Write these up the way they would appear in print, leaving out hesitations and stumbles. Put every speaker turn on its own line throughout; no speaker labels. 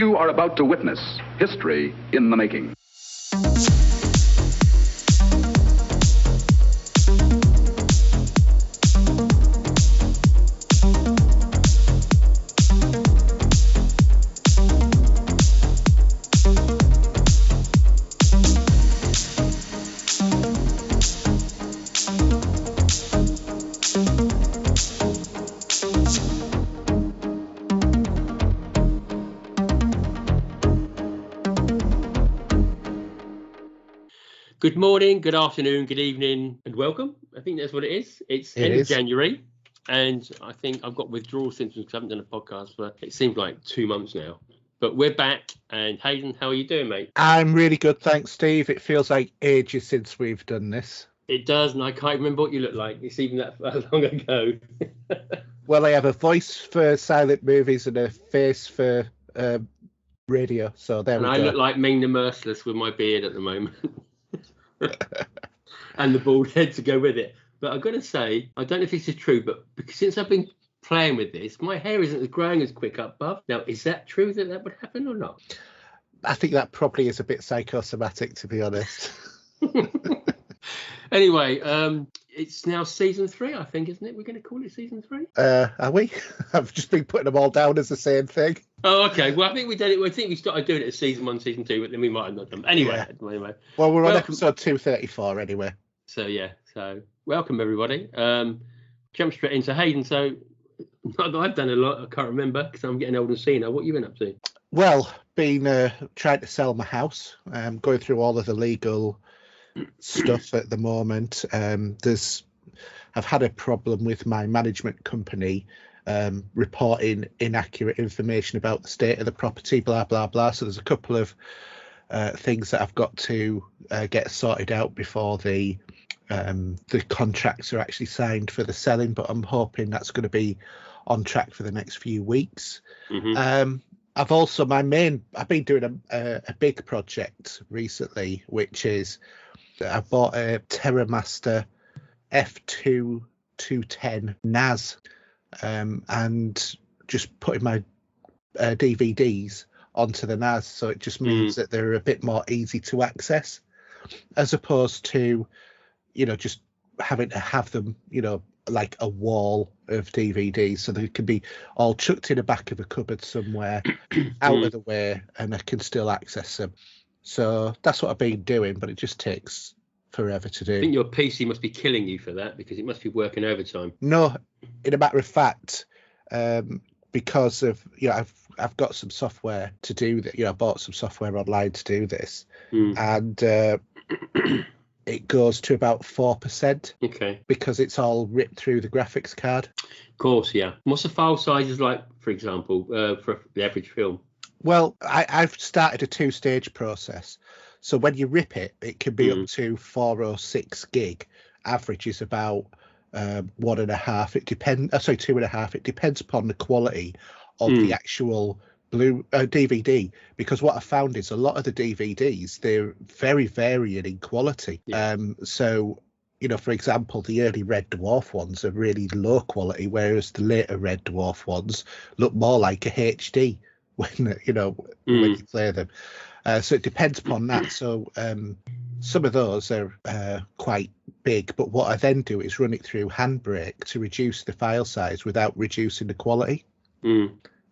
You are about to witness history in the making.
Good morning, good afternoon, good evening, and welcome. I think that's what it is. It's end of January, and I think I've got withdrawal symptoms because I haven't done a podcast for, it seems like 2 months now. But we're back, and Haydn, how are you doing, mate?
I'm really good, thanks, Steve. It feels like ages since we've done this.
It does, and I can't remember what you look like. It's even that long ago.
Well, I have a voice for silent movies and a face for radio, so there we go.
And I look like Ming the Merciless with my beard at the moment. And the bald head to go with it. But I've got to say, I don't know if this is true, but because since I've been playing with this, my hair isn't growing as quick up above. Now, is that true that would happen or not?
I think that probably is a bit psychosomatic, to be honest.
Anyway, it's now season 3, I think, isn't it? We're going to call it season 3?
Are we? I've just been putting them all down as the same thing.
Oh, okay. Well, I think we did it. I think we started doing it as season 1, season 2, but then we might have not done. Anyway.
Well, we're on episode 234 anyway.
So welcome everybody. Jump straight into Haydn. So I've done a lot. I can't remember because I'm getting old and senile. What you been up to?
Well, been trying to sell my house. Going through all of the legal stuff at the moment. I've had a problem with my management company reporting inaccurate information about the state of the property, blah blah blah. So there's a couple of things that I've got to get sorted out before the contracts are actually signed for the selling, but I'm hoping that's going to be on track for the next few weeks. Mm-hmm. I've been doing a big project recently, which is I bought a TerraMaster F2 210 NAS and just putting my DVDs onto the NAS, so it just means that they're a bit more easy to access, as opposed to, just having to have them, like a wall of DVDs, so they can be all chucked in the back of a cupboard somewhere, out of the way, and I can still access them. So that's what I've been doing, but it just takes forever to do.
I think your PC must be killing you for that, because it must be working overtime.
No, in a matter of fact, because of I've got some software to do that. I bought some software online to do this, and it goes to about 4%.
Okay.
Because it's all ripped through the graphics card.
Of course, yeah. What's the file sizes like, for example, for the average film?
Well, I've started a 2-stage process. So when you rip it, it can be up to 406 gig. Average is about 1.5. It depends. 2.5. It depends upon the quality of the actual DVD, because what I found is a lot of the DVDs, they're very varying in quality. Yeah. So, for example, the early Red Dwarf ones are really low quality, whereas the later Red Dwarf ones look more like a HD when you play them. So it depends upon that. So some of those are quite big, but what I then do is run it through Handbrake to reduce the file size without reducing the quality.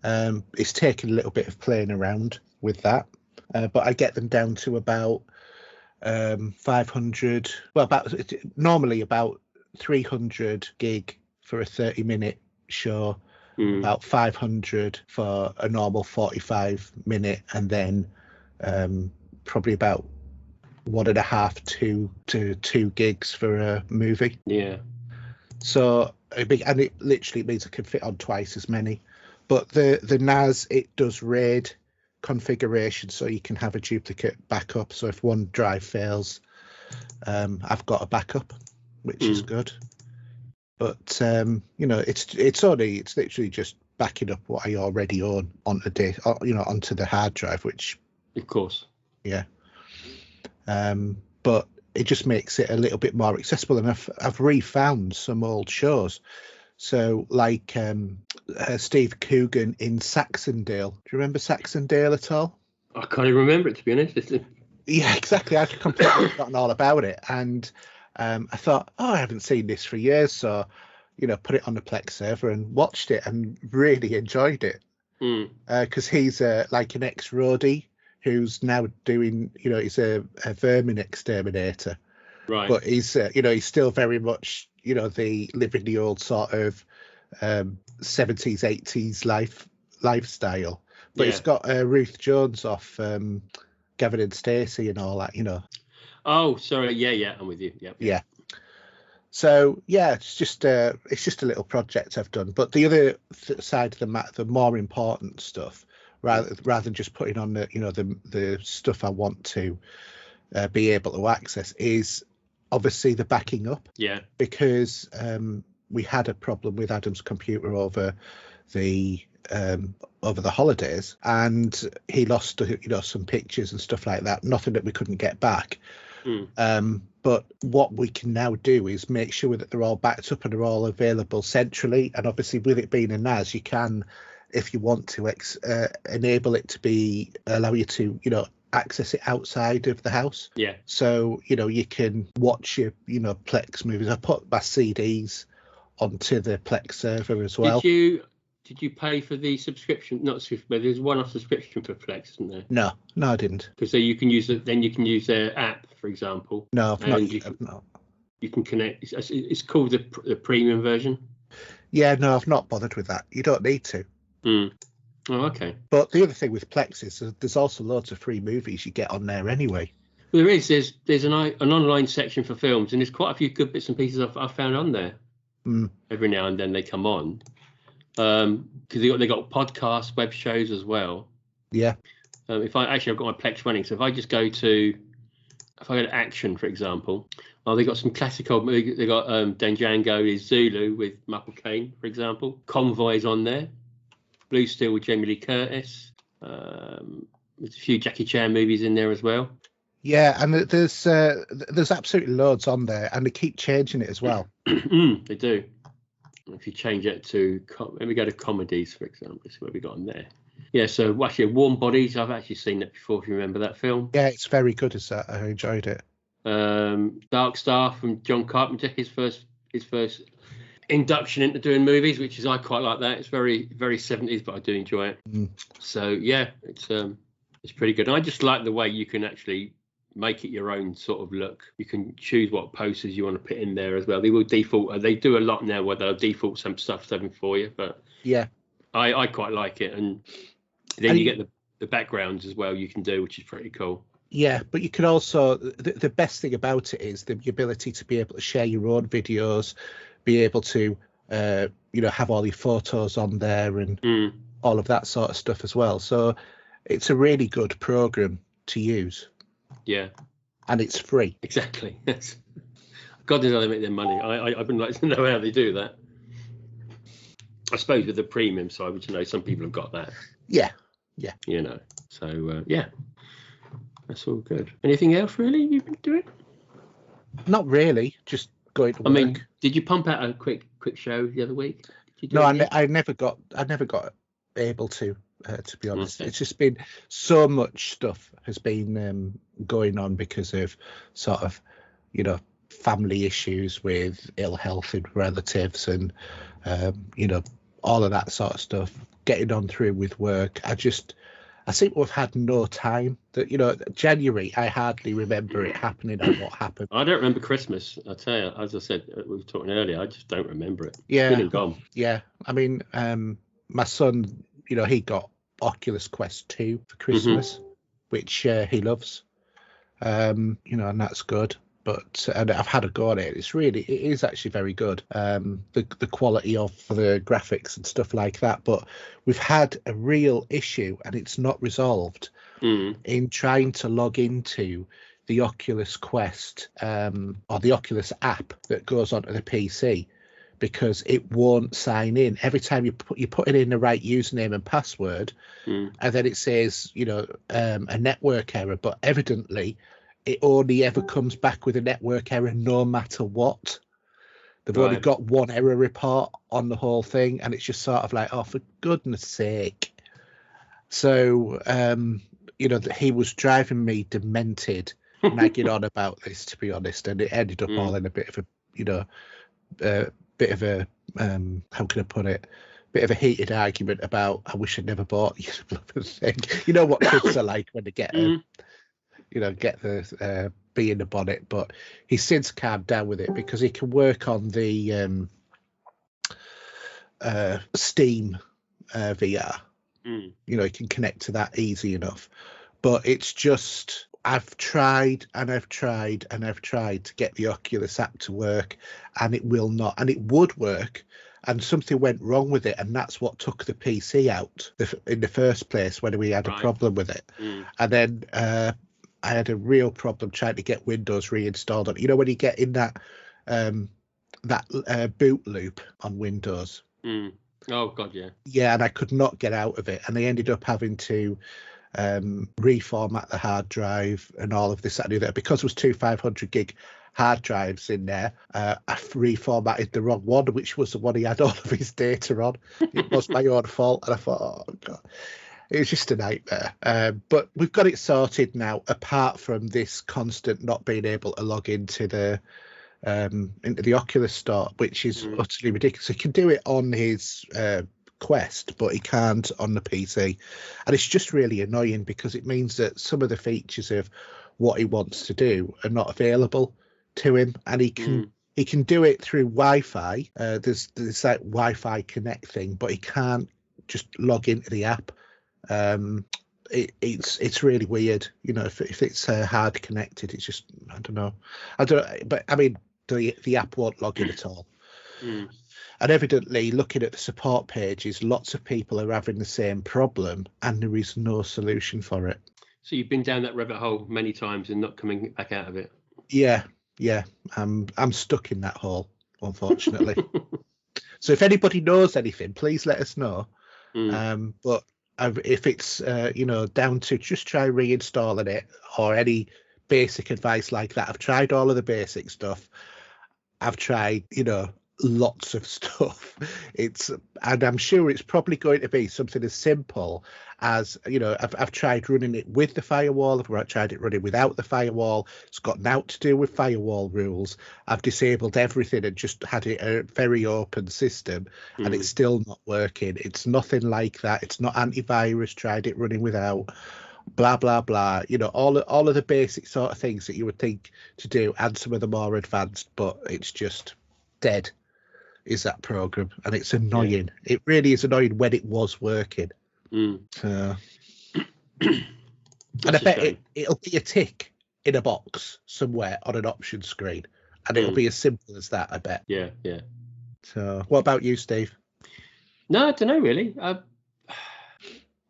It's taken a little bit of playing around with that, but I get them down to about 500. Well, normally about 300 gig for a 30-minute show, about 500 for a normal 45-minute, and then probably about 1.5 to 2 gigs for a movie.
Yeah.
So and it literally means I can fit on twice as many. But the NAS, it does RAID configuration, so you can have a duplicate backup. So if one drive fails, I've got a backup, which is good. But it's literally just backing up what I already own onto the hard drive, which,
of course,
yeah. But it just makes it a little bit more accessible, and I've refound some old shows. So, like Steve Coogan in Saxondale. Do you remember Saxondale at all?
I can't even remember it, to be honest.
Yeah, exactly. I'd completely forgotten all about it. And I thought, I haven't seen this for years. So, put it on the Plex server and watched it and really enjoyed it. Because he's like an ex-roadie who's now doing, he's a vermin exterminator.
Right.
But he's, he's still very much, the living the old sort of 70s, 80s lifestyle. But it's got Ruth Jones off Gavin and Stacey and all that,
Oh, sorry. Yeah, I'm with you. Yep.
Yeah. So it's just a little project I've done. But the other side of the matter, the more important stuff, rather than just putting on the stuff I want to be able to access, is obviously the backing up.
Yeah.
Because we had a problem with Adam's computer over the holidays, and he lost some pictures and stuff like that. Nothing that we couldn't get back. But what we can now do is make sure that they're all backed up and they're all available centrally. And obviously, with it being a NAS, you can, if you want to, enable it to allow you to, access it outside of the house.
Yeah.
So, you can watch your, Plex movies. I put my CDs onto the Plex server as well.
Did you pay for the subscription? Not subscription, but there's one-off subscription for Plex, isn't there?
No, I didn't.
Because so you can use it. Then you can use their app, for example.
No, I've not.
You can connect. It's called the premium version.
Yeah, no, I've not bothered with that. You don't need to.
Oh, okay.
But the other thing with Plex is there's also loads of free movies you get on there anyway.
Well, there is. There's an online section for films, and there's quite a few good bits and pieces I've found on there. Every now and then they come on. Because they got podcasts, web shows as well. Yeah. I've got my Plex running, so if I go to Action, for example, they got some classical. They got Django is Zulu with Michael Caine, for example. Convoy's on there. Blue Steel with Jamie Lee Curtis. There's a few Jackie Chan movies in there as well. Yeah, and there's absolutely loads on there, and they keep changing it as well. They do. If you change it to, let me go to comedies, for example. This is what we got on there. Yeah, so actually, Warm Bodies, I've actually seen that before, if you remember that film. Yeah, it's very good, is that? I enjoyed it. Dark Star from John Carpenter, his first induction into doing movies, which is, I quite like that. It's very, very 70s, but I do enjoy it. So, yeah, it's pretty good. And I just like the way you can actually make it your own sort of look. You can choose what posters you want to put in there as well. They will default. They do a lot now where they'll default some stuff for you. But yeah, I quite like it. And then you get the backgrounds as well. You can do, which is pretty cool. Yeah, but you can also the best thing about it is the ability to be able to share your own videos, be able to have all your photos on there and all of that sort of stuff as well. So it's a really good program to use. Yeah, and it's free. Exactly. Yes. God knows how they make their money. I would like to know how they do that. I suppose with the premium side, which some people have got that. Yeah. So yeah, that's all good. Anything else really you've been doing? Not really. Just going to work. I mean, did you pump out a quick show the other week? No, I never got able to be honest. Okay. It's just been so much stuff has been going on because of sort of family issues with ill health in relatives and all of that sort of stuff, getting on through with work. I think we've had no time. That January, I hardly remember it happening and what happened. I don't remember Christmas. I tell you, as I said, we were talking earlier, I just don't remember it. Yeah, it's been and gone. Yeah, I mean, my son, he got Oculus Quest 2 for Christmas, which he loves. And that's good. But and I've had a go at it. It is actually very good. The quality of the graphics and stuff like that. But we've had a real issue, and it's not resolved in trying to log into the Oculus Quest or the Oculus app that goes onto the PC, because it won't sign in. Every time you put it in the right username and password, and then it says a network error. But evidently, it only ever comes back with a network error no matter what.
They've only got one error report on the whole thing, and it's just sort of like, oh, for goodness sake. So, he was driving me demented, nagging on about this, to be honest, and it ended up all in a bit of a, how can I put it? Bit of a heated argument about, I wish I'd never bought you the thing. You know what kids are like when they get get the bee in the bonnet, but he's since calmed down with it because he can work on the Steam VR. He can connect to that easy enough. But it's just, I've tried to get the Oculus app to work, and it will not. And it would work, and something went wrong with it, and that's what took the PC out in the first place when we had a problem with it. And then I had a real problem trying to get Windows reinstalled on. When you get in that boot loop on Windows.
Oh God, yeah.
Yeah, and I could not get out of it, and I ended up having to reformat the hard drive and all of this that and the other. Because it was two 500 gig hard drives in there, I reformatted the wrong one, which was the one he had all of his data on. It was my own fault, and I thought, oh God, it was just a nightmare. But we've got it sorted now, apart from this constant not being able to log into the Oculus Store, which is utterly ridiculous. He can do it on his Quest, but he can't on the PC, and it's just really annoying because it means that some of the features of what he wants to do are not available to him, and he can do it through Wi-Fi. There's like Wi-Fi Connect thing, but he can't just log into the app. It's really weird, if it's hard connected. It's just, I don't know, but I mean the app won't log in at all. And evidently, looking at the support pages, lots of people are having the same problem, and there is no solution for it.
So you've been down that rabbit hole many times and not coming back out of it.
Yeah. I'm stuck in that hole, unfortunately. So if anybody knows anything, please let us know. But if it's down to just try reinstalling it, or any basic advice like that, I've tried all of the basic stuff. I've tried, lots of stuff. And I'm sure it's probably going to be something as simple as, I've tried running it with the firewall. I've tried it running without the firewall. It's got now to do with firewall rules. I've disabled everything and just had it a very open system, and it's still not working. It's nothing like that. It's not antivirus. Tried it running without. Blah blah blah. All of the basic sort of things that you would think to do, and some of the more advanced, but it's just dead. Is that program, and it's annoying. It really is annoying when it was working. So, and I bet it'll be a tick in a box somewhere on an option screen, and it'll be as simple as that, I bet.
Yeah.
So what about you, Steve?
No, I don't know really.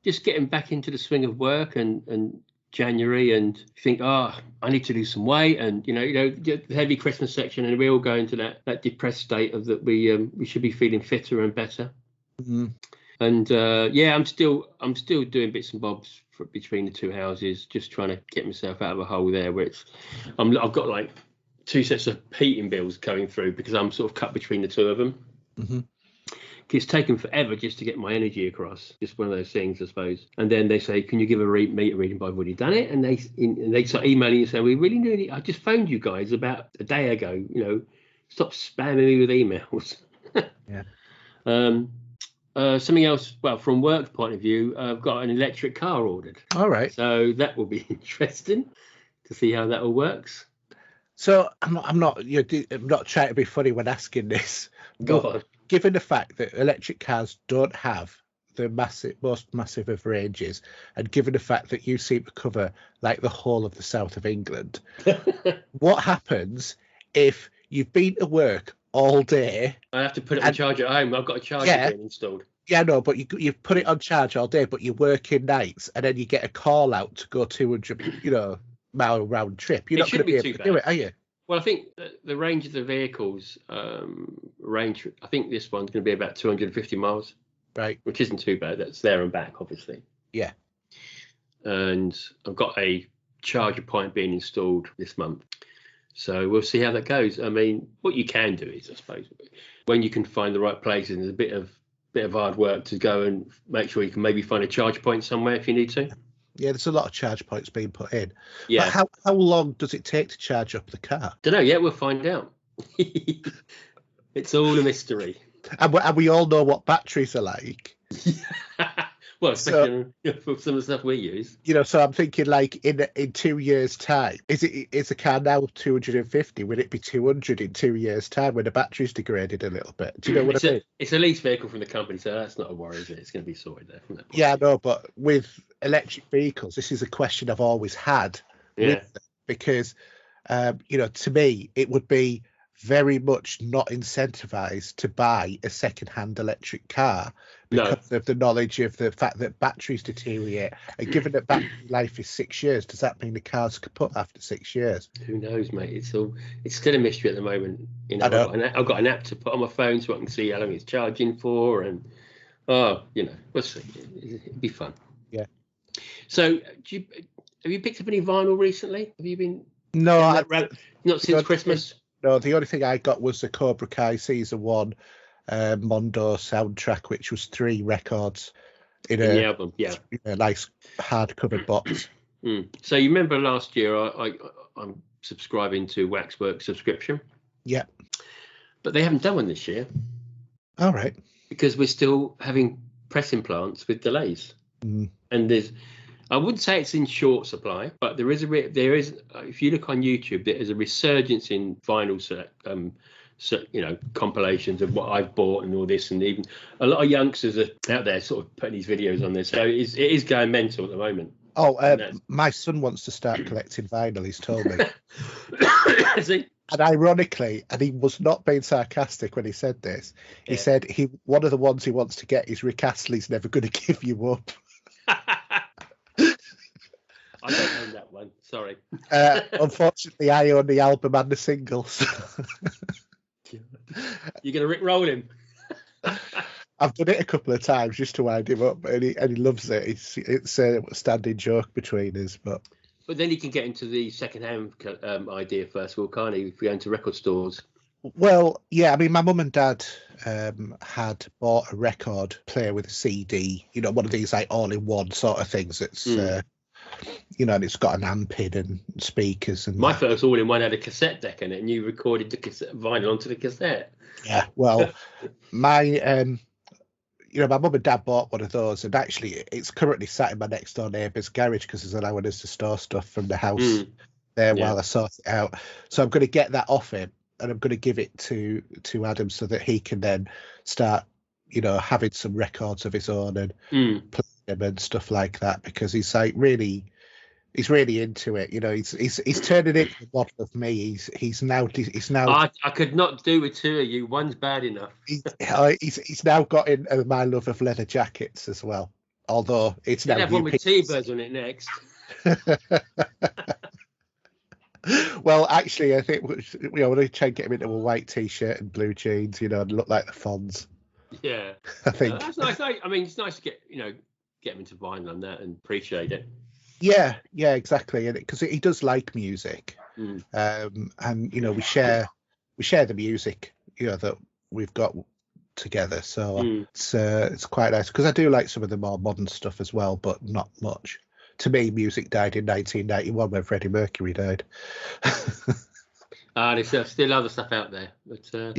Just getting back into the swing of work and January, and think, I need to lose some weight, and the heavy Christmas section, and we all go into that depressed state of that we should be feeling fitter and better. And I'm still doing bits and bobs between the two houses, just trying to get myself out of a hole there where I've got like 2 sets of heating bills going through because I'm sort of cut between the two of them. It's taken forever just to get my energy across. Just one of those things, I suppose. And then they say, "Can you give a meter reading?" But I've already done it, and they start emailing you saying, "We really need it. I just phoned you guys about a day ago. Stop spamming me with emails." Something else. Well, from work point of view, I've got an electric car ordered.
All right.
So that will be interesting to see how that all works.
So I'm not trying to be funny when asking this.
Go on.
Given the fact that electric cars don't have the most massive of ranges, and given the fact that you seem to cover like the whole of the south of England, what happens if you've been to work all day?
I have to put it on charge at home. I've got a charger being installed.
Yeah, no, but you put it on charge all day, but you're working nights, and then you get a call out to go 200, mile round trip. You're not going to be able to do it, are you?
Well, I think the range of the vehicles, I think this one's going to be about 250 miles.
Right.
Which isn't too bad. That's there and back, obviously.
Yeah.
And I've got a charger point being installed this month. So we'll see how that goes. I mean, what you can do is, I suppose, when you can find the right places, and there's a bit of hard work to go and make sure you can maybe find a charge point somewhere if you need to.
Yeah, there's a lot of charge points being put in.
Yeah.
But how long does it take to charge up the car?
Don't know yet. We'll find out. It's all a mystery.
And we all know what batteries are like.
Well, especially for some of the stuff we use.
So I'm thinking, like, in 2 years' time, is the car now 250? Will it be 200 in 2 years' time when the battery's degraded a little bit? Do you know what I mean?
It's a lease vehicle from the company, so that's not a worry, is it? It's going to be sorted there from that point.
Yeah, I know, but with electric vehicles, this is a question I've always had.
Yeah.
Because, to me, it would be very much not incentivized to buy a second-hand electric car because of the knowledge of the fact that batteries deteriorate. And given that battery life is 6 years, does that mean the car's kaput after 6 years?
Who knows, mate? It's still a mystery at the moment.
I know.
I've got an app to put on my phone so I can see how long it's charging for, and we'll see. It'll be fun.
Yeah.
So, have you picked up any vinyl recently? Have you been?
No,
not since Christmas.
No, the only thing I got was the Cobra Kai season 1 Mondo soundtrack, which was 3 records in
the album. Yeah,
in a nice hardcover box.
So you remember last year I'm subscribing to Waxwork subscription.
Yeah,
but they haven't done one this year. All
right,
because we're still having press implants with delays, and I wouldn't say it's in short supply, but there is if you look on YouTube, there is a resurgence in vinyl compilations of what I've bought and all this, and even a lot of youngsters are out there sort of putting these videos on there. So it is going mental at the moment.
My son wants to start collecting vinyl, he's told me.
See?
And ironically, and he was not being sarcastic when he said this, he said one of the ones he wants to get is Rick Astley's Never Gonna Give You Up.
I don't own that one. Sorry.
Unfortunately, I own the album and the singles.
You're going to rickroll him?
I've done it a couple of times just to wind him up, and he loves it. It's a standing joke between us. But
then he can get into the second-hand idea first of all, can't he? If we go into record stores.
Well, yeah. I mean, my mum and dad had bought a record player with a CD. One of these like all-in-one sort of things. That's and it's got an amp in and speakers. And
my first all-in-one had a cassette deck in it, and you recorded the cassette vinyl onto the cassette.
Yeah, well, my mum and dad bought one of those, and actually, it's currently sat in my next door neighbour's garage because he's allowing us to store stuff from the house there while I sort it out. So I'm going to get that off him, and I'm going to give it to Adam so that he can then start, having some records of his own and play them and stuff like that, because he's like he's really into it. He's turning into a model of me. He's now.
I could not do with two of you. One's bad enough.
He's now got in my love of leather jackets as well. Although it's now.
Have one with T-birds on it next.
Well, actually, I think we want to try and get him into a white T-shirt and blue jeans. And look like the Fonz.
Yeah,
I think
that's nice. I mean, it's nice to get him into vinyl on that and appreciate it.
Yeah, exactly, and because he does like music, and we share the music that we've got together, so it's quite nice, because I do like some of the more modern stuff as well, but not much. To me, music died in 1991 when Freddie Mercury died.
There's still other stuff out there, but so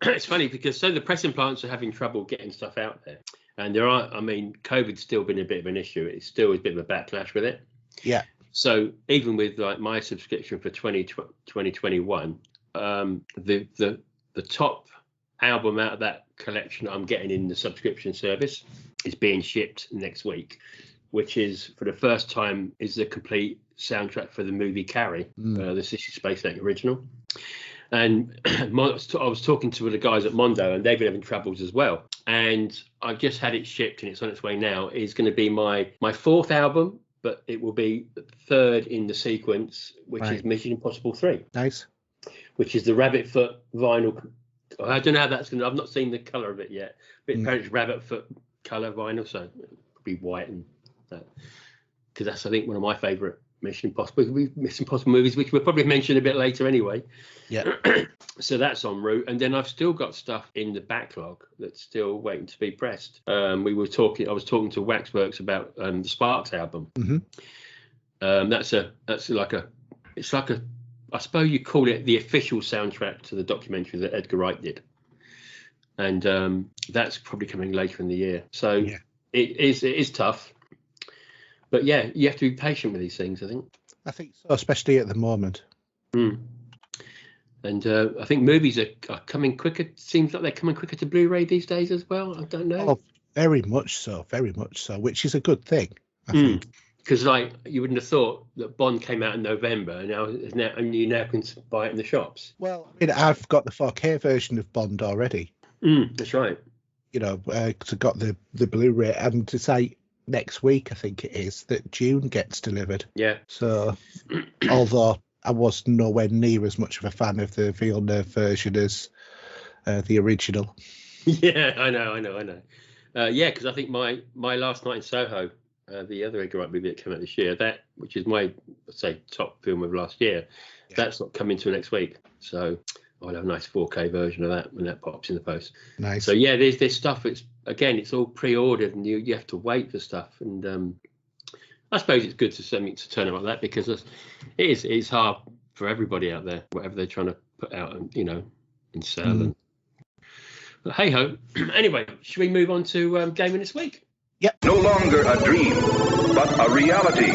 it's funny because the press implants are having trouble getting stuff out there. And COVID's still been a bit of an issue. It's still a bit of a backlash with it.
Yeah.
So even with like my subscription for 2021, the top album out of that collection I'm getting in the subscription service is being shipped next week, which is for the first time is the complete soundtrack for the movie Carrie, the Sissy Spacek original. And I was talking to the guys at Mondo, and they've been having troubles as well. And I've just had it shipped, and it's on its way now. It's going to be my fourth album, but it will be third in the sequence, which is Mission Impossible 3.
Nice.
Which is the rabbit foot vinyl. I don't know how that's going to. I've not seen the colour of it yet, but apparently it's rabbit foot colour vinyl, so it could be white and that. Because that's, I think, one of my favourite Mission Impossible movies, which we'll probably mention a bit later anyway.
Yeah.
So that's en route, and then I've still got stuff in the backlog that's still waiting to be pressed. I was talking to Waxworks about the Sparks album.
Mm-hmm.
It's like a I suppose you call it the official soundtrack to the documentary that Edgar Wright did, and that's probably coming later in the year. So
yeah.
It is tough. But yeah, you have to be patient with these things, I think
so, especially at the moment.
And I think movies are coming quicker. Seems like they're coming quicker to Blu-ray these days as well. I don't know.
Oh, very much so, which is a good thing, I think.
Because like you wouldn't have thought that Bond came out in November, and you now can buy it in the shops.
Well, I mean, I've got the 4K version of Bond already.
That's right.
You know, because I got the Blu-ray, and to say next week, I think it is, that June gets delivered.
Yeah.
So, although I was nowhere near as much of a fan of the Villeneuve version as the original.
Yeah, I know. Yeah, because I think my Last Night in Soho, the other Edgar Wright movie that came out this year, which is my, let's say, top film of last year, that's not coming till next week. So I'll have a nice 4K version of that when that pops in the post.
Nice.
So yeah, there's stuff. It's all pre-ordered, and you have to wait for stuff. And I suppose it's good to turn it like that, because it's hard for everybody out there, whatever they're trying to put out and sell. And but hey ho. Anyway, should we move on to gaming this week?
Yep.
No longer a dream, but a reality.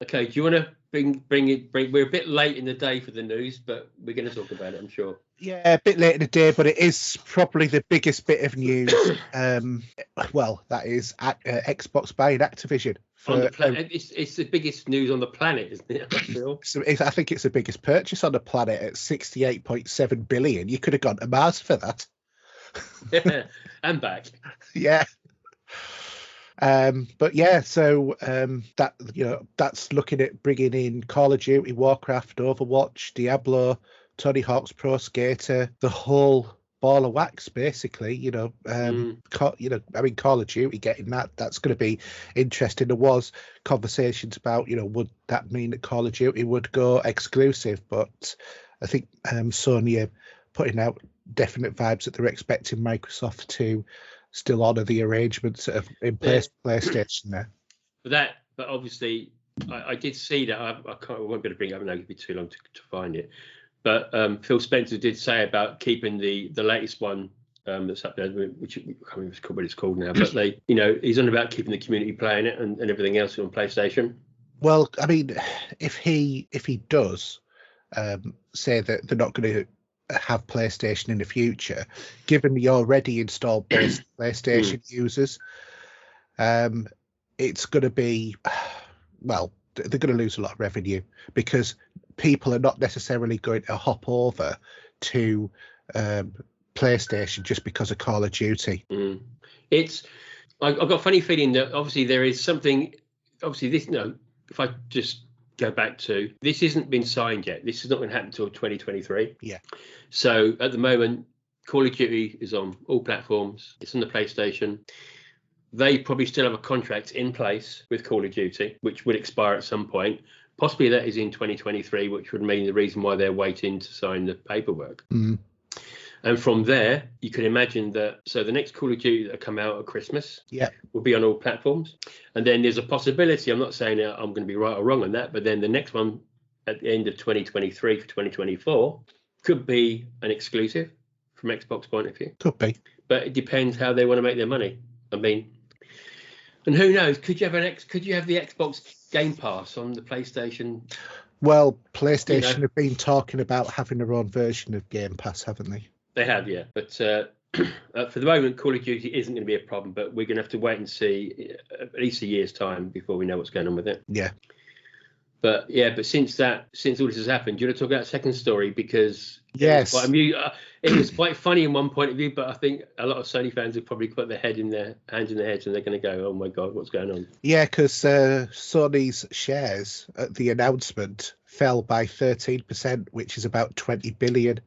Okay, do you want to bring it? We're a bit late in the day for the news, but we're going to talk about it, I'm sure.
Yeah, a bit late in the day, but it is probably the biggest bit of news. Well, that is Xbox buying Activision.
On the planet, it's the biggest news on the planet, isn't it? I feel.
I think it's the biggest purchase on the planet at 68.7 billion. You could have gone to Mars for that.
Yeah, and back.
Yeah. But yeah, so that's looking at bringing in Call of Duty, Warcraft, Overwatch, Diablo, Tony Hawk's Pro Skater, the whole ball of wax, basically. Call of Duty getting that's going to be interesting. There was conversations about would that mean that Call of Duty would go exclusive, but I think Sony are putting out definite vibes that they're expecting Microsoft to still honour the arrangements that have in place for PlayStation there.
But obviously, I did see that. I won't be able to bring it up now; it'd be too long to find it. But Phil Spencer did say about keeping the latest one that's up there, which I can't remember what it's called now. But he's on about keeping the community playing it and everything else on PlayStation.
Well, I mean, if he does say that they're not going to have PlayStation in the future, given the already installed base PlayStation users, it's going to be, well, they're going to lose a lot of revenue, because people are not necessarily going to hop over to PlayStation just because of Call of Duty.
I've got a funny feeling that obviously there is something, obviously this, if I just go back to, this hasn't been signed yet. This is not going to happen until 2023.
Yeah.
So at the moment, Call of Duty is on all platforms. It's on the PlayStation. They probably still have a contract in place with Call of Duty, which would expire at some point. Possibly that is in 2023, which would mean the reason why they're waiting to sign the paperwork. And from there, you can imagine that. So the next Call of Duty that will come out at Christmas will be on all platforms. And then there's a possibility, I'm not saying that I'm going to be right or wrong on that, but then the next one at the end of 2023 for 2024 could be an exclusive from Xbox point of view.
Could be.
But it depends how they want to make their money. I mean, and who knows? Could you have the Xbox Game Pass on the PlayStation?
Well, PlayStation have been talking about having their own version of Game Pass, haven't they?
They have, yeah. But for the moment, Call of Duty isn't going to be a problem. But we're going to have to wait and see at least a year's time before we know what's going on with it.
Yeah.
But since all this has happened, do you want to talk about second story? Because
yes,
it was quite funny in one point of view, but I think a lot of Sony fans have probably put their hands in their heads, and they're going to go, "Oh my God, what's going on?"
Yeah, because Sony's shares at the announcement fell by 13%, which is about 20 billion.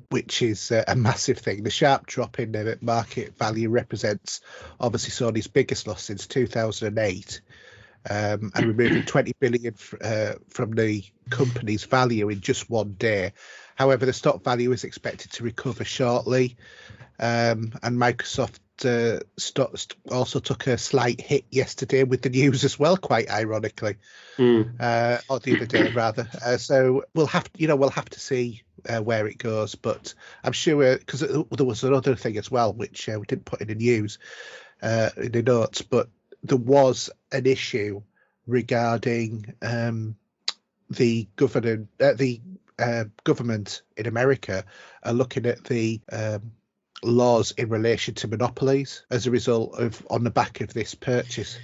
which is a massive thing. The sharp drop in the market value represents obviously Sony's biggest loss since 2008, and removing 20 billion from the company's value in just one day. However, the stock value is expected to recover shortly, and Microsoft also took a slight hit yesterday with the news as well, quite ironically, or the other day rather. So we'll have to see where it goes, but I'm sure, because there was another thing as well which we didn't put in the news in the notes, but there was an issue regarding the government in America are looking at the laws in relation to monopolies as a result of on the back of this purchase.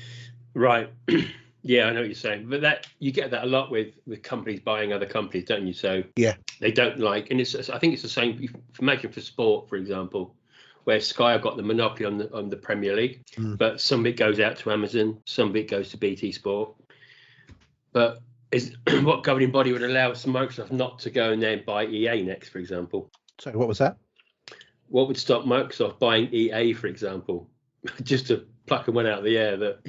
Right.
Yeah, I know what you're saying, but that you get that a lot with companies buying other companies, don't you? So
yeah,
they don't like, and I think it's the same. Imagine for sport, for example, where Sky have got the monopoly on the Premier League, but some of it goes out to Amazon, some of it goes to BT Sport. But is what governing body would allow Microsoft not to go in there and buy EA next, for example?
Sorry, what was that?
What would stop Microsoft buying EA, for example, just to pluck one out of the air? That.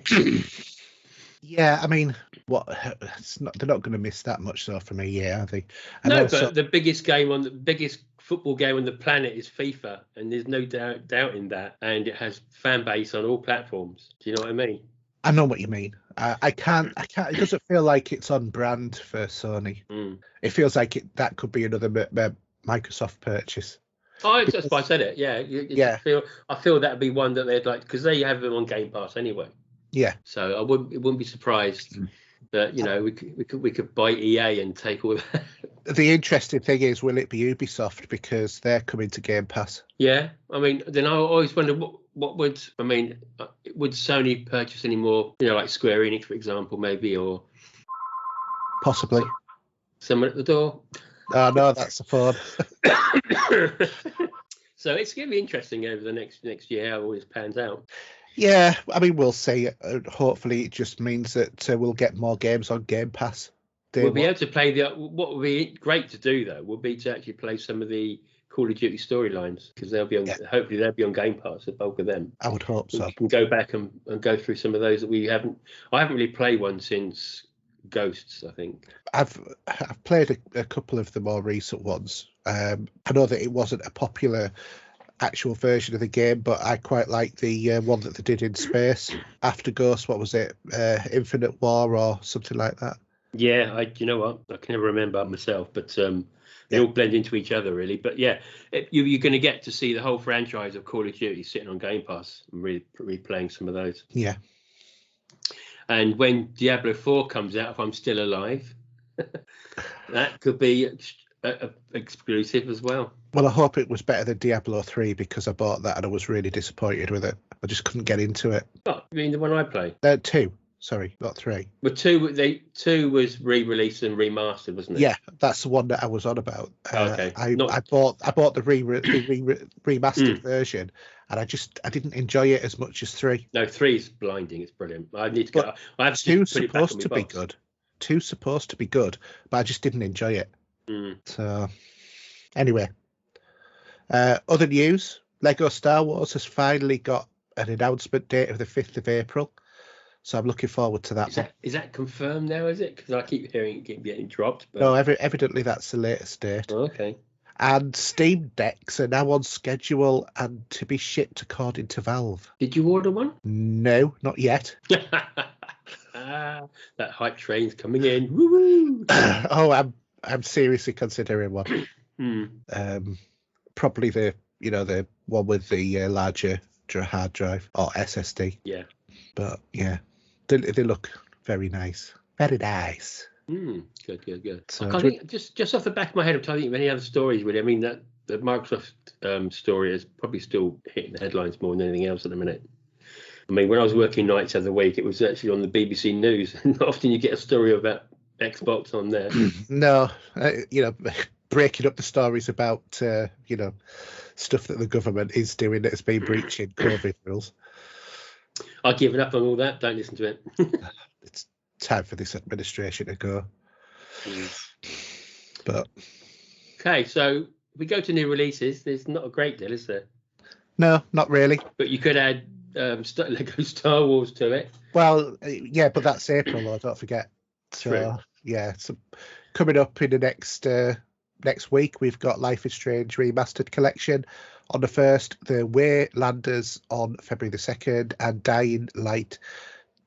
Yeah, I mean, they're not going to miss that much though from EA, are they?
And no, but the biggest football game on the planet is FIFA, and there's no doubt in that, and it has fan base on all platforms. Do you know what I mean?
I know what you mean. I can't. It doesn't feel like it's on brand for Sony. It feels like that could be another Microsoft purchase.
Oh, that's why I said it. Yeah, I feel that'd be one that they'd like, because they have them on Game Pass anyway.
Yeah.
So it wouldn't be surprised that we could buy EA and take all that. The
interesting thing is, will it be Ubisoft, because they're coming to Game Pass?
Yeah, I mean, then I always wonder would Sony purchase any more? Like Square Enix, for example, maybe, or
possibly
someone at the door.
Oh no, that's the phone.
So it's going to be interesting over the next year how all this pans out.
Yeah, I mean, we'll see. Hopefully, it just means that we'll get more games on Game Pass.
We'll be able to play what would be great to do though would be to actually play some of the Call of Duty storylines, because they'll be on. Yeah. Hopefully, they'll be on Game Pass. The bulk of them.
I would hope so.
We can go back and go through some of those that we haven't. I haven't really played one since Ghosts, I think. I've
played a couple of the more recent ones. I know that it wasn't a popular actual version of the game, but I quite like the one that they did in space after Ghost. What was it? Infinite War or something like that?
Yeah, you know what? I can never remember myself, but they all blend into each other really. But yeah, you're going to get to see the whole franchise of Call of Duty sitting on Game Pass and really replaying some of those.
Yeah.
And when Diablo 4 comes out, if I'm still alive, that could be exclusive as well.
Well, I hope it was better than Diablo 3, because I bought that and I was really disappointed with it. I just couldn't get into it.
Oh, you mean the one I played?
2. Sorry, not 3.
But 2 was re-released and remastered, wasn't it?
Yeah, that's the one that I was on about.
Okay.
I bought the remastered version, and I didn't enjoy it as much as 3.
No, 3 is blinding. It's brilliant. I need to go. I have
2's supposed to be good. 2's supposed to be good, but I just didn't enjoy it. So, anyway, other news: Lego Star Wars has finally got an announcement date of the 5th of April. So I'm looking forward to that.
Is that confirmed now, is it? Because I keep hearing it getting dropped. But...
No, evidently that's the latest date.
Oh, okay.
And Steam Decks are now on schedule and to be shipped according to Valve.
Did you order one?
No, not yet.
That hype train's coming in. Woo-woo!
Oh, I'm seriously considering one. Probably the one with the larger hard drive or SSD.
Yeah.
But yeah, they look very nice. Very nice.
Good.
So,
I can't think, just off the back of my head, I'm trying to think of any other stories really. I mean, that the Microsoft story is probably still hitting the headlines more than anything else at the minute. I mean, when I was working nights the other week, it was actually on the BBC News. And often you get a story about Xbox on there.
No, breaking up the stories about stuff that the government is doing that has been breaching COVID rules.
I've given up on all that. Don't listen to it.
It's time for this administration to go. But
okay, so if we go to new releases, there's not a great deal, is there?
No, not really.
But you could add Lego Star Wars to it.
Well, yeah, but that's April, though, don't forget. So,
True.
yeah, so coming up in the next week, we've got Life is Strange Remastered Collection on the 1st, The Waylanders on February the 2nd, and Dying Light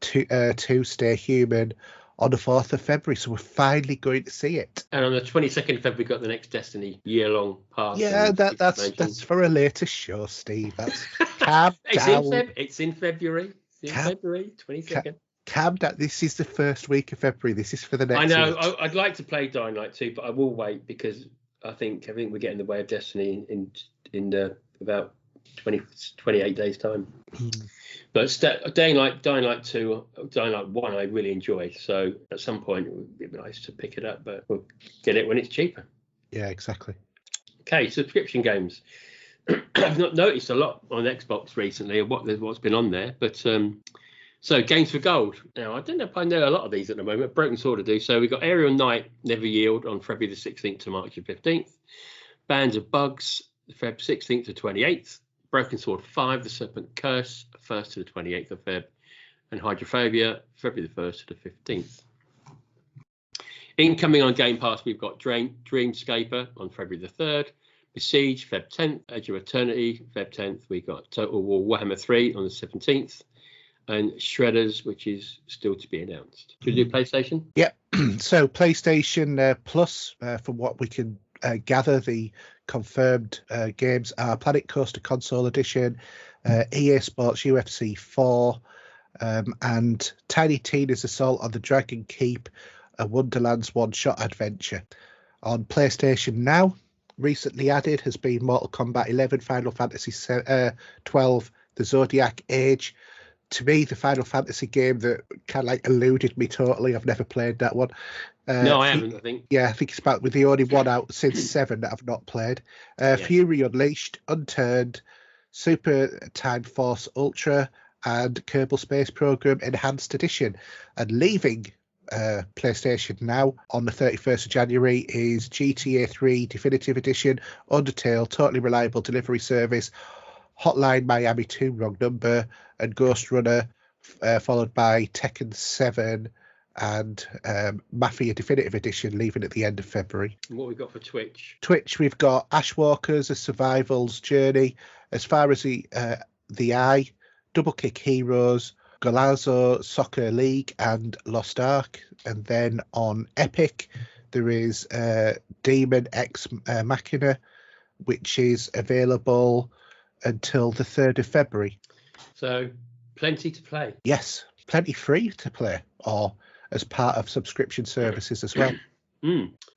2 Stay Human on the 4th of February. So we're finally going to see it.
And on the 22nd of February, we've got the next Destiny year-long pass.
Yeah, that's for a later show, Steve. That's calm down.
It's in February. February 22nd.
Calm down. This is the first week of February. This is for the next
I know.
week.
I'd like to play Dying Light 2, but I will wait because I think we're getting in the way of Destiny in about 28 days time. But Dying Light 2, Dying Light 1, I really enjoy. So at some point it would be nice to pick it up, but we'll get it when it's cheaper.
Yeah, exactly.
Okay, subscription games. I've not noticed a lot on Xbox recently of what's been on there, but so Games for Gold. Now I don't know if I know a lot of these at the moment. Broken Sword I do. So we've got Aerial Knight Never Yield on February the 16th to March the 15th. Bands of Bugs, Feb 16th to 28th. Broken Sword 5, The Serpent Curse, 1st to the 28th of Feb. And Hydrophobia, February the 1st to the 15th. Incoming on Game Pass, we've got Dreamscaper on February the 3rd. Besiege, Feb 10th. Edge of Eternity, Feb 10th. We got Total War Warhammer 3 on the 17th. And Shredders, which is still to be announced. Should we do PlayStation?
Yep. So PlayStation Plus, from what we can gather, the confirmed games are Planet Coaster Console Edition, EA Sports UFC 4, and Tiny Tina's Assault on the Dragon Keep, a Wonderland's one-shot adventure. On PlayStation Now, recently added has been Mortal Kombat 11, Final Fantasy 12, The Zodiac Age. To me, the Final Fantasy game that kind of like eluded me totally. I've never played that one.
No, I haven't, I think.
Yeah, I think it's about with the only one out since 7 that I've not played. Fury Unleashed, Unturned, Super Time Force Ultra, and Kerbal Space Program Enhanced Edition. And leaving PlayStation Now on the 31st of January is GTA 3 Definitive Edition, Undertale, Totally Reliable Delivery Service, Hotline Miami 2 Wrong Number, and Ghost Runner, followed by Tekken 7 and Mafia Definitive Edition, leaving at the end of February.
And what we've got for Twitch?
Twitch, we've got Ashwalkers, A Survival's Journey, As Far as the Eye, Double Kick Heroes, Golazzo Soccer League, and Lost Ark. And then on Epic, there is Demon X Machina, which is available until the 3rd of February.
So plenty to play.
Yes, plenty free to play, or as part of subscription services as well.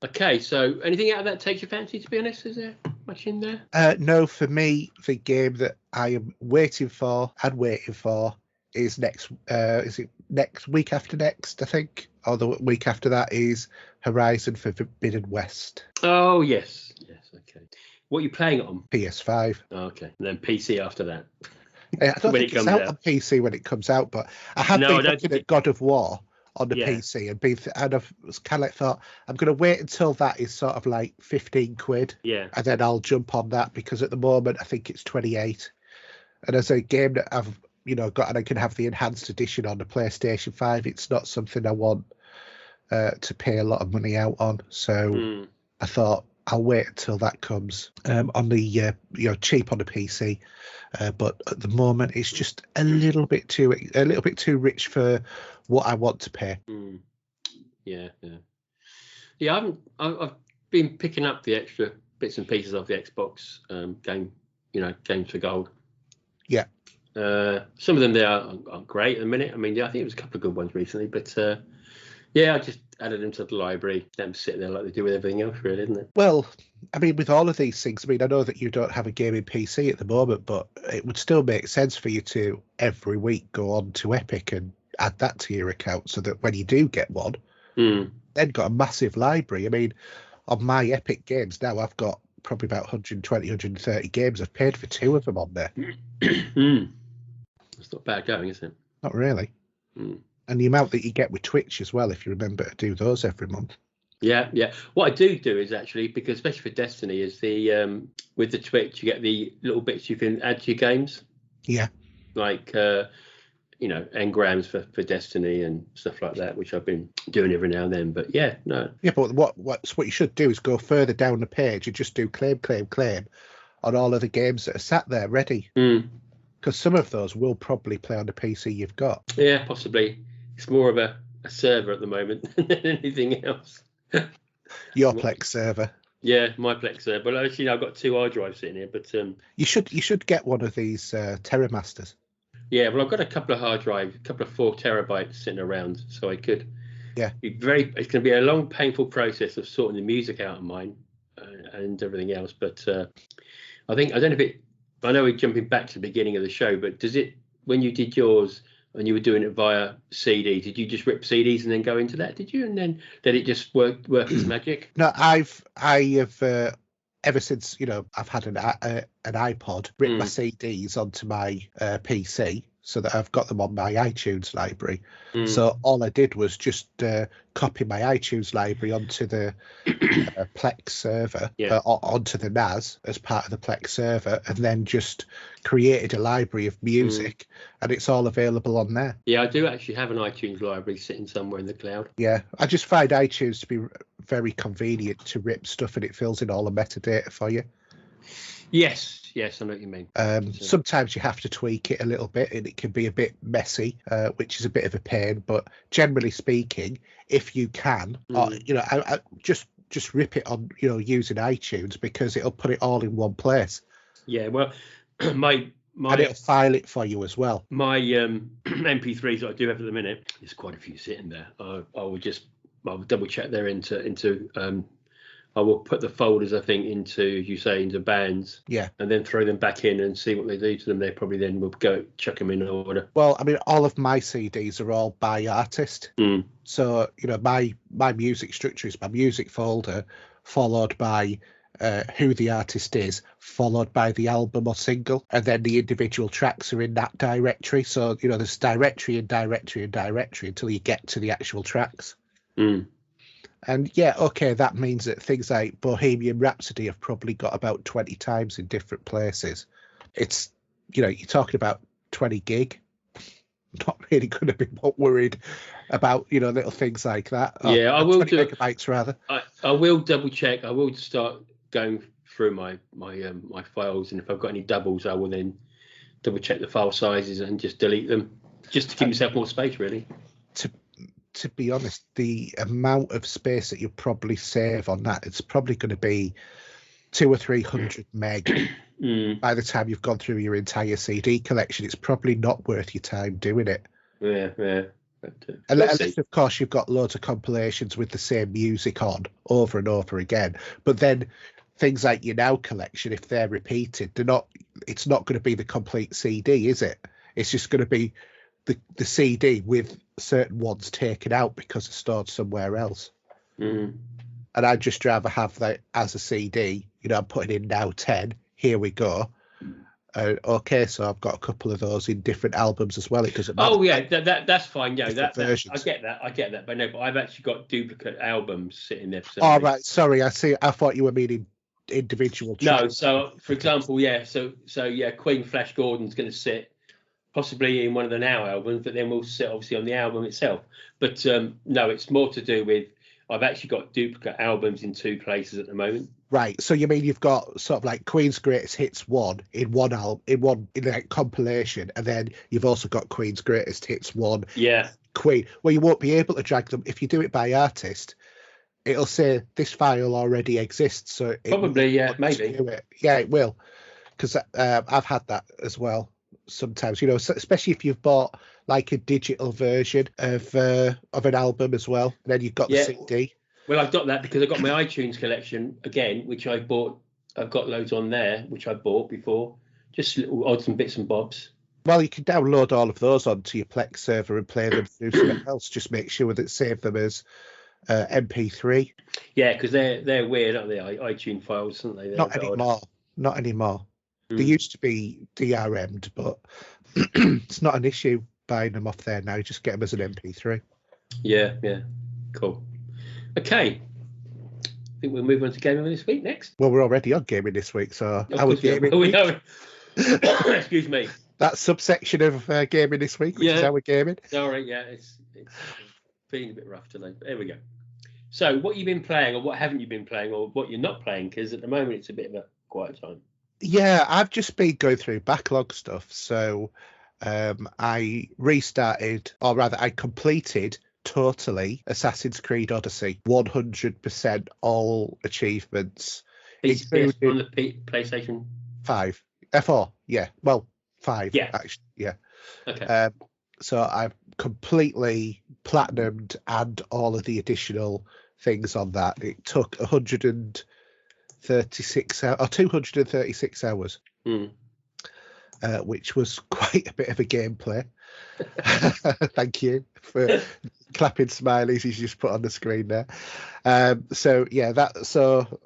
Okay, so anything out of that takes your fancy, to be honest? Is there much in there?
No, for me, the game that I am waiting for is next. Is it next week after next, I think? Or the week after that is Horizon Forbidden West.
Oh, yes. Yes, okay. What are you playing it on?
PS5.
Oh, okay. And then PC after that.
I don't think it's out on PC when it comes out, but I have been looking at God of War on the PC and I've kind of thought I'm going to wait until that is sort of like 15 quid.
Yeah.
And then I'll jump on that, because at the moment I think it's 28. And as a game that I've got, and I can have the enhanced edition on the PlayStation 5, it's not something I want to pay a lot of money out on. So I thought I'll wait until that comes on the cheap on the PC. But at the moment, it's just a little bit too rich for what I want to pay.
Yeah. I've been picking up the extra bits and pieces of the Xbox games for gold.
Yeah.
Some of them there are great at the minute. I mean, I think there was a couple of good ones recently, but I just added them to the library. Let them sit there like they do with everything else, really, isn't it?
Well, I mean, with all of these things, I mean, I know that you don't have a gaming PC at the moment, but it would still make sense for you to every week go on to Epic and add that to your account, so that when you do get one, then got a massive library. I mean, on my Epic games now, I've got probably about 120, 130 games. I've paid for 2 of them on there.
It's not bad going, is it?
Not really. And the amount that you get with Twitch as well, if you remember to do those every month.
Yeah. What I do is actually, because especially for Destiny, is the with the Twitch, you get the little bits you can add to your games.
Yeah.
Like engrams for Destiny and stuff like that, which I've been doing every now and then. But yeah,
but what you should do is go further down the page and just do claim on all of the games that are sat there ready, because some of those will probably play on the PC you've got.
Yeah, possibly. It's more of a server at the moment than anything else.
Your Plex server.
Yeah, my Plex server. But actually, I've got 2 hard drives sitting here. But
you should get one of these TerraMasters.
Yeah, well, I've got a couple of hard drives, a couple of 4 terabytes sitting around, so I could.
Yeah.
It's going to be a long, painful process of sorting the music out of mine and everything else. But I don't know if it. I know we're jumping back to the beginning of the show, but does it, when you did yours and you were doing it via CD, did you just rip CDs and then go into that? Did you? And then did it just work its magic?
No, I have. Ever since I've had an iPod, ripped my CDs onto my PC so that I've got them on my iTunes library. So all I did was just copy my iTunes library onto the Plex server, onto the NAS as part of the Plex server, and then just created a library of music, and it's all available on there.
Yeah, I do actually have an iTunes library sitting somewhere in the cloud.
Yeah, I just find iTunes to be very convenient to rip stuff, and it fills in all the metadata for you.
Yes, I know what you mean.
Sometimes you have to tweak it a little bit, and it can be a bit messy, which is a bit of a pain. But generally speaking, if you can, I just rip it on, using iTunes, because it'll put it all in one place.
Yeah, well, my
and it'll file it for you as well.
My MP3s that I do have at the minute, there's quite a few sitting there. I'll double check there into I will put the folders, I think, into bands.
Yeah.
And then throw them back in and see what they do to them. They probably then will go chuck them in order.
Well, I mean, all of my CDs are all by artist. So, my music structure is my music folder, followed by who the artist is, followed by the album or single, and then the individual tracks are in that directory. So, there's directory and directory and directory until you get to the actual tracks. And yeah, okay, that means that things like Bohemian Rhapsody have probably got about 20 times in different places. It's, you're talking about 20 gig. Not really going to be worried about, little things like that.
Yeah, I will
20 megabytes rather.
I will double check. I will start going through my files, and if I've got any doubles, I will then double check the file sizes and just delete them, just to give myself more space, really.
To be honest, the amount of space that you'll probably save on that, it's probably going to be 200 or 300 meg. By the time you've gone through your entire CD collection, it's probably not worth your time doing it.
Yeah.
Unless, of course, you've got loads of compilations with the same music on over and over again. But then things like your Now collection, if they're repeated, it's not going to be the complete CD, is it? It's just going to be the CD with certain ones taken out because they're stored somewhere else. And I'd just rather have that as a CD. I'm putting in Now 10. Here we go. Okay, so I've got a couple of those in different albums as well. It doesn't matter.
Oh yeah, that's fine. Yeah, that
versions.
I get that. But I've actually got duplicate albums sitting there.
Oh right, sorry. I see. I thought you were meaning individual tracks.
No, so for example, Queen Flash Gordon's going to sit possibly in one of the Now albums, but then we'll sit obviously on the album itself. But no, it's more to do with I've actually got duplicate albums in 2 places at the moment.
Right. So you mean you've got sort of like Queen's Greatest Hits 1 in one album, in a compilation, and then you've also got Queen's Greatest Hits 1.
Yeah.
Queen. Well, you won't be able to drag them if you do it by artist. It'll say this file already exists. So
probably, yeah, maybe.
Yeah, it will. Because I've had that as well. Sometimes, especially if you've bought like a digital version of an album as well, and then you've got the CD.
Well, I've got that because I've got my iTunes collection again, which I bought. I've got loads on there, which I bought before, just little odds and bits and bobs.
Well, you can download all of those onto your Plex server and play them through something else. Just make sure that save them as MP3.
Yeah, because they're weird, aren't they? iTunes files, aren't they?
Not anymore. They used to be DRM'd, but it's not an issue buying them off there now. You just get them as an MP3.
Yeah, cool. Okay, I think we'll move on to gaming this week next.
Well, we're already on gaming this week, so
I would gaming. We know. Excuse me.
That subsection of gaming this week, which is our gaming.
Sorry, it's feeling a bit rough today. But there we go. So, what you've been playing, or what haven't you been playing, or what you're not playing? Because at the moment it's a bit of a quiet time.
Yeah, I've just been going through backlog stuff. So, I restarted, or rather, I completed totally Assassin's Creed Odyssey, 100% all achievements,
including on the PlayStation
5, 4, yeah, well, 5, actually, yeah.
Okay.
So I've completely platinumed and all of the additional things on that. It took 136 hours, or 236 hours, which was quite a bit of a gameplay. Thank you for clapping smileys you just put on the screen there.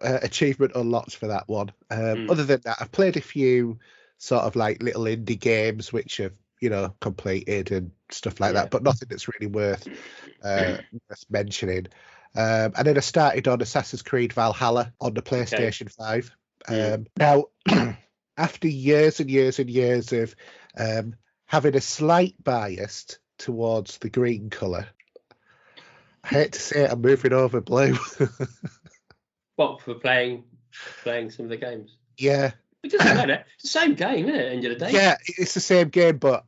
Achievement unlocked for that one. Other than that, I've played a few sort of like little indie games which have completed and stuff like that, but nothing that's really worth mentioning. And then I started on Assassin's Creed Valhalla on the PlayStation 5. Now, after years and years and years of having a slight bias towards the green colour, I hate to say it, I'm moving over blue.
What, for playing some of the games?
Yeah.
It doesn't matter. It's the same game, isn't it, at the end of the day?
Yeah, it's the same game, but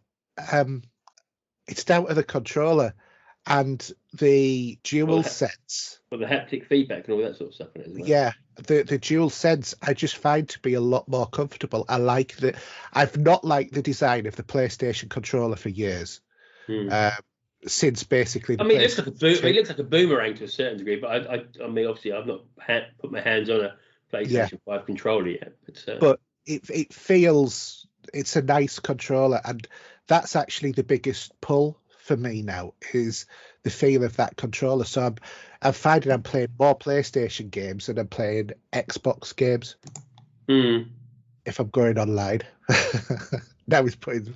it's down to the controller and the DualSense.
Well, the haptic feedback and all that sort of stuff in it, isn't it?
Yeah, the DualSense I just find to be a lot more comfortable. I've not liked the design of the PlayStation controller for years. Since basically,
it looks like a boomerang to a certain degree, but I mean, obviously, I've not put my hands on a PlayStation 5 controller yet. But
it feels, it's a nice controller, and that's actually the biggest pull for me now, is the feel of that controller. So I'm finding I'm playing more PlayStation games than I'm playing Xbox games. If I'm going online. Now he's putting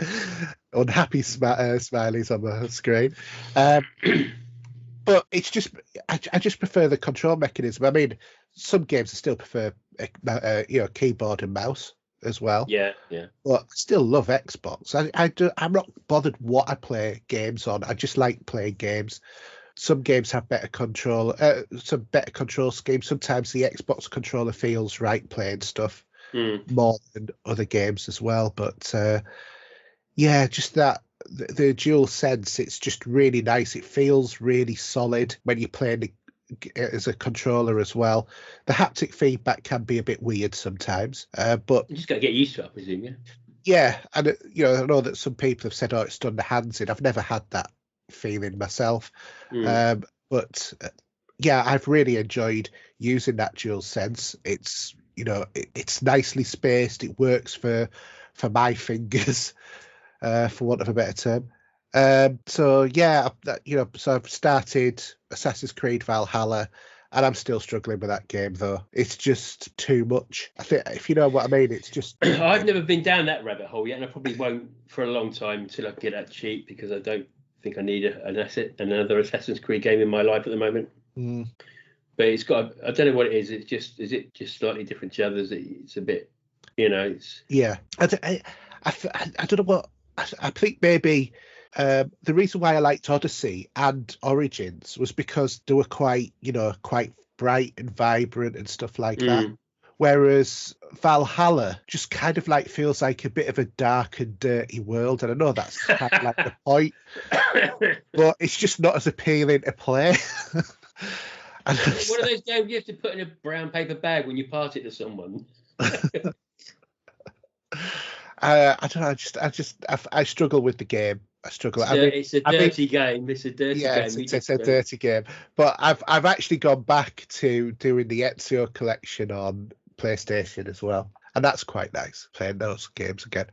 unhappy smileys on the screen. But it's just, I just prefer the control mechanism. I mean, some games I still prefer, keyboard and mouse as well.
Yeah.
But I still love Xbox. I'm not bothered what I play games on. I just like playing games. Some games have better control schemes. Sometimes the Xbox controller feels right playing stuff more than other games as well. But just that the DualSense, it's just really nice. It feels really solid when you're playing as a controller as well. The haptic feedback can be a bit weird sometimes, but
you just got to get used to it, I presume.
Yeah, and I know that some people have said, "Oh, it's done the hands in." I've never had that feeling myself, but I've really enjoyed using that DualSense. It's it's nicely spaced. It works for my fingers, for want of a better term. So I've started Assassin's Creed Valhalla, and I'm still struggling with that game, though. It's just too much. I think, if you know what I mean, it's just...
I've never been down that rabbit hole yet, and I probably won't for a long time until I get that cheap, because I don't think I need another Assassin's Creed game in my life at the moment. But it's got, I don't know what it is. Is it just slightly different to others? It's a bit, it's...
Yeah. I don't know what... I think maybe... the reason why I liked Odyssey and Origins was because they were quite bright and vibrant and stuff like that. Whereas Valhalla just kind of like feels like a bit of a dark and dirty world. And I know that's kind of like the point, but it's just not as appealing to play.
One of those games you have to put in a brown paper bag when you pass it to someone.
I don't know. I struggle with the game. I struggle.
It's a dirty game. It's a dirty game.
It's a dirty game. But I've actually gone back to doing the Ezio collection on PlayStation as well, and that's quite nice, playing those games again.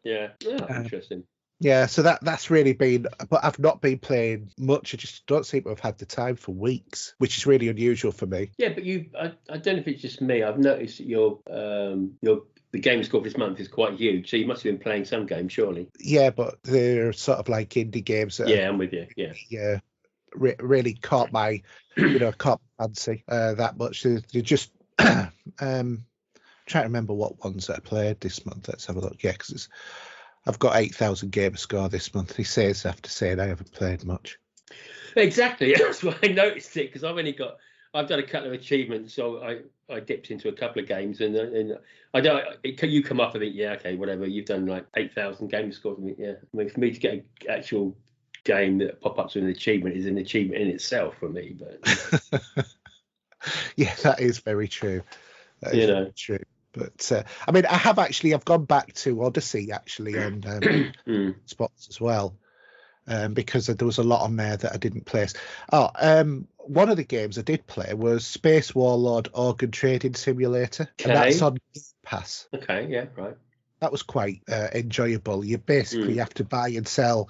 Yeah, interesting.
Yeah, so that's really been, but I've not been playing much. I just don't seem to have had the time for weeks, which is really unusual for me.
Yeah, but I don't know if it's just me. I've noticed that the game score for this month is quite huge, so you must have been playing some games, surely.
Yeah, but they're sort of like indie games.
I'm with you. Yeah.
really caught my caught my fancy that much. They just trying to remember what ones that I played this month. Let's have a look. Yeah, because I've got 8,000 gamer score this month. He says after saying I haven't played much.
Exactly. That's why I noticed it, because I've done a couple of achievements, so I dipped into a couple of games, and I don't. You come up and think, yeah, okay, whatever. You've done like 8,000 gamer scores. Yeah, I mean, for me to get an actual game that pop up to an achievement is an achievement in itself for me. But
yeah, that is very true. That is very true. But I mean, I've gone back to Odyssey actually on spots as well. Because there was a lot on there that I didn't place. One of the games I did play was Space Warlord Organ Trading Simulator. Okay. And that's on Game Pass.
Okay, yeah, right.
That was quite enjoyable. You basically have to buy and sell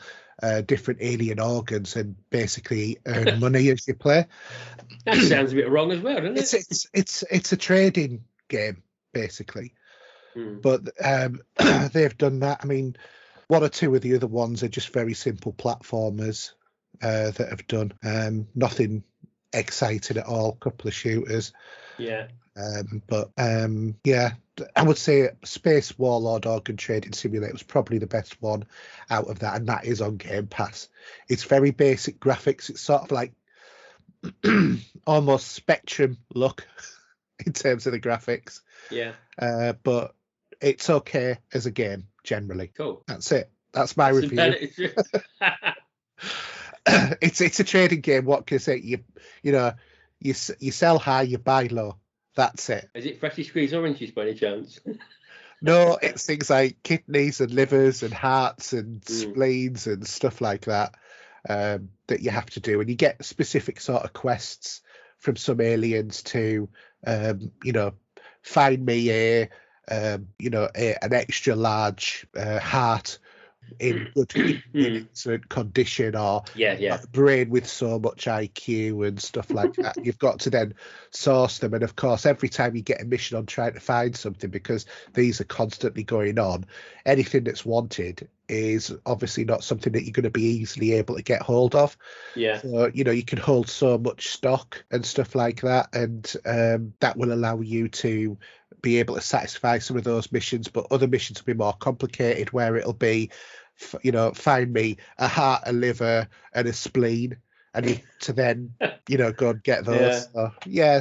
different alien organs and basically earn money as you play.
That sounds a bit wrong as well, doesn't it?
It's a trading game, basically. But they've done that. I mean, one or two of the other ones are just very simple platformers that have done nothing exciting at all. A couple of shooters.
Yeah.
Yeah, I would say Space Warlord Organ Trading Simulator was probably the best one out of that, and that is on Game Pass. It's very basic graphics. It's sort of like almost Spectrum look in terms of the graphics.
Yeah.
But it's okay as a game. Generally,
cool.
That's it. That's my review. It's a trading game. What can I say? You sell high, you buy low. That's it.
Is it freshly squeezed oranges by any chance?
No, it's things like kidneys and livers and hearts and spleens and stuff like that that you have to do, and you get specific sort of quests from some aliens to find me an extra large heart in good excellent condition, or a brain with so much IQ and stuff like that. You've got to then source them, and of course every time you get a mission on trying to find something, because these are constantly going on, anything that's wanted is obviously not something that you're going to be easily able to get hold of. So you can hold so much stock and stuff like that, and that will allow you to be able to satisfy some of those missions, but other missions will be more complicated, where it'll be find me a heart, a liver and a spleen, and to then go and get those.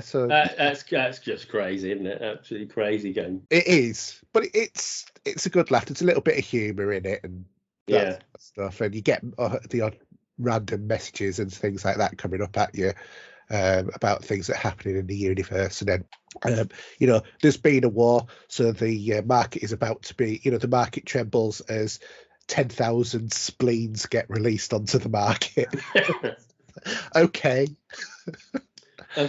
So
that's just crazy, isn't it? Absolutely crazy game.
It is, but it's a good laugh. There's a little bit of humor in it and that stuff, and you get the odd random messages and things like that coming up at you about things that are happening in the universe. And then there's been a war, so the market is about to be, the market trembles as 10,000 spleens get released onto the market. Okay.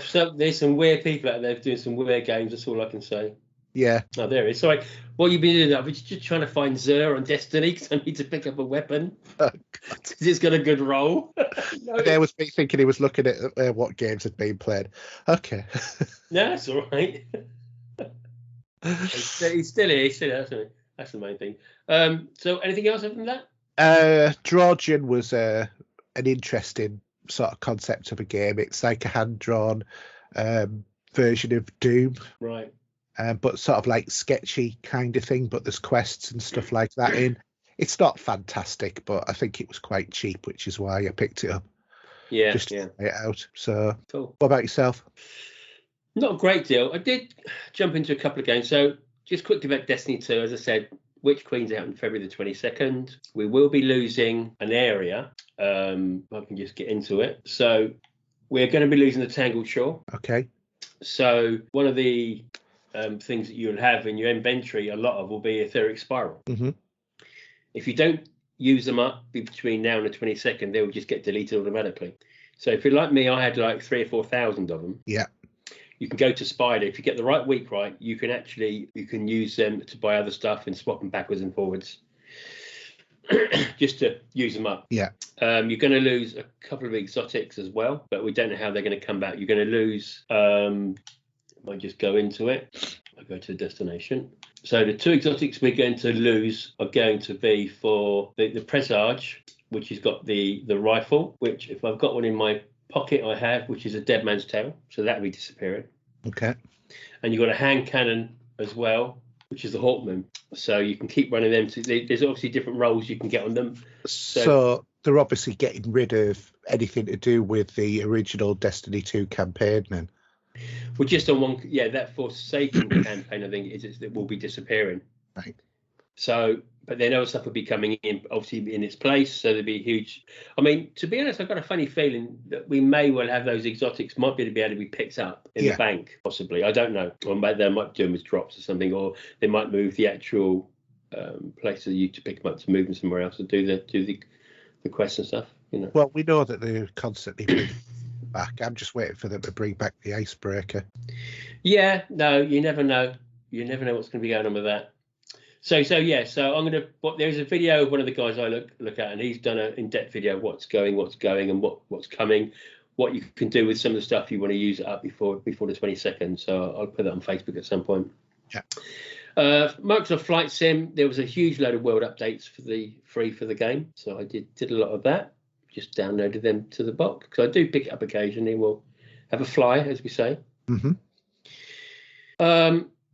So there's some weird people out there doing some weird games. That's all I can say.
Yeah.
Oh, there it is. Sorry. What you've been doing? I've been just trying to find Xur on Destiny because I need to pick up a weapon. Oh, God. He's got a good roll.
No. There was me thinking he was looking at what games had been played. Okay.
No, that's all right. He's still here. That's the main thing. So anything else other than that?
Trojan was an interesting sort of concept of a game. It's like a hand-drawn version of Doom.
Right.
But sort of like sketchy kind of thing, but there's quests and stuff like that in. It's not fantastic, but I think it was quite cheap, which is why I picked it up.
Yeah,
just to try it out. So,
cool.
What about yourself?
Not a great deal. I did jump into a couple of games. So, just quickly about Destiny 2, as I said, Witch Queen's out on February the 22nd. We will be losing an area. I can just get into it. So, we're going to be losing the Tangled Shore.
Okay.
So, one of the things that you'll have in your inventory, a lot of, will be Etheric Spiral.
Mm-hmm.
If you don't use them up between now and the 22nd, they will just get deleted automatically. So if you're like me, I had like 3,000 or 4,000 of them.
Yeah.
You can go to Spider. If you get the right week right, you can use them to buy other stuff and swap them backwards and forwards just to use them up.
Yeah.
You're going to lose a couple of exotics as well, but we don't know how they're going to come back. You're going to lose... I just go into it. I go to the destination. So the two exotics we're going to lose are going to be for the Presage which has got the rifle, which if I've got one in my pocket, I have, which is a dead man's tail, so that'll be disappearing.
Okay.
And you've got a hand cannon as well, which is the Hawkman. So you can keep running them. There's obviously different roles you can get on them.
So they're obviously getting rid of anything to do with the original Destiny 2 campaign then.
Well, just on one, that Forsaken campaign, I think it will be disappearing.
Right.
So, but then other stuff will be coming in, obviously in its place. So there'll be a huge. I mean, to be honest, I've got a funny feeling that we may well have those exotics might be able to be picked up in the bank, possibly. I don't know. Or they might do them as drops or something, or they might move the actual place for you to pick them up to move them somewhere else to do the quests and stuff. You know.
Well, we know that they're constantly bringing back. I'm just waiting for them to bring back the icebreaker.
Yeah, no, you never know. You never know what's going to be going on with that. So I'm going to. There's a video of one of the guys I look at, and he's done an in-depth video of what's going, and what's coming, what you can do with some of the stuff you want to use it up before the 22nd. So I'll put that on Facebook at some point.
Yeah.
Microsoft Flight Sim. There was a huge load of world updates free for the game, so I did a lot of that. Just downloaded them to the box because I do pick it up occasionally. We'll have a fly, as we say.
Mm-hmm.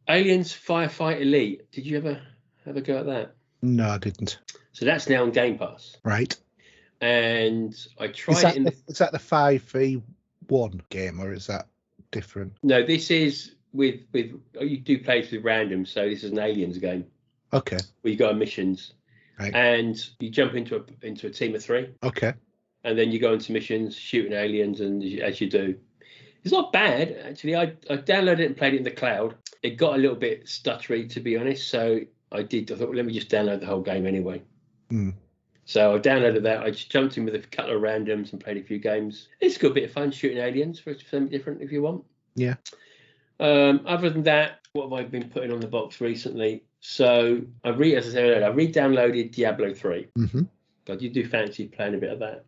Aliens Firefight Elite. Did you ever have a go at that?
No, I didn't.
So that's now on Game Pass.
Right.
And I tried
Is that the 5v1 game, or is that different?
No, this is with you do play with random, so this is an Aliens game.
Okay.
Where you go on missions.
Right.
And you jump into a team of 3.
Okay.
And then you go into missions, shooting aliens, and as you do. It's not bad, actually. I downloaded it and played it in the cloud. It got a little bit stuttery, to be honest. So I thought, well, let me just download the whole game anyway.
Mm.
So I downloaded that. I just jumped in with a couple of randoms and played a few games. It's a good bit of fun shooting aliens for something different if you want.
Yeah.
Other than that, what have I been putting on the box recently? So as I said earlier, I re-downloaded Diablo 3.
Mm-hmm.
God, you do fancy playing a bit of that.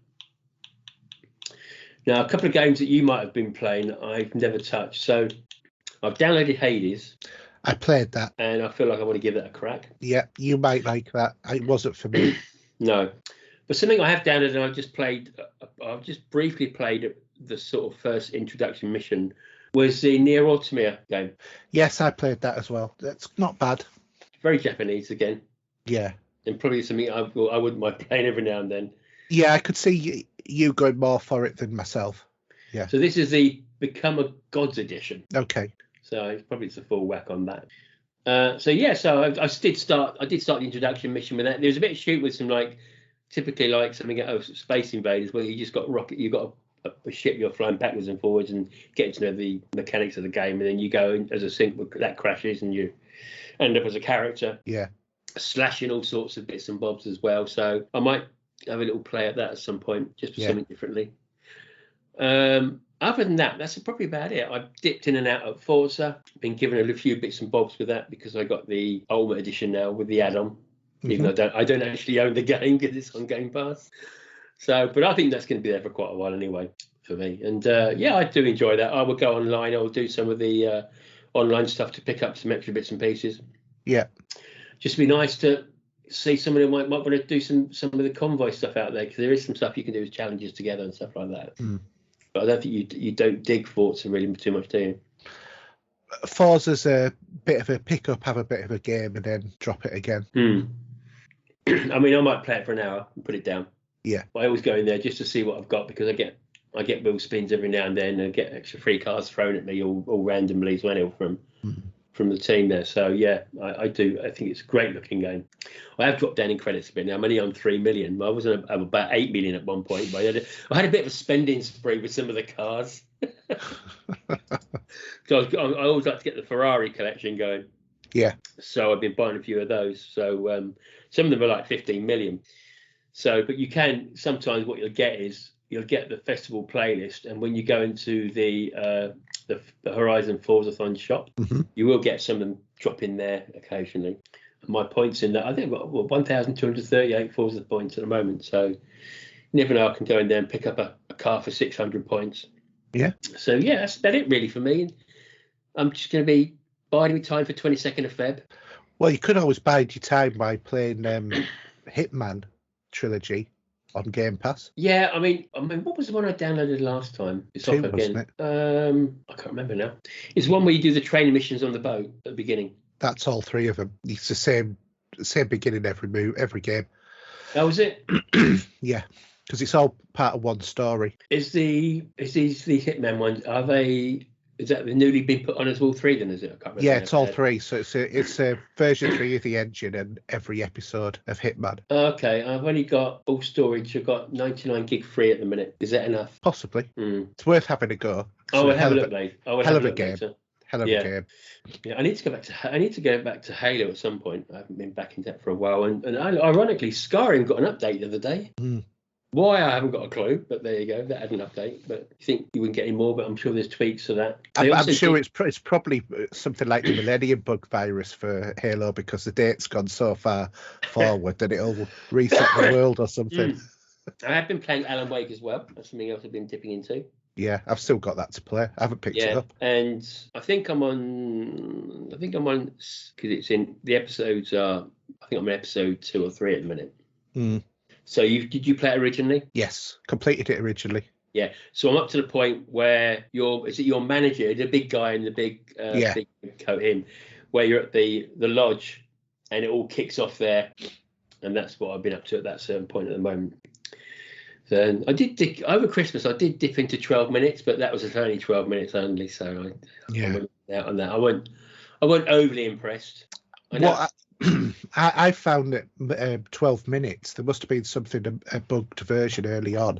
Now, a couple of games that you might have been playing I've never touched. So I've downloaded Hades.
I played that.
And I feel like I want to give that a crack.
Yeah, you might like that. It wasn't for me.
No. But something I have downloaded and I've just briefly played the sort of first introduction mission was the Nier Automata game.
Yes, I played that as well. That's not bad.
Very Japanese again.
Yeah.
And probably something I wouldn't mind playing every now and then.
Yeah, I could see you going more for it than myself. Yeah.
So this is the Become a Gods edition.
Okay.
So it's a full whack on that. So I did start the introduction mission with that. There was a bit of shoot with some typically something at Space Invaders where you just got you've got a ship you're flying backwards and forwards and getting to know the mechanics of the game, and then you go in as a sync that crashes and you end up as a character.
Yeah.
Slashing all sorts of bits and bobs as well. So I might have a little play at that at some point, just for something differently. Other than that, that's probably about it. I've dipped in and out of Forza, been given a few bits and bobs with that because I got the Ultimate Edition now with the add-on. Mm-hmm. Even though I don't actually own the game because it's on Game Pass. So, but I think that's going to be there for quite a while anyway for me. And I do enjoy that. I will go online. I will do some of the online stuff to pick up some extra bits and pieces.
Yeah.
Just be nice to see someone who might want to do some of the convoy stuff out there, because there is some stuff you can do with challenges together and stuff like that. Mm. But I don't think you don't dig Forza really too much, do you?
Forza's a bit of a pick up, have a bit of a game, and then drop it again.
I mean, I might play it for an hour and put it down.
Yeah.
But I always go in there just to see what I've got, because I get wheel spins every now and then and get extra free cars thrown at me all randomly as well from the team there. So I do. I think it's a great looking game. I have dropped down in credits a bit now. I'm only on 3 million. I was on about 8 million at one point, but I had a bit of a spending spree with some of the cars. So I always like to get the Ferrari collection going.
Yeah.
So I've been buying a few of those. So some of them are like 15 million. So, but you can sometimes what you'll get is you'll get the festival playlist, and when you go into the Horizon Forzathon shop, you will get some of them drop in there occasionally. And my points in that, I think I've got 1,238 Forza points at the moment. So you never know, I can go in there and pick up a car for 600 points.
Yeah.
So that's about it really for me. I'm just going to be biding time for 22nd of Feb.
Well, you could always bide your time by playing Hitman Trilogy on Game Pass.
Yeah, I mean, what was the one I downloaded last time? It's
2,
off again.
wasn't it?
I can't remember now. It's one where you do the training missions on the boat at the beginning.
That's all 3 of them. It's the same beginning every game.
Oh, is it?
Yeah, because it's all part of one story.
Is these the Hitman ones? Is that newly been put on as all 3 then? Is it? I can't remember.
Yeah, it's all 3. So it's a version 3 of the engine and every episode of Hitman.
Okay, I've only got all storage. I've got 99 gig free at the minute. Is that enough?
Possibly. It's worth having a go.
I'll have a look, mate. Hell of a game.
Hell of a game.
Yeah, I need to go back to Halo at some point. I haven't been back in that for a while, and ironically, Skyrim got an update the other day. Why, I haven't got a clue, but there you go. That had an update. But you think you wouldn't get any more, but I'm sure there's tweaks to that.
I'm sure it's probably something like the Millennium Bug virus for Halo, because the date's gone so far forward that it'll reset the world or something.
I have been playing Alan Wake as well. That's something else I've been dipping into.
Yeah, I've still got that to play. I haven't picked it up.
And I think I'm on because it's in the episodes are. I think I'm on episode 2 or 3 at the minute. So did you play it originally?
Yes, completed it originally.
Yeah. So I'm up to the point where your manager, the big guy in the big coat, him, where you're at the lodge, and it all kicks off there, and that's what I've been up to at that certain point at the moment. Then I did over Christmas. I did dip into 12 minutes, but that was only 12 minutes only. So I went out on that. I wasn't overly impressed.
I found that 12 minutes, there must have been something, a bugged version early on,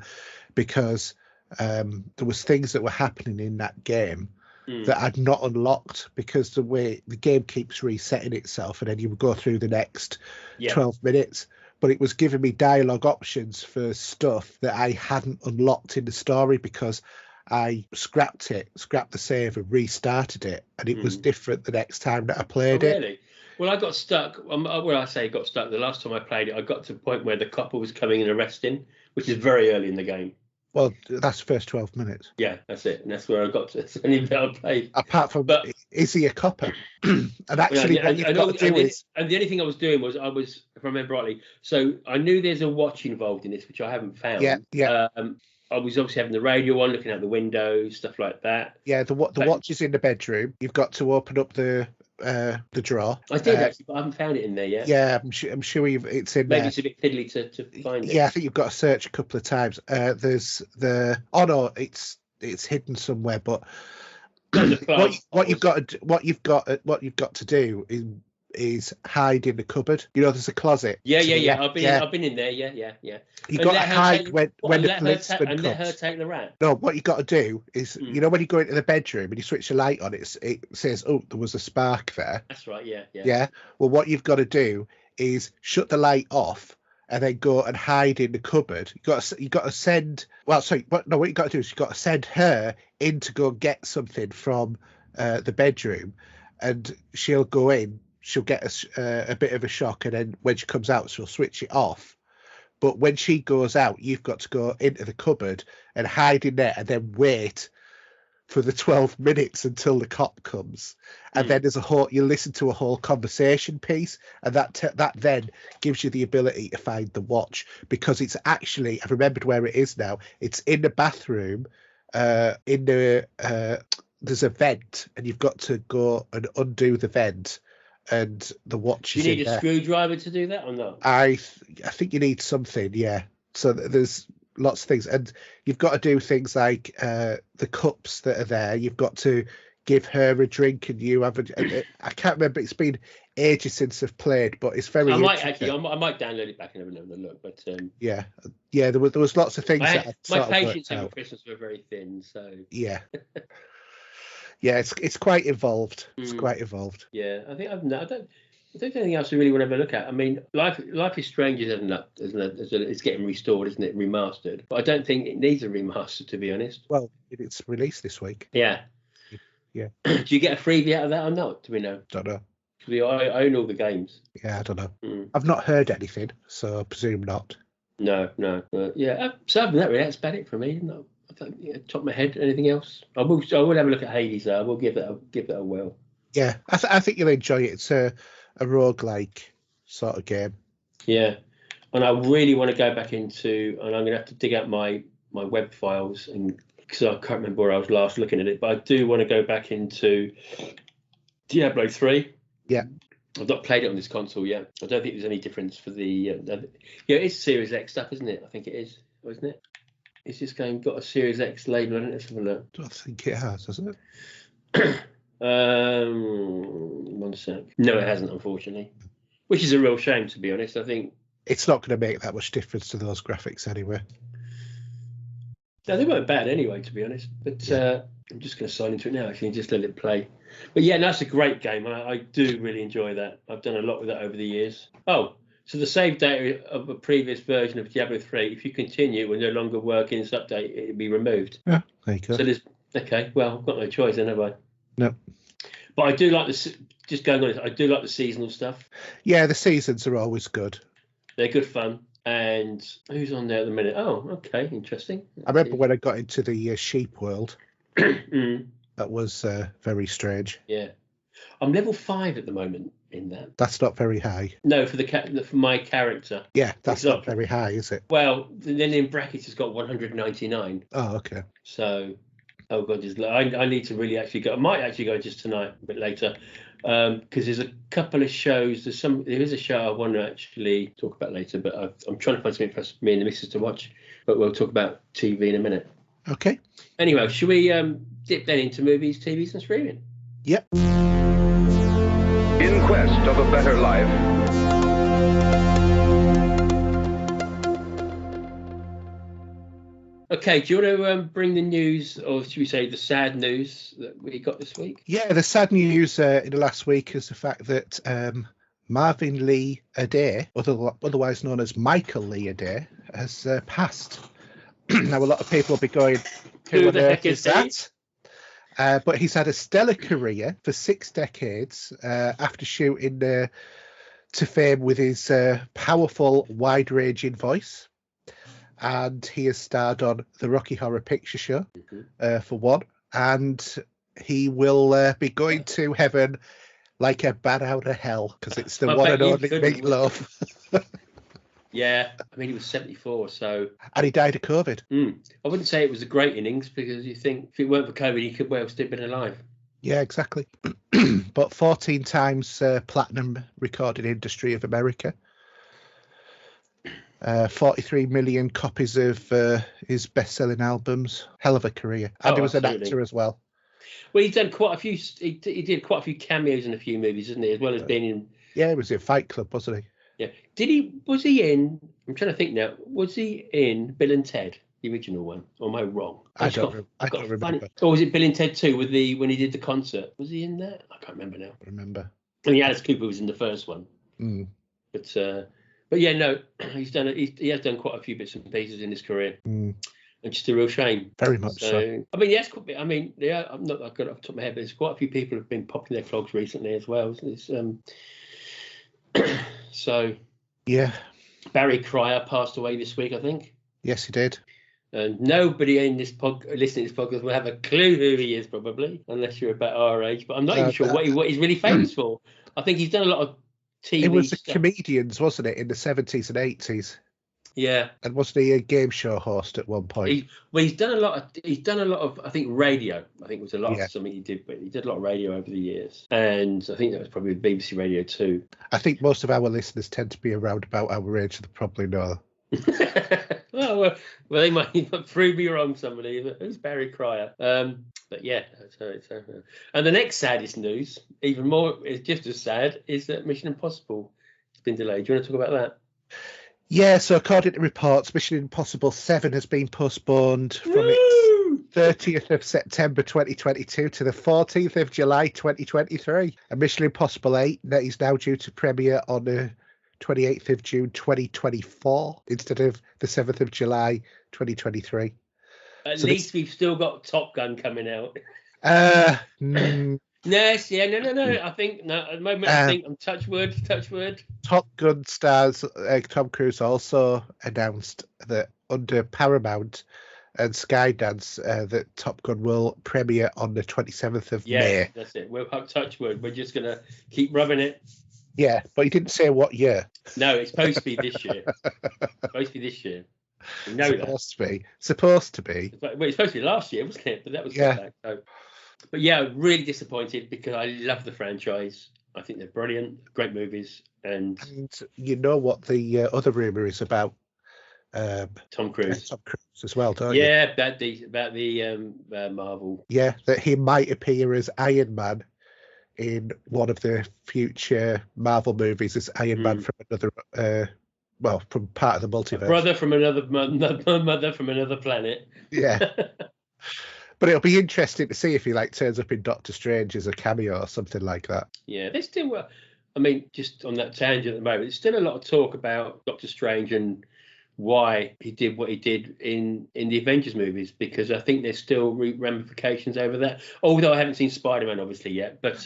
because there was things that were happening in that game that I'd not unlocked, because the way the game keeps resetting itself, and then you would go through the next 12 minutes. But it was giving me dialogue options for stuff that I hadn't unlocked in the story, because I scrapped the save and restarted it, and it was different the next time that I played it.
Really? Well, I got stuck. Well, I say got stuck. The last time I played it, I got to the point where the couple was coming and arresting, which is very early in the game.
Well, that's the first 12 minutes.
Yeah, that's it. And that's where I got to. It's the only bit I played.
Apart from, is he a copper? And actually,
and the only thing I was doing was, if I remember rightly, so I knew there's a watch involved in this, which I haven't found.
Yeah.
I was obviously having the radio on, looking out the window, stuff like that.
Yeah, the watch is in the bedroom. You've got to open up the drawer.
I did actually, but I haven't found it in there yet.
Yeah, I'm sure it's in there.
Maybe it's a bit fiddly to find it.
Yeah, I think you've got to search a couple of times. There's it's hidden somewhere, but what you've got to do is hide in the cupboard. You know, there's a closet.
Yeah. I've been in there. Yeah.
You got to hide when the policeman comes.
Let her take the rat.
No, what you got to do is, you know, when you go into the bedroom and you switch the light on, it says, "Oh, there was a spark there."
That's right. Yeah.
Yeah. Well, what you've got to do is shut the light off and then go and hide in the cupboard. You got to send. Well, sorry. What you got to do is you got to send her in to go get something from the bedroom, and she'll go in. She'll get a bit of a shock, and then when she comes out, she'll switch it off. But when she goes out, you've got to go into the cupboard and hide in there, and then wait for the 12 minutes until the cop comes. And then you listen to a whole conversation piece, and that then gives you the ability to find the watch, because it's actually, I've remembered where it is now. It's in the bathroom, there's a vent, and you've got to go and undo the vent. And the watch is in there.
You need a screwdriver to do that or not?
I think you need something, yeah. So there's lots of things. And you've got to do things like the cups that are there. You've got to give her a drink, and you have I can't remember. It's been ages since I've played, but it's very
I might download it back and have another look. But
yeah. There was lots of things.
My patience over Christmas were very thin, so...
Yeah. Yeah, it's quite involved. It's quite involved.
Yeah, I think I don't think anything else we really want to ever look at. I mean, Life is Strange it's getting restored, isn't it? Remastered, but I don't think it needs a remaster, to be honest.
Well, it's released this week.
Yeah. Do you get a freebie out of that or not? Do we know?
Don't know.
I own all the games.
Yeah, I don't know. I've not heard anything, so I presume not.
No. Yeah. So other than that, really, that's about it for me. No. Top of my head, anything else? I will have a look at Hades though. I will give that a whirl.
Yeah, I think you'll enjoy it. It's a roguelike sort of game.
Yeah, And I really want to go back into, and I'm going to have to dig out my web files, and because I can't remember where I was last looking at it, but I do want to go back into Diablo 3.
Yeah.
I've not played it on this console yet. I don't think there's any difference for the it's Series X stuff, isn't it? I think it is, isn't it? It's just got a Series X label on it. Let's have a look.
I don't think it has it?
1 sec. No, it hasn't, unfortunately. Which is a real shame, to be honest. I think
it's not going to make that much difference to those graphics anyway.
No, they weren't bad anyway, to be honest. But I'm just going to sign into it now, actually, and just let it play. But yeah, that's a great game. I do really enjoy that. I've done a lot with that over the years. Oh, so the save data of a previous version of Diablo 3, if you continue, it will no longer work in this update. It'll be removed.
Yeah, there you go.
So there's okay. Well, I've got no choice then, have I?
No.
But I do like this. Just going on, I do like the seasonal stuff.
Yeah, the seasons are always good.
They're good fun. And who's on there at the minute? Oh, okay, interesting.
I remember when I got into the sheep world. That was very strange.
Yeah, I'm level 5 at the moment in that.
That's not very high.
No, for my character.
Yeah, that's not very high, is it?
Well, then in brackets it's got 199.
Oh, okay.
So, oh god, I need to really actually go. I might actually go just tonight, a bit later, because there's a couple of shows. There is a show I want to actually talk about later, but I'm trying to find something for me and the missus to watch. But we'll talk about TV in a minute.
Okay.
Anyway, should we dip then into movies, TVs, and streaming?
Yep.
In quest of a better life,
okay, do you want to bring the news, or should we say the sad news that we got this week?
Yeah, the sad news in the last week is the fact that Marvin Lee Adair, otherwise known as Michael Lee Adair, has passed. Now, a lot of people will be going, who on earth is that? But he's had a stellar career for 6 decades after shooting to fame with his powerful, wide-ranging voice. And he has starred on the Rocky Horror Picture Show, for one. And he will be going to heaven like a bat out of hell, because it's the one and only Meatloaf.
Yeah, I mean, he was 74, so...
And he died of COVID.
I wouldn't say it was a great innings, because you think if it weren't for COVID, he could well still been alive.
Yeah, exactly. But 14 times platinum recording industry of America. 43 million copies of his best-selling albums. Hell of a career. And he was absolutely an actor as well.
Well, he's done quite a few... He did quite a few cameos in a few movies, isn't he? As well as being in...
Yeah, he was in Fight Club, wasn't he?
Yeah. Was he in... I'm trying to think now. Was he in Bill and Ted, the original one? Or am I wrong?
I don't remember.
Or was it Bill and Ted 2 when he did the concert? Was he in that? I can't remember now. I mean, Alice Cooper was in the first one. But yeah, no, he has done quite a few bits and pieces in his career. And just a real shame.
Very much so.
I mean, yes, I mean, yeah, I'm not good off the top of my head, but there's quite a few people who've been popping their clogs recently as well. So, yeah. Barry Cryer passed away this week, I think.
Yes, he did.
And nobody in this listening to this podcast will have a clue who he is, probably, unless you're about our age. But I'm not even sure what he's really famous for. I think he's done a lot of TV
It was
stuff.
the comedians, wasn't it, in the 70s and 80s?
Yeah.
And wasn't he a game show host at one point?
He's done a lot of I think radio. I think it was a lot of something he did, but he did a lot of radio over the years. And I think that was probably BBC Radio 2.
I think most of our listeners tend to be around about our age, so they probably know.
well, they might prove me wrong, somebody. But who's Barry Cryer? But yeah, and the next saddest news, even more, is just as sad, is that Mission Impossible has been delayed. Do you want to talk about that?
Yeah, so according to reports, Mission Impossible 7 has been postponed from its 30th of September 2022 to the 14th of July 2023. And Mission Impossible 8 that is now due to premiere on the 28th of June 2024 instead of the 7th of July 2023.
At least we've still got Top Gun coming out. Yes, yeah, no. I think at the moment I'm touch wood.
Top Gun stars Tom Cruise also announced that under Paramount and Skydance that Top Gun will premiere on the 27th of May.
That's it. We'll have touch wood. We're just gonna keep rubbing it.
Yeah, but he didn't say what year.
No, it's supposed to be this year. We know
Supposed to be.
Well, it's supposed to be last year, wasn't it? But that was back. So. But yeah, really disappointed because I love the franchise. I think they're brilliant, great movies, and
you know what the other rumor is about
Tom Cruise.
Tom Cruise as well, don't you?
Yeah, about the Marvel.
Yeah, that he might appear as Iron Man in one of the future Marvel movies as Iron Man from another, from part of the multiverse.
Brother from another mother from another planet.
Yeah. But it'll be interesting to see if he turns up in Doctor Strange as a cameo or something like that.
Yeah, there's still, I mean, just on that tangent at the moment, there's still a lot of talk about Doctor Strange and why he did what he did in the Avengers movies, because I think there's still ramifications over that. Although I haven't seen Spider-Man obviously yet, but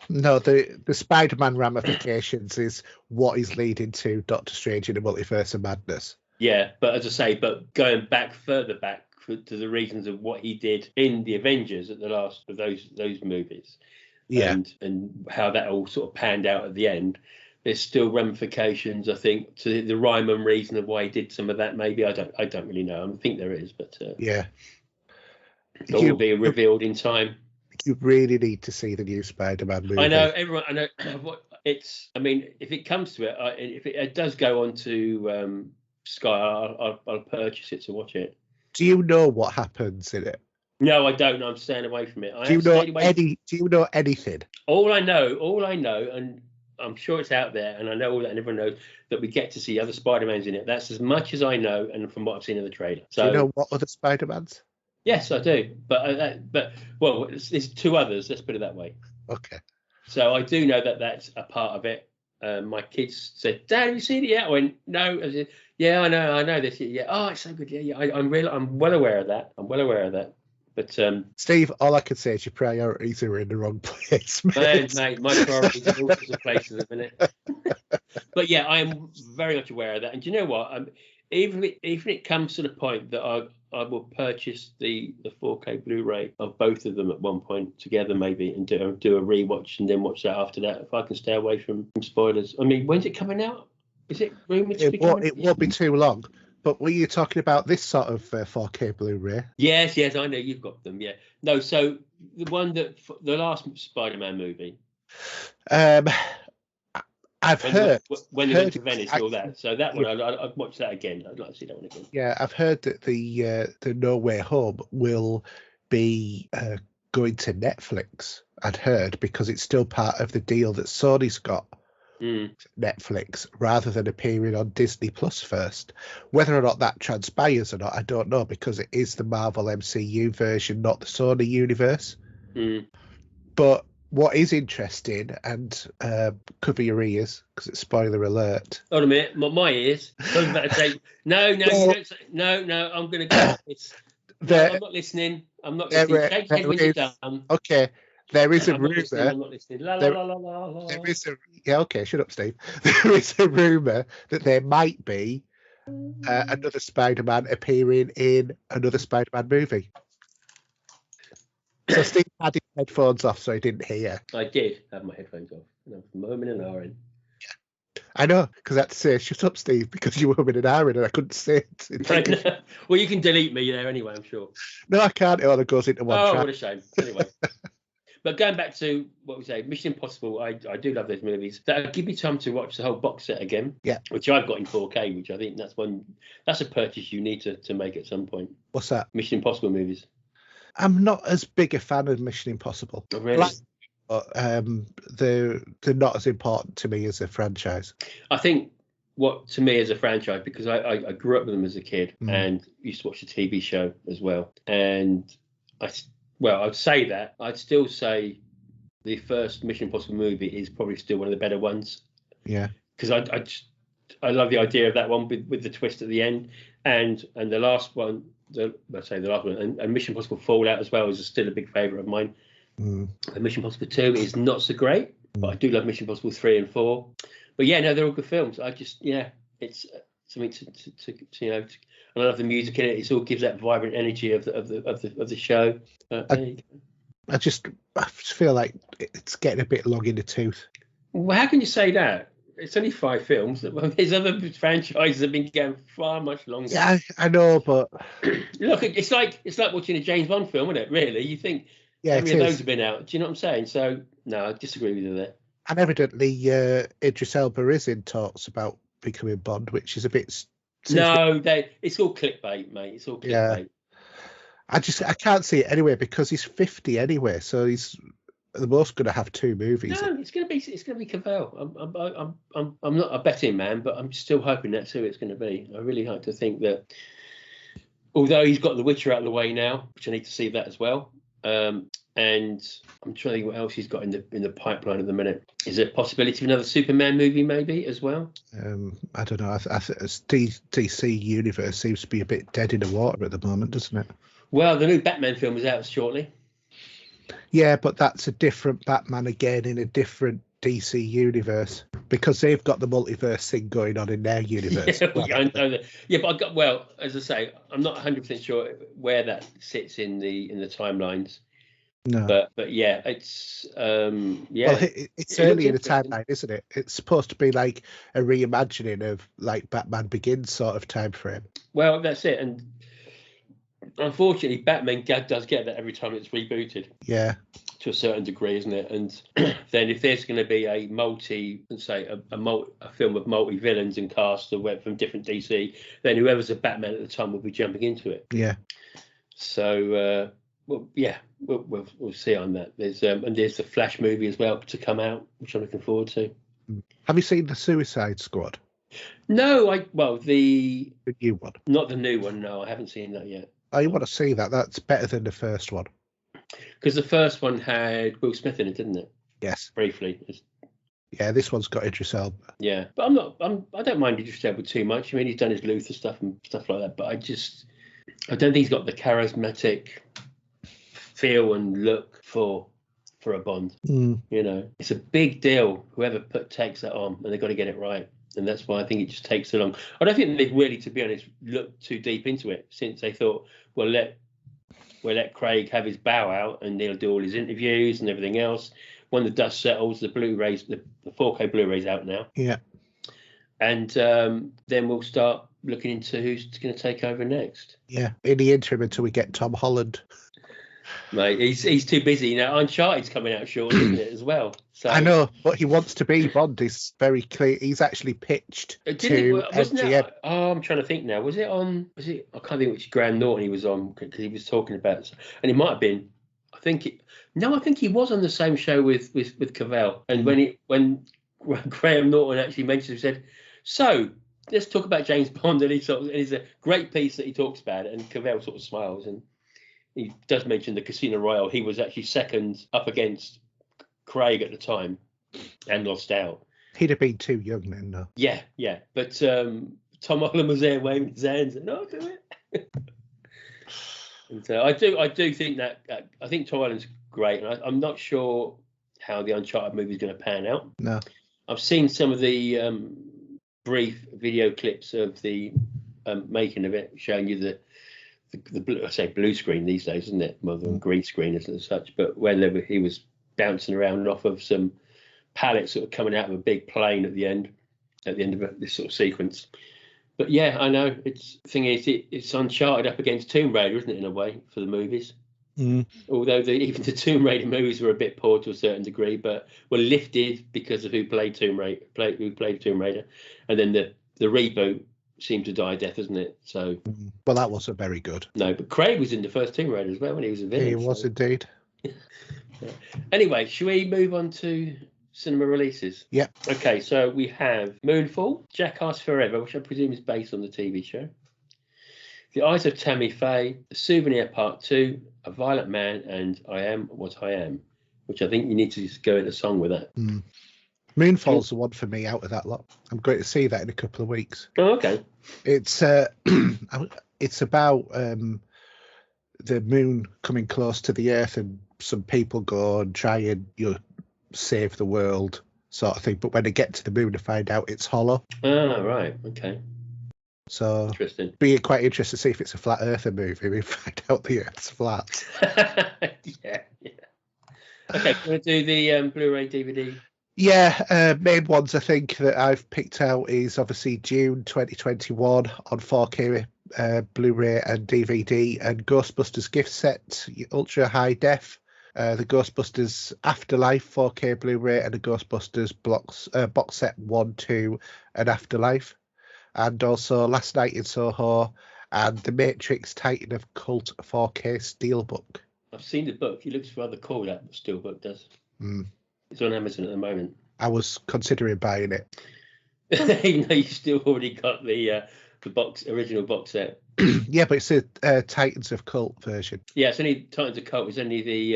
no, the Spider-Man ramifications is what is leading to Doctor Strange in the Multiverse of Madness.
Yeah, but as I say, but going further back to the reasons of what he did in the Avengers at the last of those movies, and how that all sort of panned out at the end. There's still ramifications, I think, to the rhyme and reason of why he did some of that. Maybe I don't really know. I think there is, but
yeah,
it will be revealed in time.
You really need to see the new Spider-Man movie.
I know everyone. I know it's. I mean, if it comes to it, if it does go on to Sky, I'll purchase it to watch it.
Do you know what happens in it?
No, I don't know. I'm staying away from it.
Do you know anything?
All I know, and I'm sure it's out there, and I know all that, and everyone knows that we get to see other Spider-Mans in it. That's as much as I know, and from what I've seen in the trailer. So,
do you know what other Spider-Mans?
Yes, I do. But there's two others. Let's put it that way.
Okay.
So I do know that that's a part of it. My kids said, "Dad, have you seen it yet?" I went, "No." I said, "Yeah, I know this. Yeah. Oh, it's so good. Yeah. I'm well aware of that. But
Steve, all I can say is your priorities are in the wrong place,
mate. My priorities are all sorts of places at the minute. But yeah, I am very much aware of that. And do you know what? Even if it comes to the point that I will purchase the 4K Blu-ray of both of them at one point together, maybe, and do a rewatch and then watch that after that. If I can stay away from spoilers. I mean, when's it coming out? Is it rumored to be coming?
It won't be too long. But were you talking about this sort of 4K Blu-ray?
Yes, I know you've got them. Yeah, no. So the one the last Spider-Man movie.
I've heard
when they went to Venice and all that. So that one, I'd watch that again. I'd like to see that one again.
Yeah, I've heard that the No Way Home will be going to Netflix. I'd heard because it's still part of the deal that Sony's got. Netflix rather than appearing on Disney Plus first. Whether or not that transpires or not, I don't know, because it is the Marvel MCU version, not the Sony universe. But what is interesting, and cover your ears because it's spoiler alert.
Hold a minute, my ears. I was about to say no. You don't say, no. I'm going to go. I'm not listening. I'm not listening. Take it when you're done.
Okay. There is a rumor.
I'm not listening.
There is a okay. Shut up, Steve. There is a rumor that there might be another Spider-Man appearing in another Spider-Man movie. So Steve had his headphones off, so he didn't hear.
I did have my headphones off. And I was moaning and ahhing.
Yeah. I know, because I had to say, "Shut up, Steve," because you were moaning and ahhing, and I couldn't say it.
Well, you can delete me there anyway, I'm sure.
No, I can't. It all goes into one track.
What a shame. Anyway. But going back to what we say, Mission Impossible, I do love those movies. That'll give me time to watch the whole box set again.
Yeah.
Which I've got in 4K, which I think that's a purchase you need to make at some point.
What's that?
Mission Impossible movies.
I'm not as big a fan of Mission Impossible.
Oh, really?
But they're not as important to me as a franchise.
I think to me as a franchise, because I grew up with them as a kid and used to watch the TV show as well. And I'd say that. I'd still say the first Mission Impossible movie is probably still one of the better ones.
Yeah.
Because I love the idea of that one with the twist at the end, and the last one. The last one, and Mission Impossible Fallout as well is still a big favourite of mine. And Mission Impossible 2 is not so great, but I do love Mission Impossible 3 and 4. But yeah, no, they're all good films. It's something to and I love the music in it. It all gives that vibrant energy of the show.
I just feel like it's getting a bit long in the tooth.
Well, how can you say that? It's only 5 films. Well, there's other franchises that have been going far much longer.
Yeah, I know, but
look, it's like watching a James Bond film, isn't it? Really, you think how many of those have been out? Do you know what I'm saying? So no, I disagree with you there.
And evidently, Idris Elba is in talks about becoming Bond, which is a bit.
No, it's all clickbait, mate. It's all clickbait.
Yeah. I can't see it anyway because he's 50 anyway, so he's the most going to have 2 movies.
No, it's going to be Cavell. I'm not a betting man, but I'm still hoping that's who it's going to be. I really like to think that, although he's got The Witcher out of the way now, which I need to see that as well. And I'm trying to think what else he's got in the pipeline at the minute. Is there a possibility of another Superman movie maybe as well?
I don't know. DC universe seems to be a bit dead in the water at the moment, doesn't it?
Well, the new Batman film is out shortly.
Yeah, but that's a different Batman again in a different DC universe because they've got the multiverse thing going on in their universe.
Yeah, but as I say, I'm not 100% sure where that sits in the timelines.
No,
but yeah, it's Well,
it's early in the timeline, isn't it? It's supposed to be like a reimagining of like Batman Begins sort of time frame.
Well, that's it, and unfortunately, Batman does get that every time it's rebooted.
Yeah,
to a certain degree, isn't it? And then if there's going to be a film of multi villains and cast from different DC, then whoever's a Batman at the time will be jumping into it.
Yeah.
So. We'll see on that. There's the Flash movie as well to come out, which I'm looking forward to.
Have you seen the Suicide Squad?
No, the
new one.
Not the new one. No, I haven't seen that yet.
Oh, you want to see that? That's better than the first one.
Because the first one had Will Smith in it, didn't it?
Yes.
Briefly.
Yeah, this one's got Idris Elba.
Yeah, but I don't mind Idris Elba too much. I mean, he's done his Luther stuff and stuff like that, but I don't think he's got the charismatic feel and look for a Bond. You know, it's a big deal whoever takes that on, and they've got to get it right, and that's why I think it just takes so long. I don't think they've really, to be honest, looked too deep into it since they thought, we'll let Craig have his bow out and he'll do all his interviews and everything else. When the dust settles, the Blu-rays, the 4K Blu-rays out now.
Yeah,
and then we'll start looking into who's going to take over next.
Yeah, in the interim until we get Tom Holland.
Mate, he's too busy. You know, Uncharted's coming out shortly, isn't it, as well? So
I know, but he wants to be Bond. Is very clear. He's actually pitched to MGM.
I'm trying to think now. Was it? I can't think which Graham Norton he was on because he was talking about, and it might have been. I think he was on the same show with Cavell, and when Graham Norton actually mentioned, he said, "So let's talk about James Bond," and it's a great piece that he talks about it, and Cavell sort of smiles and. He does mention the Casino Royale. He was actually second up against Craig at the time and lost out.
He'd have been too young then, though.
Yeah. But Tom Holland was there waving his hands and, no, do it. And I do think that, I think Tom Holland's great. And I'm not sure how the Uncharted movie is going to pan out.
No.
I've seen some of the brief video clips of the making of it, showing you the blue, I say blue screen these days, isn't it? More than green screen as such. But when he was bouncing around off of some pallets sort of coming out of a big plane at the end of this sort of sequence. But yeah, I know. The thing is, it's Uncharted up against Tomb Raider, isn't it, in a way, for the movies? Although even the Tomb Raider movies were a bit poor to a certain degree, but were lifted because of who played Tomb Raider, and then the reboot seemed to die a death, isn't it? So,
well, that wasn't very good.
No, but Craig was in the first Tomb Raider as well when he was a villain.
He was indeed.
Anyway, should we move on to cinema releases?
Yeah.
Okay, so we have Moonfall, Jackass Forever, which I presume is based on the TV show. The Eyes of Tammy Faye, The Souvenir Part 2, A Violent Man, and I Am What I Am, which I think you need to just go into song with that.
Moonfall's the one for me out of that lot. I'm going to see that in a couple of weeks.
Oh, okay.
It's about the moon coming close to the Earth, and some people go and try and save the world, sort of thing. But when they get to the moon, they find out it's hollow.
Oh, right. Okay.
So,
interesting.
Be quite interested to see if it's a flat Earther movie. We find out the Earth's flat.
Yeah. Okay, we're going to do the Blu-ray DVD.
Yeah, main ones I think that I've picked out is obviously June 2021 on 4K Blu-ray and DVD, and Ghostbusters gift set ultra high def, the Ghostbusters Afterlife 4K Blu-ray, and the Ghostbusters box set 1, 2, and Afterlife, and also Last Night in Soho and The Matrix Titan of Cult 4K Steelbook.
I've seen the book. It looks rather cool, that Steelbook does.
Mm.
It's on Amazon at the moment.
I was considering buying it.
Even though you still already got the original box set.
Yeah, but it's a Titans of Cult version.
Yeah, it's only Titans of Cult. It's only the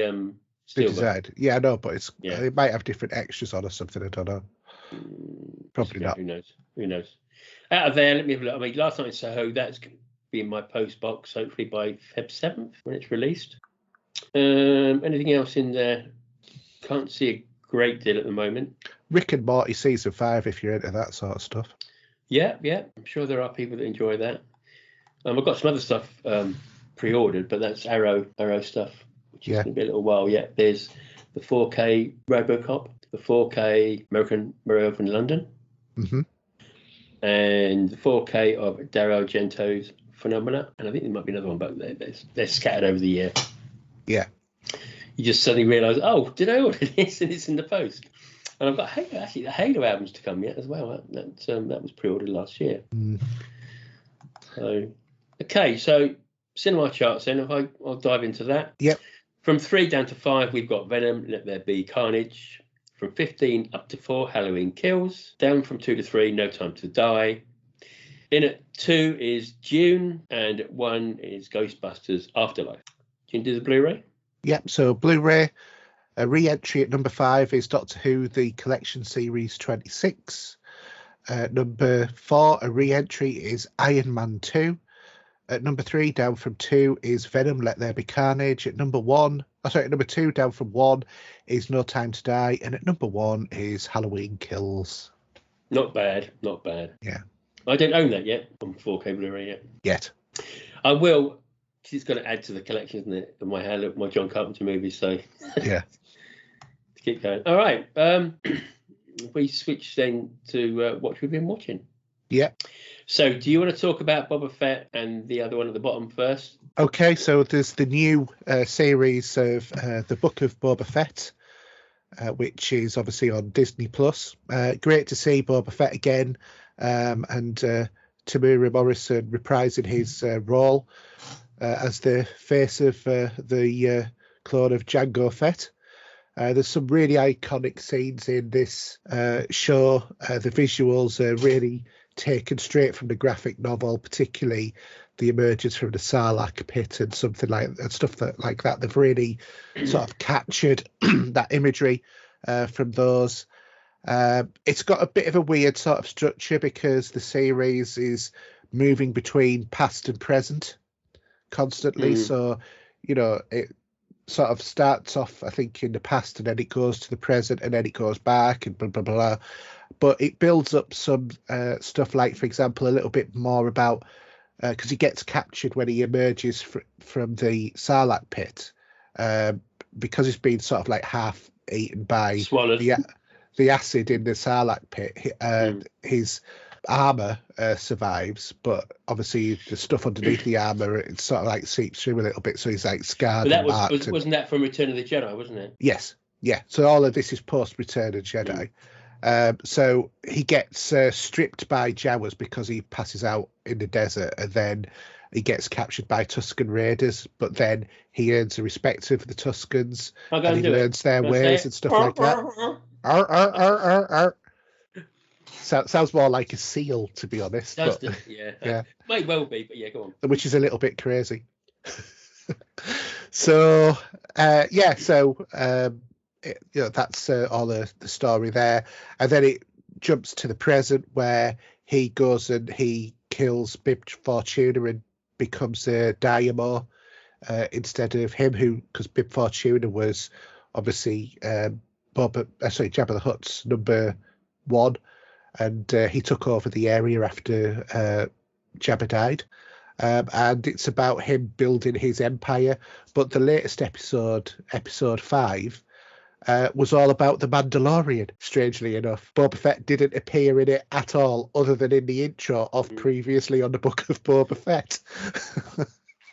Steelbook. Design. Yeah, I know, but it might have different extras on or something. I don't know. Probably not.
Who knows? Who knows? Out of there, let me have a look. I mean, Last Night in Soho, that's going to be in my post box, hopefully by Feb 7th when it's released. Anything else in there? Can't see a great deal at the moment.
Rick and Morty season 5, if you're into that sort of stuff.
Yeah. I'm sure there are people that enjoy that. I've got some other stuff pre-ordered, but that's Arrow stuff, which is going to be a little while yet. There's the 4K RoboCop, the 4K American Werewolf in London, and the 4K of Dario Argento's Phenomena, and I think there might be another one, but they're scattered over the year.
Yeah.
You just suddenly realise, oh, did I order this? And it's in the post. And I've got actually the Halo albums to come yet as well. That was pre-ordered last year. So, okay, so cinema charts then. I'll dive into that.
Yep.
From 3 down to 5, we've got Venom, Let There Be Carnage. From 15 up to 4, Halloween Kills. Down from 2 to 3, No Time to Die. In at 2 is Dune, and at 1 is Ghostbusters Afterlife. Do you do the Blu-ray?
Yep, so Blu-ray, a re-entry at number 5 is Doctor Who, The Collection Series 26. Number 4, a re-entry is Iron Man 2. At number 3, down from 2, is Venom, Let There Be Carnage. At number 2, down from 1, is No Time to Die. And at number 1 is Halloween Kills.
Not bad.
Yeah.
I don't own that yet on 4K Blu-ray
yet.
I will. It's going to add to the collection, isn't it? Of my John Carpenter movies. So
yeah.
To keep going. All right. We switch then to what we've been watching.
Yeah.
So do you want to talk about Boba Fett and the other one at the bottom first?
Okay, so there's the new series of the Book of Boba Fett, which is obviously on Disney Plus. Great to see Boba Fett again, and Tamura Morrison reprising his role as the face of the clone of Jango Fett. There's some really iconic scenes in this show. The visuals are really taken straight from the graphic novel, particularly the emergence from the Sarlacc pit and stuff like that. They've really sort of captured that imagery from those. It's got a bit of a weird sort of structure because the series is moving between past and present constantly. So, it sort of starts off, I think, in the past, and then it goes to the present, and then it goes back, and blah, blah, blah. But it builds up some stuff like, for example, a little bit more about, because he gets captured when he emerges from the Sarlacc pit, because he's been sort of like half eaten by the acid in the Sarlacc pit. His armor survives, but obviously the stuff underneath the armor, it sort of like seeps through a little bit, so he's like scarred.
But that wasn't that from Return of the Jedi, wasn't it?
Yes, yeah. So all of this is post Return of Jedi. So he gets stripped by Jawas because he passes out in the desert, and then he gets captured by Tusken Raiders, but then he earns the respect of the Tuskens, and he learns their ways and stuff like that. Sounds more like a seal, to be honest.
Yeah. Might well be, but yeah, go on.
Which is a little bit crazy. So that's all the story there, and then it jumps to the present where he goes and he kills Bib Fortuna and becomes a Dynamo instead of him, because Bib Fortuna was obviously Jabba the Hutt's number 1, and he took over the area after Jabba died. And it's about him building his empire. But the latest episode 5, was all about the Mandalorian, strangely enough. Boba Fett didn't appear in it at all, other than in the intro of previously on the Book of Boba Fett,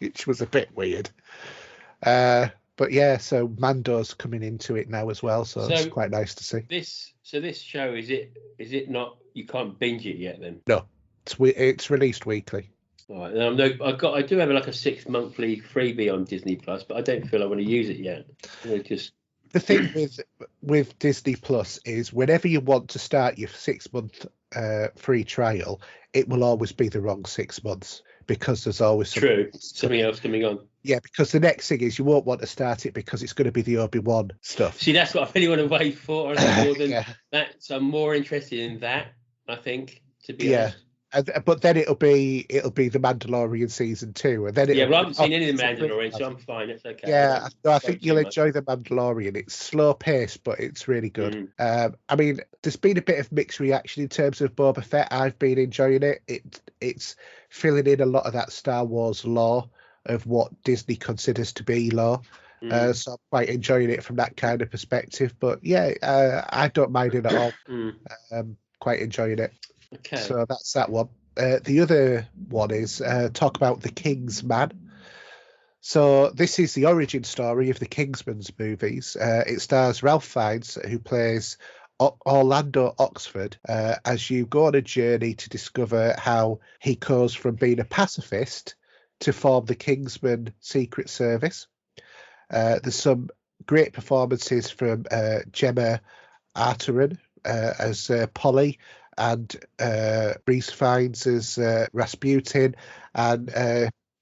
which was a bit weird. But yeah, so Mando's coming into it now as well, so it's quite nice to see.
This show, is it not, you can't binge it yet then?
No, it's released weekly.
All right, I do have like a 6 monthly freebie on Disney Plus, but I don't feel I want to use it yet.
The thing with Disney Plus is whenever you want to start your 6 month free trial, it will always be the wrong 6 months because there's always
something else coming on.
Yeah, because the next thing is you won't want to start it because it's going to be the Obi-Wan stuff.
See, that's what I really want to wait for. More than that, so I'm more interested in that, I think, to be honest.
But then it'll be the Mandalorian season 2, and then
I haven't seen any of the Mandalorian, so I'm fine. It's okay.
Yeah, I think you'll enjoy the Mandalorian. It's slow paced, but it's really good. I mean, there's been a bit of mixed reaction in terms of Boba Fett. I've been enjoying it. It's filling in a lot of that Star Wars lore of what Disney considers to be lore. So I'm quite enjoying it from that kind of perspective. But yeah, I don't mind it at all. Quite enjoying it.
Okay.
So that's that one. The other one is talk about the Kingsman. So this is the origin story of the Kingsman's movies. It stars Ralph Fiennes, who plays Orlando Oxford, as you go on a journey to discover how he goes from being a pacifist to form the Kingsman Secret Service. There's some great performances from Gemma Arterton as Polly, and Reese Fiennes as Rasputin, and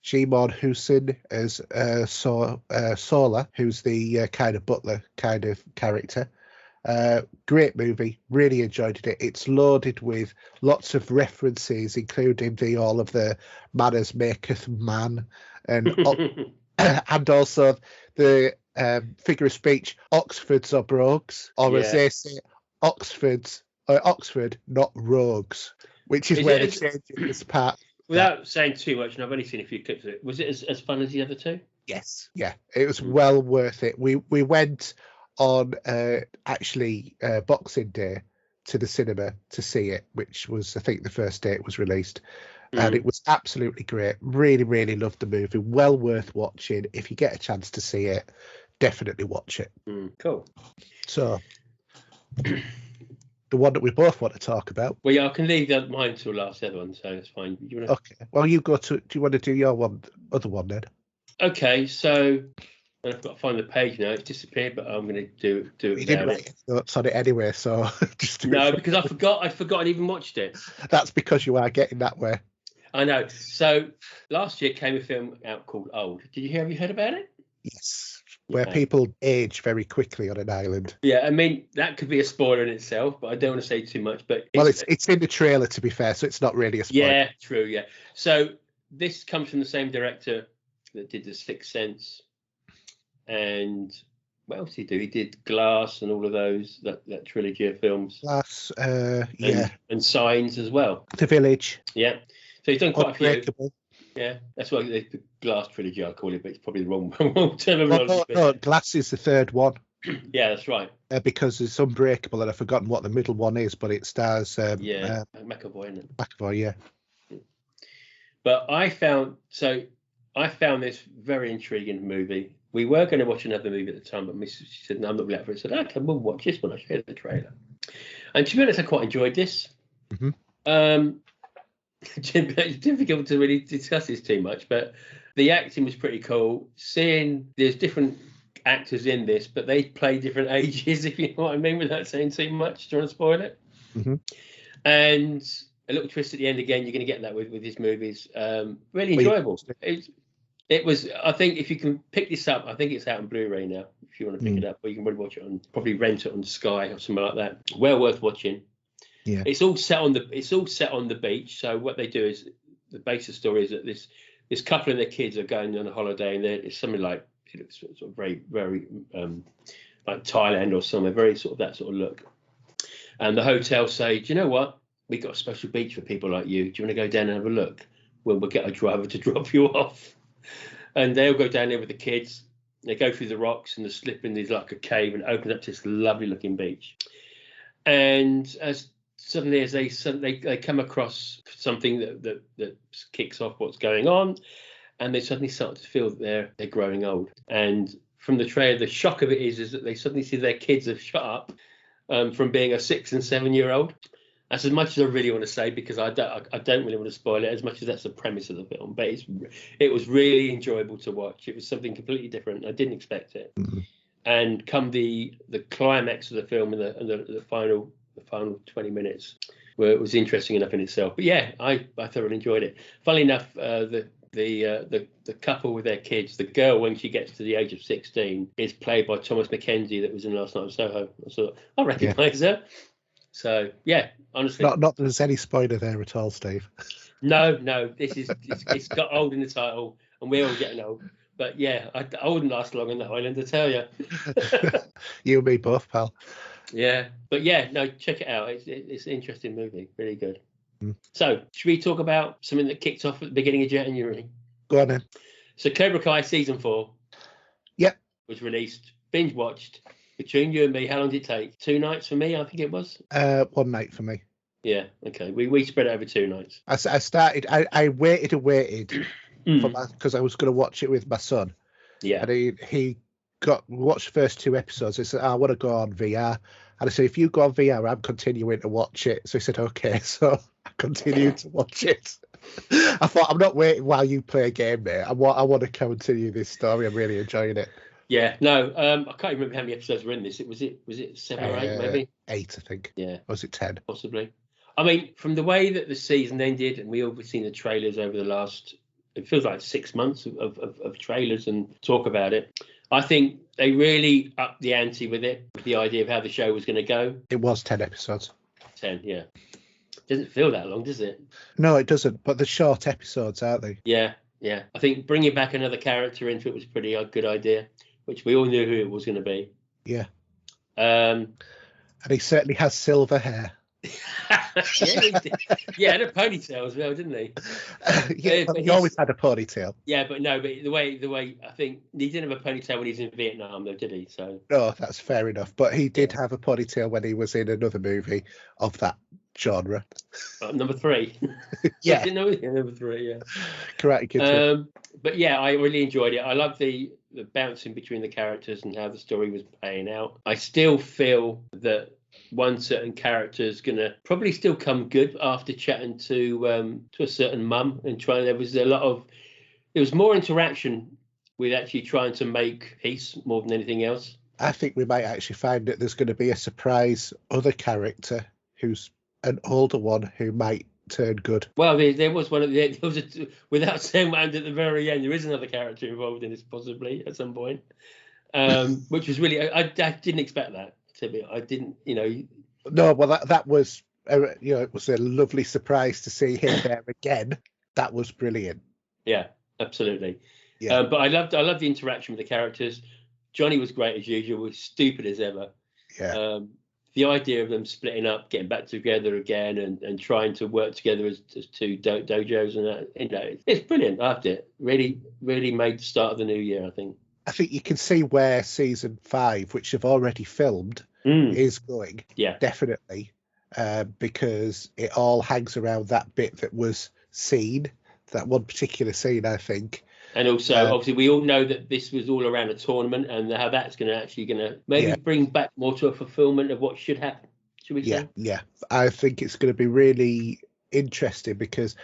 Jimon Housen as Sola, who's the kind of butler kind of character. Great movie, really enjoyed it. It's loaded with lots of references, including all of the manners maketh man, and and also the figure of speech, Oxfords or brogues, or as they say, Oxford, not rogues, which is where they changed this part.
Without saying too much, and I've only seen a few clips of it, was it as fun as the other two?
Yes, yeah, it was well worth it. We went on Boxing Day to the cinema to see it, which was, I think, the first day it was released, and it was absolutely great. Really, really loved the movie. Well worth watching. If you get a chance to see it, definitely watch it.
Cool.
So. The one that we both want to talk about.
Well, yeah, I can leave mine till last other one, so that's fine.
Okay. Well, you go to. Do you want to do your other one then?
Okay, so I've got to find the page now. It's disappeared, but I'm going to do it. You
didn't write notes on it anyway, so just
because I forgot. I even watched it.
That's because you are getting that way.
I know. So last year came a film out called Old. Have you heard about it?
Yes. Where people age very quickly on an island.
Yeah, I mean, that could be a spoiler in itself, but I don't want to say too much. But
it's in the trailer, to be fair, so it's not really a spoiler.
Yeah, true, yeah. So this comes from the same director that did The Sixth Sense. And what else did he do? He did Glass and all of those, that trilogy of films. Glass, and Signs as well.
The Village.
Yeah. So he's done quite a few. Yeah, that's why the Glass trilogy I call it, but it's probably the wrong terminology.
No, Glass is the third one.
Yeah, that's right.
Because it's Unbreakable, and I've forgotten what the middle one is, but it stars
McAvoy, isn't it?
McAvoy, yeah.
But I found this very intriguing movie. We were going to watch another movie at the time, but she said, "No, I'm not ready for it." I said, "Okay, we'll watch this one." I showed the trailer, and to be honest, I quite enjoyed this. It's difficult to really discuss this too much, but the acting was pretty cool. Seeing there's different actors in this, but they play different ages, if you know what I mean, without saying too much. Do you want to spoil it? And a little twist at the end again. You're going to get that with his movies. Really enjoyable. It was. I think if you can pick this up, I think it's out on Blu-ray now. If you want to pick it up, or you can probably watch it probably rent it on Sky or something like that. Well worth watching. Yeah, it's all set on the beach. So what they do is the basic story is that this couple and their kids are going on a holiday, and it's something like it looks sort of very very like Thailand or somewhere, very sort of that sort of look. And the hotel say, "Do you know what? We got a special beach for people like you. Do you want to go down and have a look? We'll get a driver to drop you off." And they'll go down there with the kids, They go through the rocks and the slip in there's like a cave and opens up to this lovely looking beach. And as they come across something that kicks off what's going on, and they suddenly start to feel that they're growing old. And from the trailer, the shock of it is that they suddenly see their kids have shot up from being a 6 and 7 year old. That's as much as I really want to say, because I don't really want to spoil it, as much as that's the premise of the film. But it was really enjoyable to watch. It was something completely different. I didn't expect it. Mm-hmm. And come the climax of the film and the final 20 minutes, where it was interesting enough in itself. But yeah, I thoroughly enjoyed it. Funnily enough, the couple with their kids, the girl, when she gets to the age of 16, is played by Thomas Mackenzie, that was in Last Night in Soho. So I recognise her. So yeah, honestly,
not that there's any spoiler there at all, Steve.
No, it's got old in the title, and we're all getting old. But yeah, I wouldn't last long in the Highland, I tell you.
You and me both, pal.
Yeah, but yeah, no, check it out. It's an interesting movie, really good. So, should we talk about something that kicked off at the beginning of January?
Go on then.
So, Cobra Kai season 4.
Yep.
Was released, binge watched. Between you and me, how long did it take? 2 nights for me, I think it was.
1 night for me.
Yeah. Okay. We spread it over 2 nights.
I waited and waited because I was going to watch it with my son.
Yeah.
And he watched the first 2 episodes. He said, I want to go on VR. And I said, if you go on VR, I'm continuing to watch it. So he said, okay. So I continued to watch it. I thought, I'm not waiting while you play a game, mate. I want to continue this story. I'm really enjoying it.
Yeah, no, I can't remember how many episodes were in this. Was it 7 or 8, maybe?
8, I think.
Yeah.
Or was it 10?
Possibly. I mean, from the way that the season ended, and we all seen the trailers over the last, it feels like 6 months of trailers and talk about it. I think they really upped the ante with it, with the idea of how the show was going to go.
It was 10 episodes.
10, yeah. Doesn't feel that long, does it?
No, it doesn't. But they're short episodes, aren't they?
Yeah. I think bringing back another character into it was pretty a good idea, which we all knew who it was going to be.
Yeah. And he certainly has silver hair.
Yeah, and a ponytail as well, didn't he?
He always had a ponytail.
Yeah, but the way I think he didn't have a ponytail when he was in Vietnam, though, did he? So
no, that's fair enough. But he did have a ponytail when he was in another movie of that genre.
Number 3.
Yeah,
number 3. Yeah,
Karate Kid.
But yeah, I really enjoyed it. I love the bouncing between the characters and how the story was playing out. I still feel that one certain character is going to probably still come good after chatting to a certain mum and trying. There was more interaction with actually trying to make peace more than anything else. I
think we might actually find that there's going to be a surprise other character who's an older one who might turn good.
Well, there was without saying what happened at the very end, there is another character involved in this possibly at some point, which was really I didn't expect that. I didn't,
No, well, that was, it was a lovely surprise to see him there again. That was brilliant.
Yeah, absolutely.
Yeah.
But I loved the interaction with the characters. Johnny was great as usual, was stupid as ever.
Yeah.
The idea of them splitting up, getting back together again, and trying to work together as 2 dojos and that, it's brilliant. I loved it. Really, really made the start of the new year, I think.
I think you can see where season 5, which have already filmed, is going.
Yeah,
definitely, because it all hangs around that bit that was seen, that one particular scene, I think.
And also, obviously, we all know that this was all around a tournament, and how that's going to maybe bring back more to a fulfillment of what should happen. Should we say?
Yeah. I think it's going to be really interesting because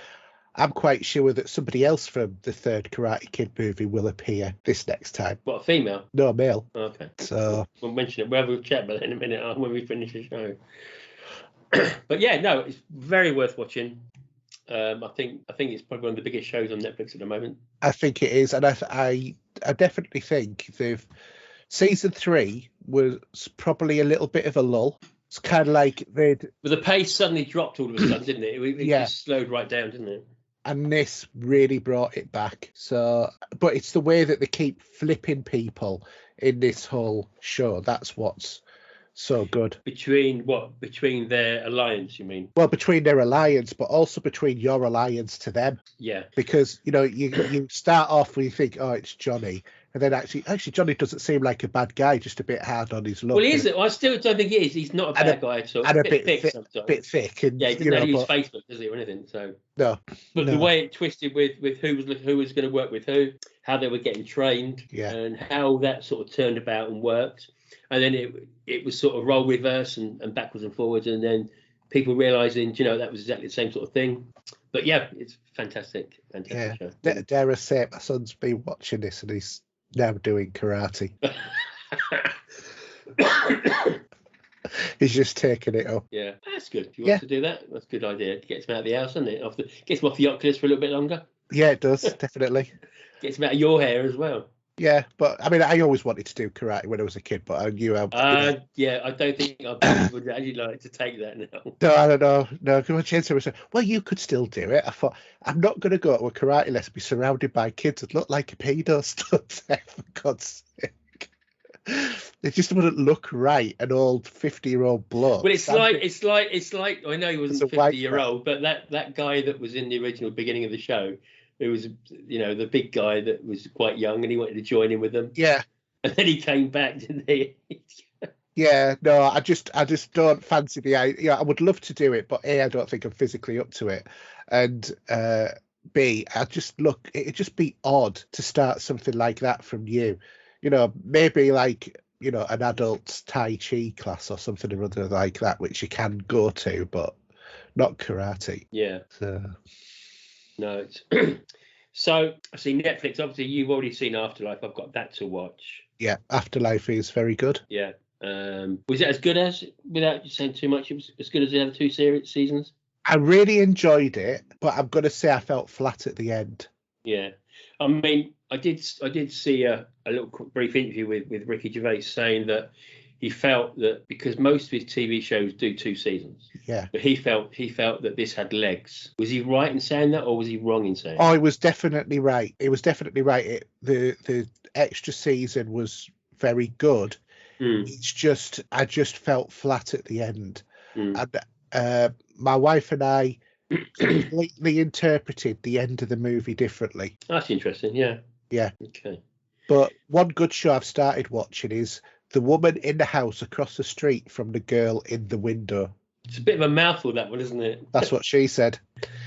I'm quite sure that somebody else from the 3rd Karate Kid movie will appear this next time.
What, a female?
No, male.
Okay.
So
we'll mention it. We'll have a chat about it in a minute when we finish the show. But yeah, no, it's very worth watching. I think it's probably one of the biggest shows on Netflix at the moment.
I think it is, and I definitely think season 3 was probably a little bit of a lull. It's kind of like but
the pace suddenly dropped all of a sudden, didn't it? It just slowed right down, didn't it?
And this really brought it back. So, but it's the way that they keep flipping people in this whole show. That's what's so good.
Between their alliance, you mean?
Well, between their alliance, but also between your alliance to them.
Yeah.
Because, you start off when you think, oh, it's Johnny. And then actually Johnny doesn't seem like a bad guy, just a bit hard on his look.
Well, he isn't. I still don't think he is. He's not a bad guy at all.
And a bit thick
sometimes.
Bit thick. And,
yeah, he doesn't use Facebook, does he, or anything? So
no.
But the way it twisted with who was going to work with who, how they were getting trained, and how that sort of turned about and worked, and then it was sort of role reverse and backwards and forwards, and then people realising, that was exactly the same sort of thing. But yeah, it's fantastic show.
Dare I say, my son's been watching this and he's now doing karate. He's just taking it up.
Yeah, that's good. If you want to do that, that's a good idea. Gets him out of the house, doesn't it? Gets him off the Oculus for a little bit longer.
Yeah, it does, definitely.
Gets him out of your hair as well.
Yeah, but I mean, I always wanted to do karate when I was a kid, but I knew how.
Yeah, I don't think I would actually like to take that now.
No, I don't know. No, because my chance was, well, you could still do it. I thought, I'm not going to go to a karate lesson, be surrounded by kids and look like a pedo stuff there, for God's sake. It just wouldn't look right, an old 50-year-old bloke.
Well, it's like I know he wasn't 50-year-old, but that guy that was in the original beginning of the show, who was, the big guy that was quite young and he wanted to join in with them.
Yeah.
And then he came back, didn't he?
Yeah, no, I just don't fancy the idea. I would love to do it, but A, I don't think I'm physically up to it. And B, it'd just be odd to start something like that from you. Maybe like, an adult Tai Chi class or something or other like that, which you can go to, but not karate.
Yeah.
So.
No, it's so I see Netflix. Obviously, you've already seen Afterlife. I've got that to watch.
Yeah, Afterlife is very good.
Yeah. Was it as good as, without you saying too much, it was as good as the other two seasons?
I really enjoyed it, but I'm going to say I felt flat at the end.
Yeah. I mean, I did see a little brief interview with Ricky Gervais saying that he felt that because most of his TV shows do 2 seasons, but he felt that this had legs. Was he right in saying that, or was he wrong in saying?
Oh, he was definitely right. The extra season was very good. It's just I just felt flat at the end, and my wife and I completely interpreted the end of the movie differently.
That's interesting. Yeah. Okay.
But one good show I've started watching is The Woman in the House Across the Street from the Girl in the Window.
It's a bit of a mouthful, that one, isn't it?
That's what she said.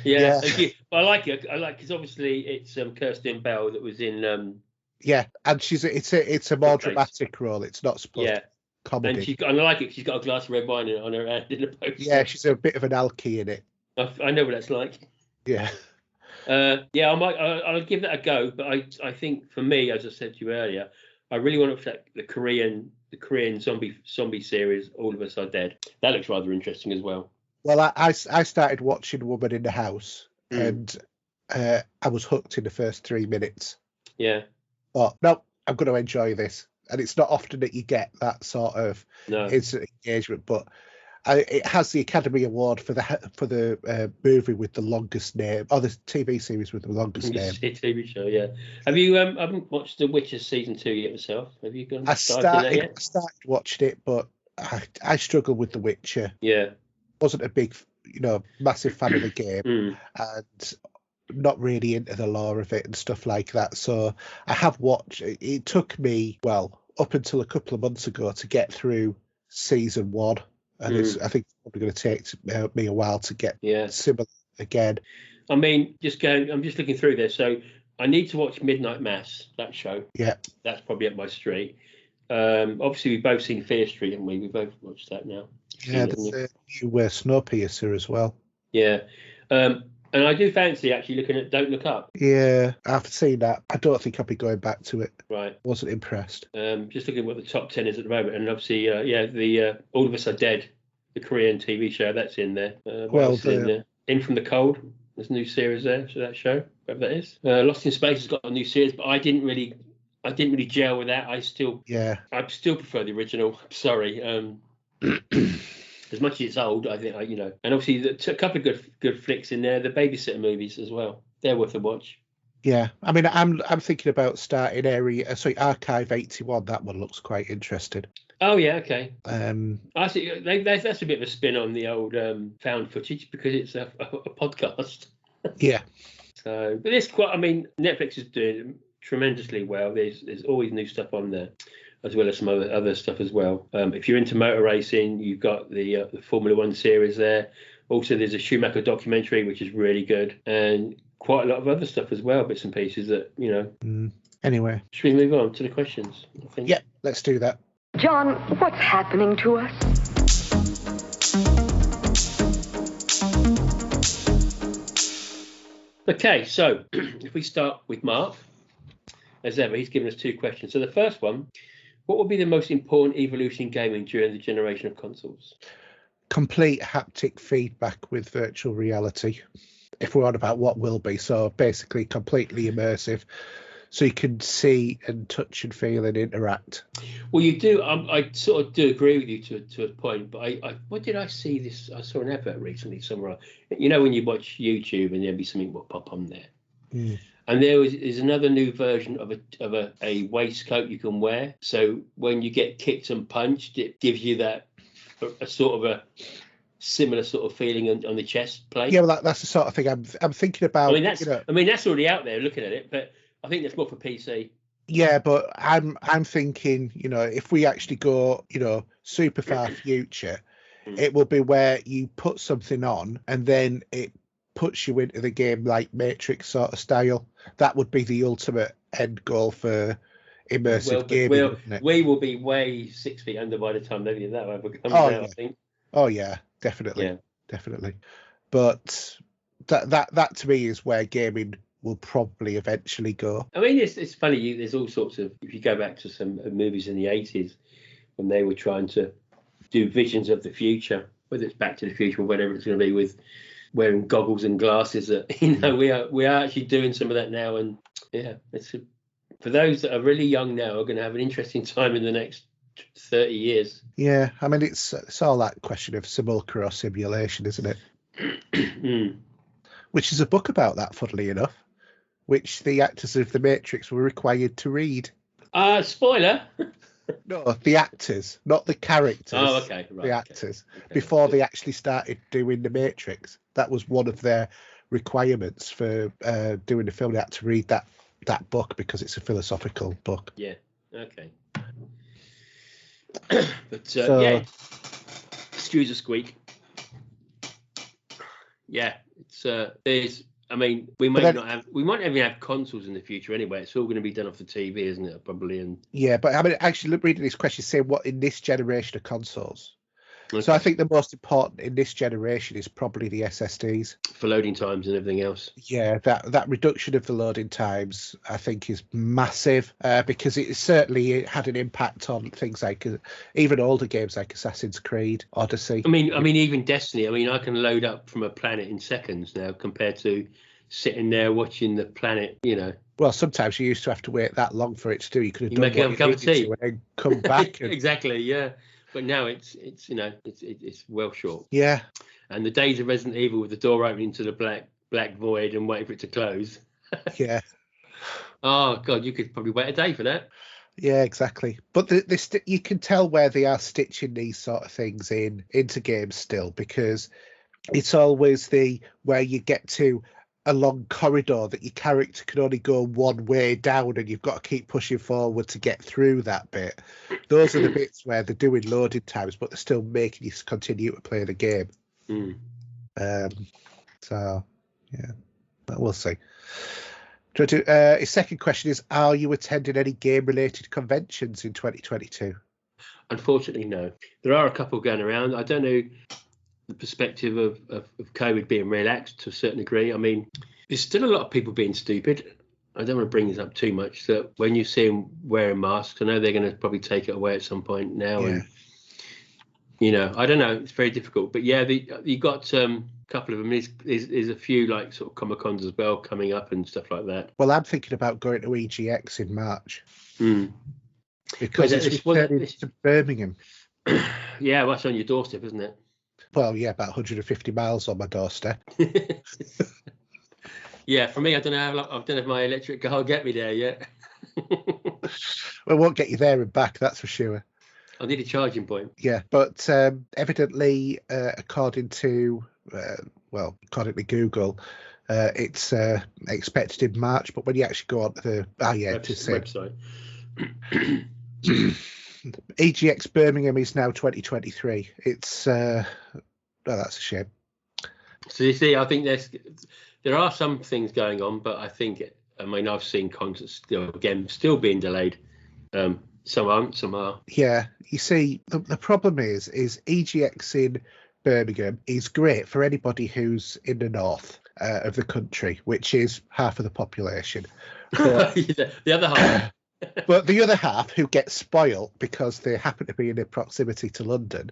Yeah. But I like it. Because obviously it's Kirsten Bell that was in.
Yeah, and it's a more dramatic role. It's not supposed to be comedy.
And I like it. She's got a glass of red wine on her hand in the poster.
Yeah, she's a bit of an alky in it.
I know what that's like.
Yeah.
I'll give that a go, but I think for me, as I said to you earlier, I really want to reflect the Korean zombie series, All of Us Are Dead. That looks rather interesting as well.
Well, I started watching Woman in the House, and I was hooked in the first 3 minutes.
Yeah.
But no, I'm going to enjoy this, and it's not often that you get that sort of instant engagement, but. It has the Academy Award for the movie with the longest name, or the TV series with the longest name.
TV show, yeah. Have you? I haven't watched The Witcher season 2 yet myself. Have you gone?
I started watching it, but I struggle with The Witcher.
Yeah,
wasn't a big, massive fan of the game, and not really into the lore of it and stuff like that. So I have watched. It took me up until a couple of months ago to get through season 1. And I think it's probably going to take me a while to get similar again.
I mean, I'm just looking through this. So I need to watch Midnight Mass, that show.
Yeah.
That's probably up my street. Obviously, we've both seen Fear Street, haven't we? We've both watched that now.
Yeah, there's a new Snowpiercer as well.
Yeah. And I do fancy actually looking at Don't Look Up.
Yeah, I've seen that. I don't think I'll be going back to it.
Right.
Wasn't impressed.
Just looking at what the top 10 is at the moment. And obviously, the All of Us Are Dead, the Korean TV show, that's in there. In there? In From the Cold. There's a new series there, so that show, whatever that is. Lost in Space has got a new series, but I didn't really gel with that. I still prefer the original. Sorry. As much as it's old, I think, and obviously a couple of good flicks in there. The Babysitter movies as well. They're worth a watch.
Yeah, I mean, I'm thinking about starting Archive 81. That one looks quite interesting.
Oh yeah, okay.
I
think that's a bit of a spin on the old found footage because it's a podcast.
Yeah.
So, but it's quite. I mean, Netflix is doing tremendously well. There's always new stuff on there, as well as some other stuff as well. If you're into motor racing, you've got the Formula One series there. Also, there's a Schumacher documentary, which is really good, and quite a lot of other stuff as well, bits and pieces that, you know.
Anyway.
Should we move on to the questions? I think?
Yeah, let's do that.
John, what's happening to us?
Okay, so if we start with Mark, as ever, he's given us 2 questions. So the first one, what would be the most important evolution in gaming during the generation of consoles?
Complete haptic feedback with virtual reality, if we're on about what will be. So basically completely immersive, so you can see and touch and feel and interact.
Well, you do. I sort of do agree with you to a point, but what did I see this? I saw an advert recently somewhere. You know, when you watch YouTube and there'll be something will pop on there. And there's another new version of a waistcoat you can wear. So when you get kicked and punched, it gives you that a sort of a similar sort of feeling on the chest plate.
Yeah, well, that's the sort of thing I'm thinking about.
I mean, that's already out there looking at it, but I think that's more for PC.
Yeah, but I'm thinking, you know, if we actually go, you know, super far future, it will be where you put something on and then it puts you into the game like Matrix sort of style. That would be the ultimate end goal for immersive gaming.
We will be way 6 feet under by the time that ever comes out, I think.
Oh yeah, definitely, definitely. But that to me is where gaming will probably eventually go.
I mean, it's funny. There's all sorts of. If you go back to some movies in the 80s when they were trying to do visions of the future, whether it's Back to the Future or whatever it's going to be, with wearing goggles and glasses, that, you know, we are actually doing some of that now. And yeah, for those that are really young now are going to have an interesting time in the next 30 years.
Yeah, I mean, it's all that question of simulacra or simulation, isn't it? Which is a book about that, funnily enough, which the actors of The Matrix were required to read.
Spoiler.
No, the actors, not the characters.
Oh, okay. Right,
the actors. Okay. Before they actually started doing The Matrix, that was one of their requirements for doing the film. They had to read that book because it's a philosophical book.
Yeah. Okay. But yeah, excuse a squeak. Yeah, it's I mean, we might even have consoles in the future anyway. It's all going to be done off the TV, isn't it? Probably. And
yeah, but I mean, actually, reading this question, saying what in this generation of consoles.
Okay.
So I think the most important in this generation is probably the SSDs
for loading times and everything else.
Yeah, that reduction of the loading times I think is massive because it certainly had an impact on things like even older games like Assassin's Creed, Odyssey.
I mean even Destiny. I mean, I can load up from a planet in seconds now compared to sitting there watching the planet. You know. Well,
sometimes you used to have to wait that long for it to do. You could have done
make a cup of tea
and then come back. And...
Exactly. Yeah. But now it's well short.
Yeah.
And the days of Resident Evil with the door opening to the black void and waiting for it to close.
Yeah.
Oh God, you could probably wait a day for that.
Yeah, exactly. But you can tell where they are stitching these sort of things into games still, because it's always where you get to a long corridor that your character can only go one way down and you've got to keep pushing forward to get through that bit. Those are the bits where they're doing loading times, but they're still making you continue to play the game. So, yeah, but we'll see. His second question is, are you attending any game-related conventions in 2022?
Unfortunately, no. There are a couple going around. I don't know the perspective of COVID being relaxed to a certain degree. I mean, there's still a lot of people being stupid. I don't want to bring this up too much. That when you see them wearing masks, I know they're going to probably take it away at some point now. Yeah. And, you know, I don't know. It's very difficult. But yeah, you got a couple of them. There's a few like sort of Comic-Cons as well coming up and stuff like that.
Well, I'm thinking about going to EGX in March. Because it's returning to Birmingham.
Yeah, well, that's on your doorstep, isn't it?
Well, yeah, about 150 miles on my doorstep.
Yeah, for me, I don't know if my electric car will get me there yet.
Well, it won't get you there and back, that's for sure.
I need a charging point.
Yeah, but evidently, according to Google, It's expected in March, but when you actually go on to the
website.
EGX Birmingham is now 2023. It's that's a shame.
So you see, I think there are some things going on, but I think, I've seen concerts still being delayed. Some aren't, some are.
Yeah, you see, the problem is EGX in Birmingham is great for anybody who's in the north of the country, which is half of the population. But,
the other half.
But the other half, who get spoiled because they happen to be in proximity to London,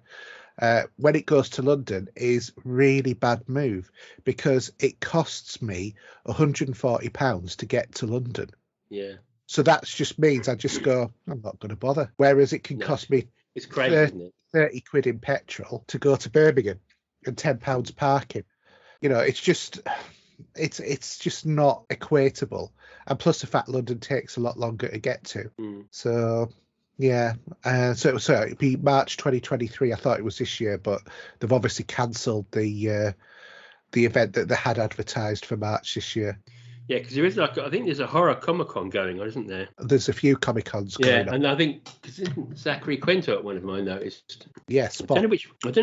when it goes to London, is really bad move, because it costs me £140 to get to London.
Yeah.
So that just means I just go, I'm not going to bother. Whereas it can cost me
it's crazy, isn't it?
30 quid in petrol to go to Birmingham and £10 parking. It's just not equatable. And plus the fact London takes a lot longer to get to. So yeah, so it'd be March 2023. I thought it was this year, but they've obviously cancelled the event that they had advertised for March this year.
Yeah, because there is I think there's a horror Comic-Con going on, isn't there?
There's a few Comic-Cons going on.
And I think Zachary Quinto at one of mine noticed.
Yes,
I don't know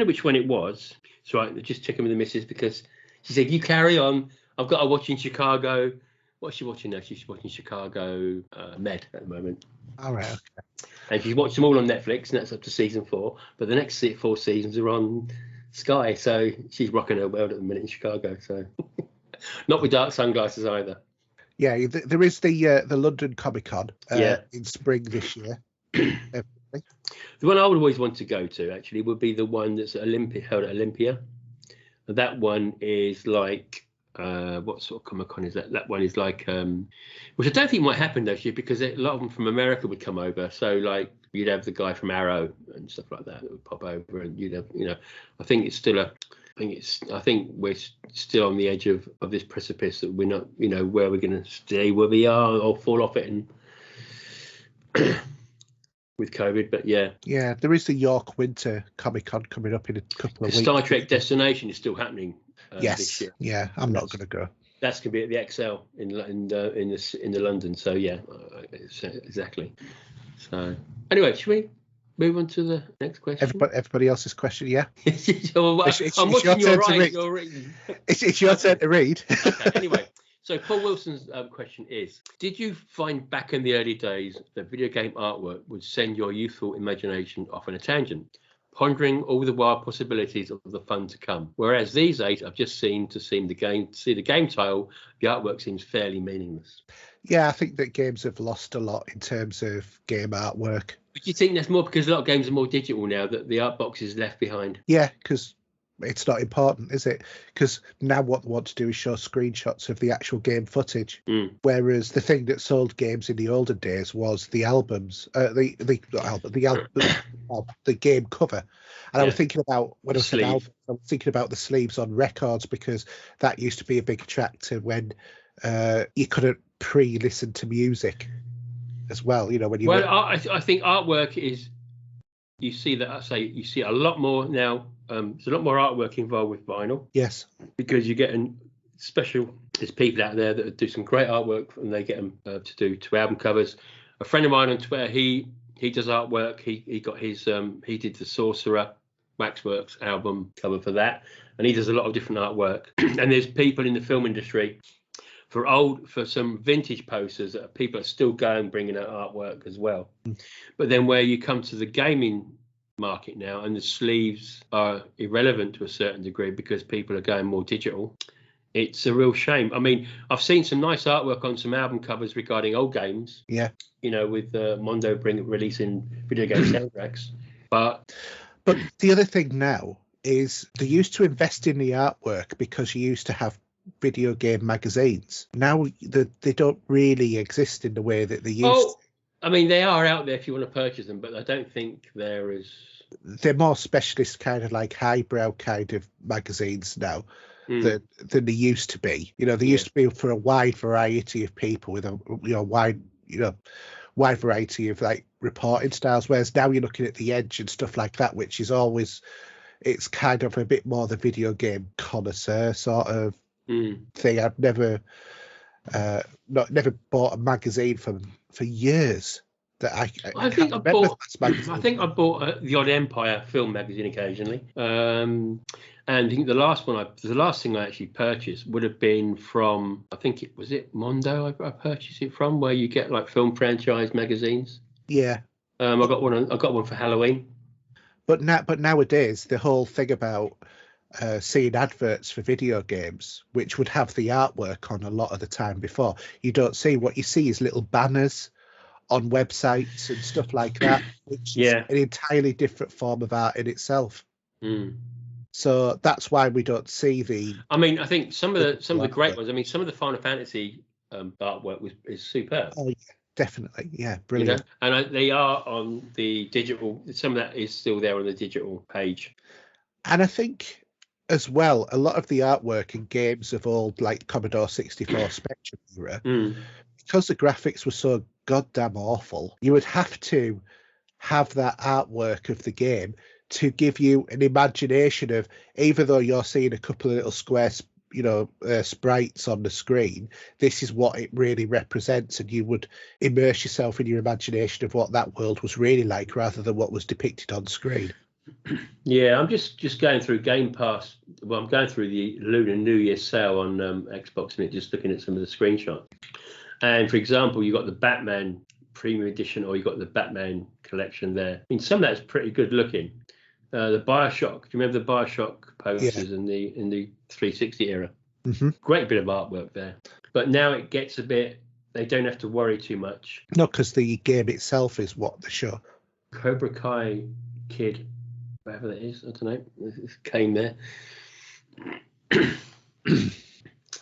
which one it was. So I just checking with the missus, because she said, "You carry on. I've got her watching Chicago." What's she watching now? She's watching Chicago Med at the moment.
All right. Okay.
And she's watched them all on Netflix, and that's up to season 4. But the next 4 seasons are on Sky, so she's rocking her world at the minute in Chicago. So not with dark sunglasses either.
Yeah, there is the London Comic-Con in spring this year.
The one I would always want to go to, actually, would be the one that's held at Olympia. And that one is like, what sort of Comic-Con is that? That one is like, which I don't think might happen this year, because a lot of them from America would come over. So like you'd have the guy from Arrow and stuff like that would pop over, and you'd have, I think we're still on the edge of this precipice that we're not, where we're going to stay where we are or fall off it and with COVID. But yeah, there is the York Winter Comic-Con coming up in a couple of weeks. Star Trek Destination is still happening. This year.
Yeah, I'm not going to go.
That's going to be at the XL in the London. So yeah, exactly. So anyway, should we move on to the next question?
Everybody else's question, yeah.
I'm watching your right.
It's your turn to read.
Okay, anyway, so Paul Wilson's question is: did you find back in the early days that video game artwork would send your youthful imagination off on a tangent, pondering all the wild possibilities of the fun to come? Whereas these days, I've just see the game title, the artwork seems fairly meaningless.
Yeah, I think that games have lost a lot in terms of game artwork.
But do you think that's more because a lot of games are more digital now, that the art box is left behind?
Yeah, because it's not important, is it? Because now what they want to do is show screenshots of the actual game footage. Whereas the thing that sold games in the olden days was the albums, the game cover. And I was thinking about when I was albums, I was thinking about the sleeves on records, because that used to be a big attractor when you couldn't pre-listen to music as well. When you.
I think artwork is. You see a lot more now. There's a lot more artwork involved with vinyl.
Yes. Because
you get there's people out there that do some great artwork, and they get them to do 2 album covers. A friend of mine on Twitter, he does artwork. He got his he did the Sorcerer Waxworks album cover for that, and he does a lot of different artwork. And there's people in the film industry for some vintage posters that people are still going bringing out artwork as well. But then where you come to the gaming market now, and the sleeves are irrelevant to a certain degree because people are going more digital, it's a real shame. I mean, I've seen some nice artwork on some album covers regarding old games.
Yeah.
With Mondo releasing video game soundtracks. But
the other thing now is they used to invest in the artwork because you used to have video game magazines. Now they don't really exist in the way that they used to.
I mean, they are out there if you want to purchase them, but I don't think
they're more specialist, kind of like highbrow kind of magazines now than they used to be. They used to be for a wide variety of people with a wide variety of like reporting styles, whereas now you're looking at The Edge and stuff like that, which is always, it's kind of a bit more the video game connoisseur sort of thing. I've never bought a magazine for years. That
I think I bought the odd Empire film magazine occasionally. And I think the last thing I actually purchased would have been from, I think was it Mondo I purchased it from, where you get like film franchise magazines.
Yeah.
I got one for Halloween.
But nowadays the whole thing about seeing adverts for video games, which would have the artwork on a lot of the time before, you don't see. What you see is little banners on websites and stuff like that, which is an entirely different form of art in itself. So that's why we don't see the.
I mean, I think some of the great ones. I mean, some of the Final Fantasy artwork is superb.
Oh, yeah, definitely, yeah, brilliant.
You know? And they are on the digital. Some of that is still there on the digital page.
And I think as well, a lot of the artwork in games of old, like Commodore 64 Spectrum era, because the graphics were so goddamn awful, you would have to have that artwork of the game to give you an imagination of, even though you're seeing a couple of little square sprites on the screen, this is what it really represents, and you would immerse yourself in your imagination of what that world was really like rather than what was depicted on screen.
Yeah, I'm just going through Game Pass. Well, I'm going through the Lunar New Year sale on Xbox, and just looking at some of the screenshots. And for example, you've got the Batman Premium Edition, or you've got the Batman collection there. I mean, some of that's pretty good looking. The Bioshock, do you remember the Bioshock posters in the 360 era? Great bit of artwork there. But now it gets a bit, they don't have to worry too much.
No, because the game itself is what the show.
Cobra Kai Kid, whatever that is, I don't know. It came there.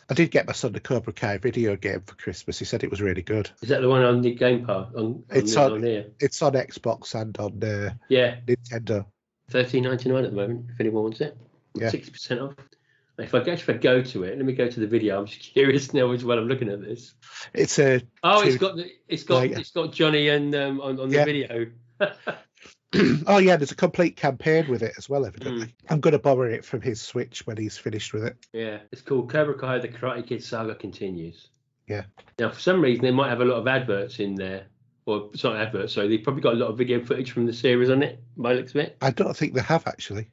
I did get my son the Cobra Kai video game for Christmas. He said it was really good.
Is that the one on the Game Pass?
It's on Xbox and on Nintendo.
$13.99 at the moment, if anyone wants it. 60% off. If I go to it, let me go to the video. I'm just curious now as well. I'm looking at this.
It's
got Johnny and on the video.
Oh yeah, there's a complete campaign with it as well, evidently. I'm going to borrow it from his Switch when he's finished with it.
Yeah, it's called Cobra Kai: The Karate Kid Saga Continues.
Yeah.
Now, for some reason, they might have a lot of adverts in there. Or it's not adverts, so they've probably got a lot of video footage from the series on it, by the looks of it.
I don't think they have, actually.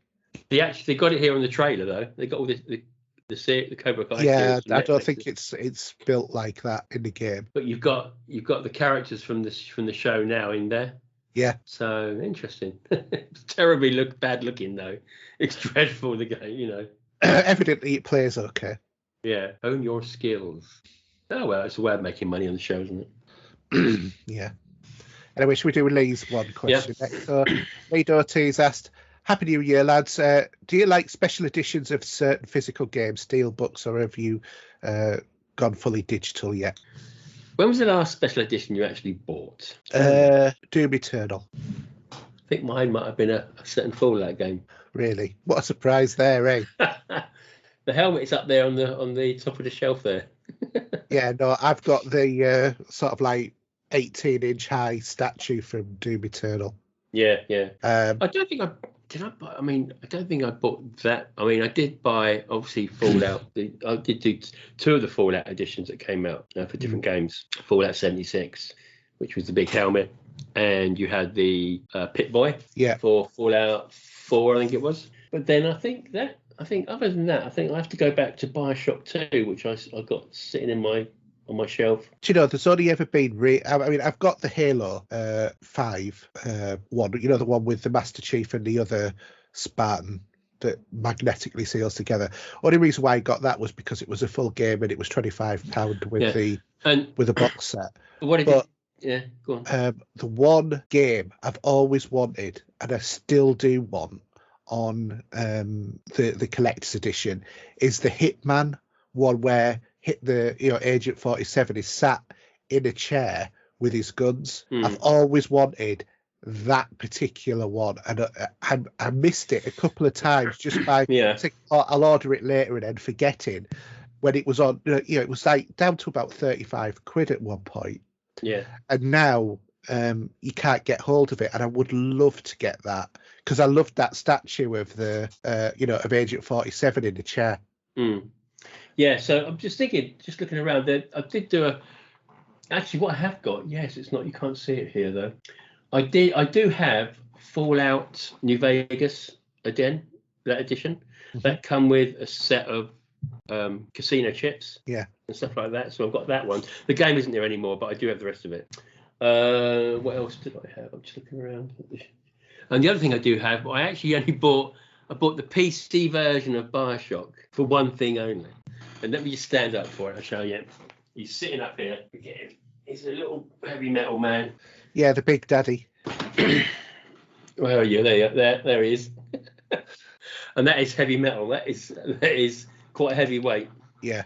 They got it here on the trailer, though. They got all the Cobra Kai.
Yeah, I don't think it's built like that in the game.
But you've got the characters from the show now in there.
Yeah.
So interesting. It's terribly bad looking though. It's dreadful, the game, you know.
Evidently it plays okay.
Yeah. Own your skills. Oh well, it's a way of making money on the show, isn't it?
Yeah. Anyway, should we do Lee's one question next? So Lee Doty's asked, Happy New Year, lads. Do you like special editions of certain physical games, steel books, or have you gone fully digital yet?
When was the last special edition you actually bought?
Doom Eternal.
I think mine might have been a certain Fallout game.
Really? What a surprise there, eh?
The helmet's up there on the top of the shelf there.
Yeah, no, I've got the sort of like 18-inch high statue from Doom Eternal.
Yeah. I don't think I buy. I mean, I don't think I bought that. I mean, I did buy obviously Fallout. I did do 2 of the Fallout editions that came out for different games. Fallout 76, which was the big helmet, and you had the Pit-Boy.
Yeah.
For Fallout 4, I think it was. But then I think other than that, I think I have to go back to Bioshock 2, which I got sitting on my shelf.
Do you know, there's only ever been I mean, I've got the Halo 5 one, you know, the one with the Master Chief and the other Spartan that magnetically seals together. Only reason why I got that was because it was a full game and it was £25 with the box set. Go on. The one game I've always wanted, and I still do want on the collector's edition, is the Hitman one where Agent 47 is sat in a chair with his guns. I've always wanted that particular one, and I missed it a couple of times just by thinking, I'll order it later and then forgetting when it was on. It was like down to about £35 at one point. Yeah, and now you can't get hold of it, and I would love to get that because I loved that statue of the of Agent 47 in the chair.
Yeah, so I'm just thinking, just looking around there, I did do actually what I have got, yes, it's not, you can't see it here though. I do have Fallout New Vegas again, that edition, that come with a set of casino chips, and stuff like that. So I've got that one. The game isn't there anymore, but I do have the rest of it. What else did I have? I'm just looking around. And the other thing I do have, I actually only bought the PC version of BioShock for one thing only. And let me just stand up for it. I'll show you. He's sitting up here. Look at him. He's a little heavy metal man.
Yeah, the big daddy.
Where are you? There he is. And that is heavy metal. That is quite a heavy weight.
Yeah.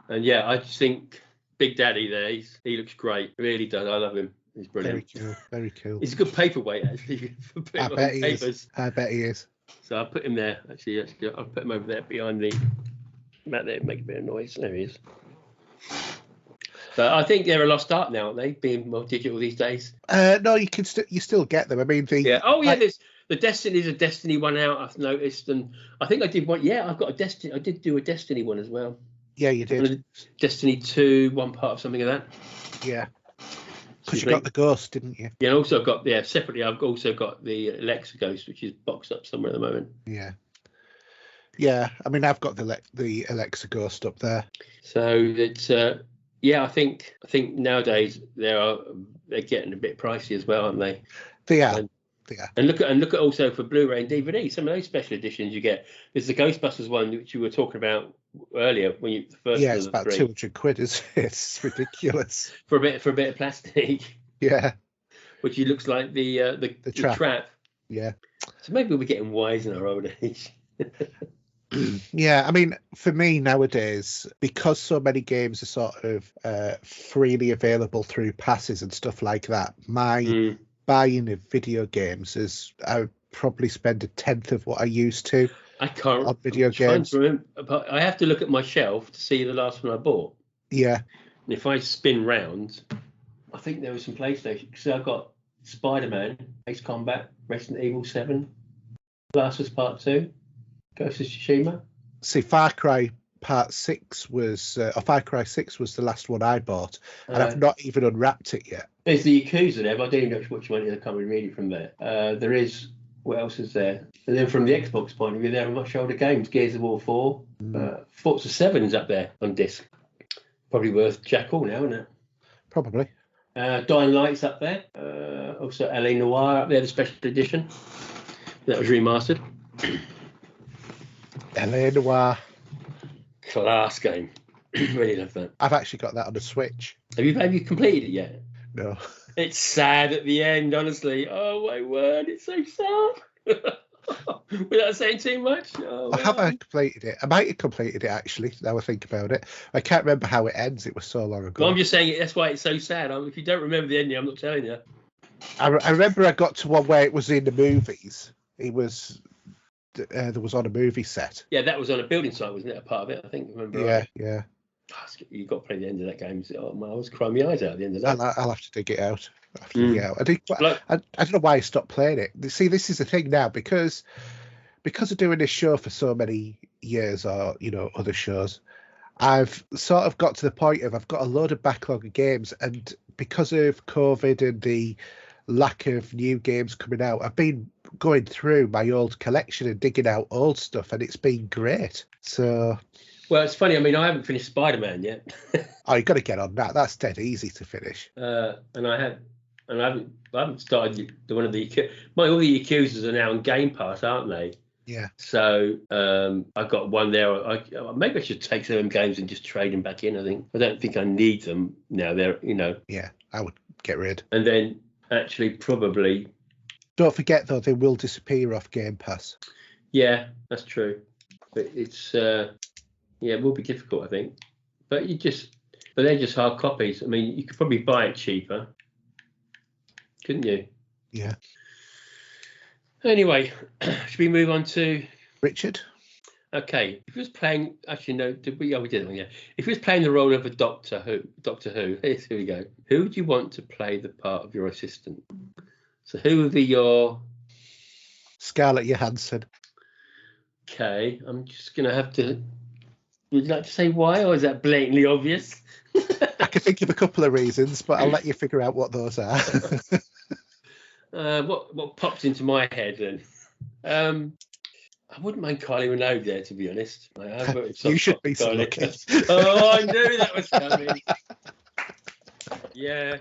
And yeah, I just think Big Daddy there, he looks great. Really does. I love him. He's brilliant.
Very cool. Very cool.
He's a good paperweight, actually.
I bet he is. I bet he is.
So I'll put him there. Actually, I'll put him over there behind the back there, make a bit of noise. There he is. But I think they're a lost art now, aren't they? Being more digital these days.
No, you can you still get them. I mean,
there's the Destiny's a Destiny one out. I've noticed, and I think I did one. Yeah, I've got a Destiny. I did do a Destiny one as well.
Yeah, you did.
Destiny 2, one part of something of that.
Yeah. Because you got the Ghost, didn't you?
Yeah, and also I've got separately. I've also got the Alexa Ghost, which is boxed up somewhere at the moment.
Yeah. Yeah, I mean, I've got the Alexa Ghost up there.
So it's I think nowadays they're getting a bit pricey as well, aren't they?
They are.
And look at also for Blu-ray and DVD, some of those special editions you get. There's the Ghostbusters one which you were talking about earlier when you the first.
Yeah, it's about 200 quid. Isn't it? It's ridiculous
for a bit of plastic.
Yeah,
which looks like the trap.
Yeah.
So maybe we'll be getting wise in our old age.
Yeah, I mean, for me nowadays, because so many games are sort of freely available through passes and stuff like that, my buying of video games is I probably spend a tenth of what I used to.
I can't
on video games.
But I have to look at my shelf to see the last one I bought.
Yeah.
And if I spin round, I think there was some PlayStation. So I've got Spider-Man, Ace Combat, Resident Evil 7, Last of Us Part 2, Ghost of Tsushima.
See, Far Cry Part 6 was, or Far Cry 6 was the last one I bought, and I've not even unwrapped it yet.
There's the Yakuza there, but I don't even know which one it is. I can't really read it from there. There is, what else is there? And then from the Xbox point of view, there are much older games. Gears of War 4, Forza 7 is up there on disc. Probably worth jack all now, isn't it?
Probably.
Dying Light's up there. Also L.A. Noire up there, the special edition. That was remastered.
L.A. Noire.
Class game. Really love that.
I've actually got that on the Switch.
Have you completed it yet?
No.
It's sad at the end, honestly. Oh my word, it's so sad. Without saying too much. Oh,
I haven't completed it. I might have completed it actually. Now I think about it, I can't remember how it ends. It was so long ago.
Well, I'm just saying that's why it's so sad. If you don't remember the ending, I'm not telling you.
I remember I got to one where it was in the movies. It was there was on a movie set.
Yeah, that was on a building site, wasn't it? A part of it, I think. Remember?
Yeah, right? Yeah.
You've got to play the end of that game. Oh, I was crying my eyes out at the end of that.
I'll have to dig it out. I don't know why I stopped playing it. See, this is the thing now, because of doing this show for so many years, or other shows, I've sort of got to the point of I've got a load of backlog of games, and because of COVID and the lack of new games coming out, I've been going through my old collection and digging out old stuff, and it's been great. So.
Well, it's funny. I mean, I haven't finished Spider-Man yet.
Oh, you've got to get on that. That's dead easy to finish.
And I haven't started all the Yakuzas are now on Game Pass, aren't they?
Yeah.
So I've got one there. Maybe I should take some of them games and just trade them back in. I don't think I need them now. They're
Yeah, I would get rid.
And then actually probably.
Don't forget though, they will disappear off Game Pass.
Yeah, that's true. But it's it will be difficult, I think. But they're just hard copies. I mean, you could probably buy it cheaper, couldn't you?
Yeah.
Anyway, should we move on to
Richard?
Okay. If he was playing, actually no, did we? Oh, we did. Yeah. If he was playing the role of a Doctor Who, here we go. Who would you want to play the part of your assistant? So who would be your Scarlett
Johansson?
Okay, I'm just gonna have to Would you like to say why, or is that blatantly obvious?
I can think of a couple of reasons, but I'll let you figure out what those are.
What popped into my head then? I wouldn't mind Kylie Minogue there, to be honest.
You should be so lucky.
Oh, I knew that was coming. Yeah.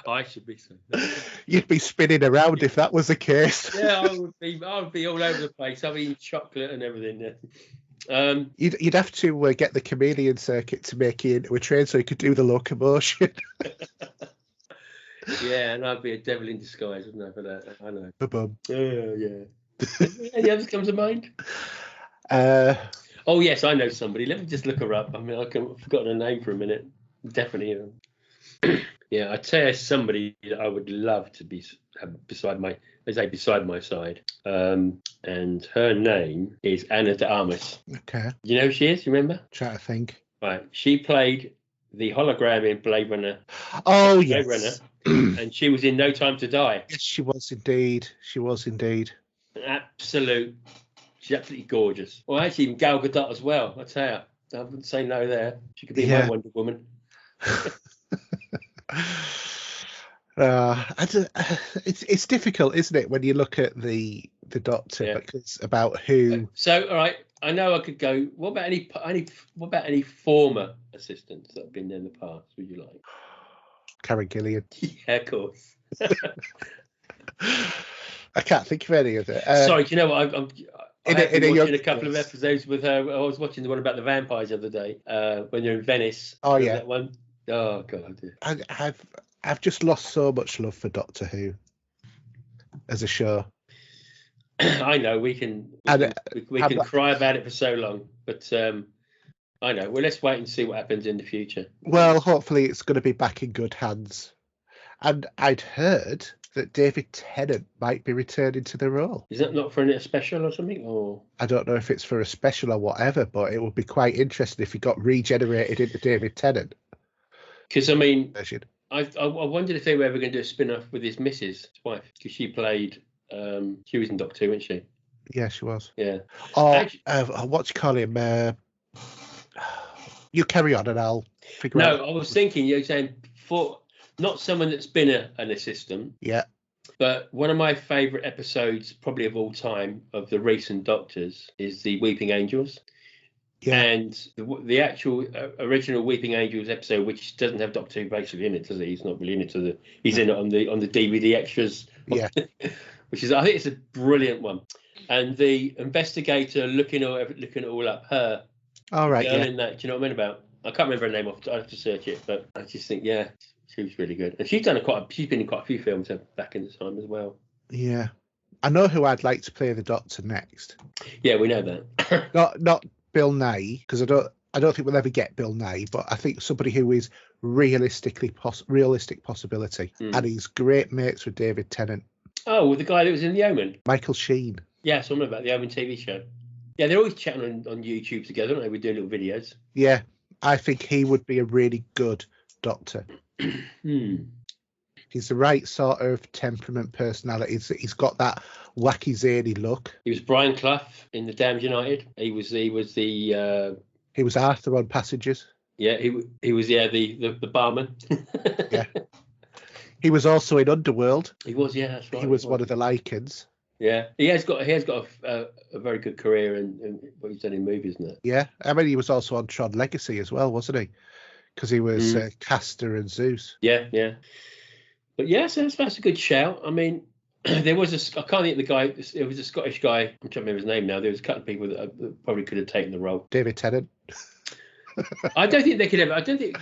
I should be so lucky.
You'd be spinning around if that was the case.
Yeah, I would be all over the place. I'd be eating chocolate and everything.
You'd have to get the chameleon circuit to make you into a train so you could do the locomotion.
Yeah, and I'd be a devil in disguise, wouldn't I, for that? I know.
Ba-bum.
Yeah. Any others come to mind? Oh, yes, I know somebody. Let me just look her up. I mean, I've forgotten her name for a minute. Definitely. Yeah, I tell you somebody that I would love to be beside my side. And her name is Anna de Armas.
Okay.
You know who she is? You remember?
Try to think.
Right. She played the hologram in Blade Runner.
Oh, yes.
Blade Runner. And she was in No Time to Die.
Yes, she was indeed.
She's absolutely gorgeous. Well, actually, even Gal Gadot as well. I tell you, I wouldn't say no there. She could be my Wonder Woman.
It's difficult, isn't it, when you look at the Doctor, because about who.
So, all right, I know I could go. What about any former assistants that have been there in the past? Would you like?
Karen Gillian.
Yeah, of course.
I can't think of any of it.
Sorry, do you know what? I've been watching a couple of
yes.
episodes with her. I was watching the one about the vampires the other day when you're in Venice.
Oh, yeah.
That one. Oh, God.
I've just lost so much love for Doctor Who as a show.
I know we can cry about it for so long, but I know. Well, let's wait and see what happens in the future.
Well, hopefully it's going to be back in good hands. And I'd heard that David Tennant might be returning to the role.
Is that not for a special or something? Or
I don't know if it's for a special or whatever, but it would be quite interesting if he got regenerated into David Tennant.
Because I mean, I wondered if they were ever going to do a spin-off with his missus, his wife, because she played. She was in Doctor Who, wasn't she?
Yeah, she was.
Yeah.
Or what do you call him? You carry on, and I'll figure out.
No, I was thinking you're saying for not someone that's been an assistant.
Yeah.
But one of my favourite episodes, probably of all time, of the recent Doctors is the Weeping Angels. Yeah. And the actual original Weeping Angels episode, which doesn't have Doctor Who basically in it, does it? He's not really in it. He's in it on the DVD extras.
Yeah.
Which is, I think it's a brilliant one. And the investigator looking it all up, her.
All right.
In that, do you know what I mean about? I can't remember her name off. I have to search it, but I just think, yeah, she was really good. And she's been in quite a few films back in the time as well.
Yeah. I know who I'd like to play the Doctor next.
Yeah, we know that.
Not Bill Nighy, because I don't think we'll ever get Bill Nighy, but I think somebody who is realistic possibility, and he's great mates with David Tennant.
Oh, with the guy that was in The Omen,
Michael Sheen.
Yeah, something about the Omen TV show. Yeah, they're always chatting on YouTube together, aren't they? We do little videos.
Yeah, I think he would be a really good Doctor. He's the right sort of temperament, personality. He's got that wacky, zany look.
He was Brian Clough in The Damned United. He was
Arthur on Passengers.
Yeah, he was the barman.
Yeah. He was also in Underworld.
He was, yeah, that's right.
He was one of the Lycans.
Yeah, he has got a very good career in what he's done in movies, isn't it?
Yeah, I mean, he was also on Tron Legacy as well, wasn't he? Because he was Castor and Zeus.
Yeah. But yeah, so that's a good shout. I mean, there was I can't think of the guy. It was a Scottish guy. I'm trying to remember his name now. There was a couple of people that probably could have taken the role.
David Tennant.
I don't think they could ever. I don't think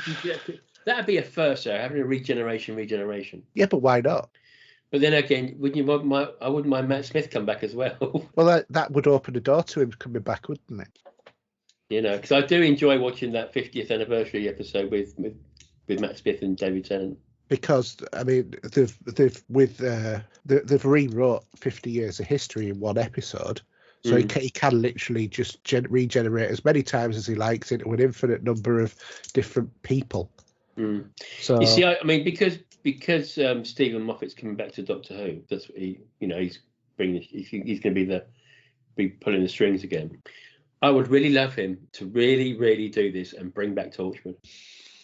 that'd be a first, though, having a regeneration.
Yeah, but why not?
But then again, I wouldn't mind Matt Smith come back as well.
Well, that would open the door to him coming back, wouldn't it?
You know, because I do enjoy watching that 50th anniversary episode with Matt Smith and David Tennant.
Because I mean, they've rewrote 50 years of history in one episode, so he can literally just regenerate as many times as he likes into an infinite number of different people. So
you see, I mean, because Stephen Moffat's coming back to Doctor Who, that's what he's bringing. He's going to be pulling the strings again. I would really love him to really, really do this and bring back Torchwood.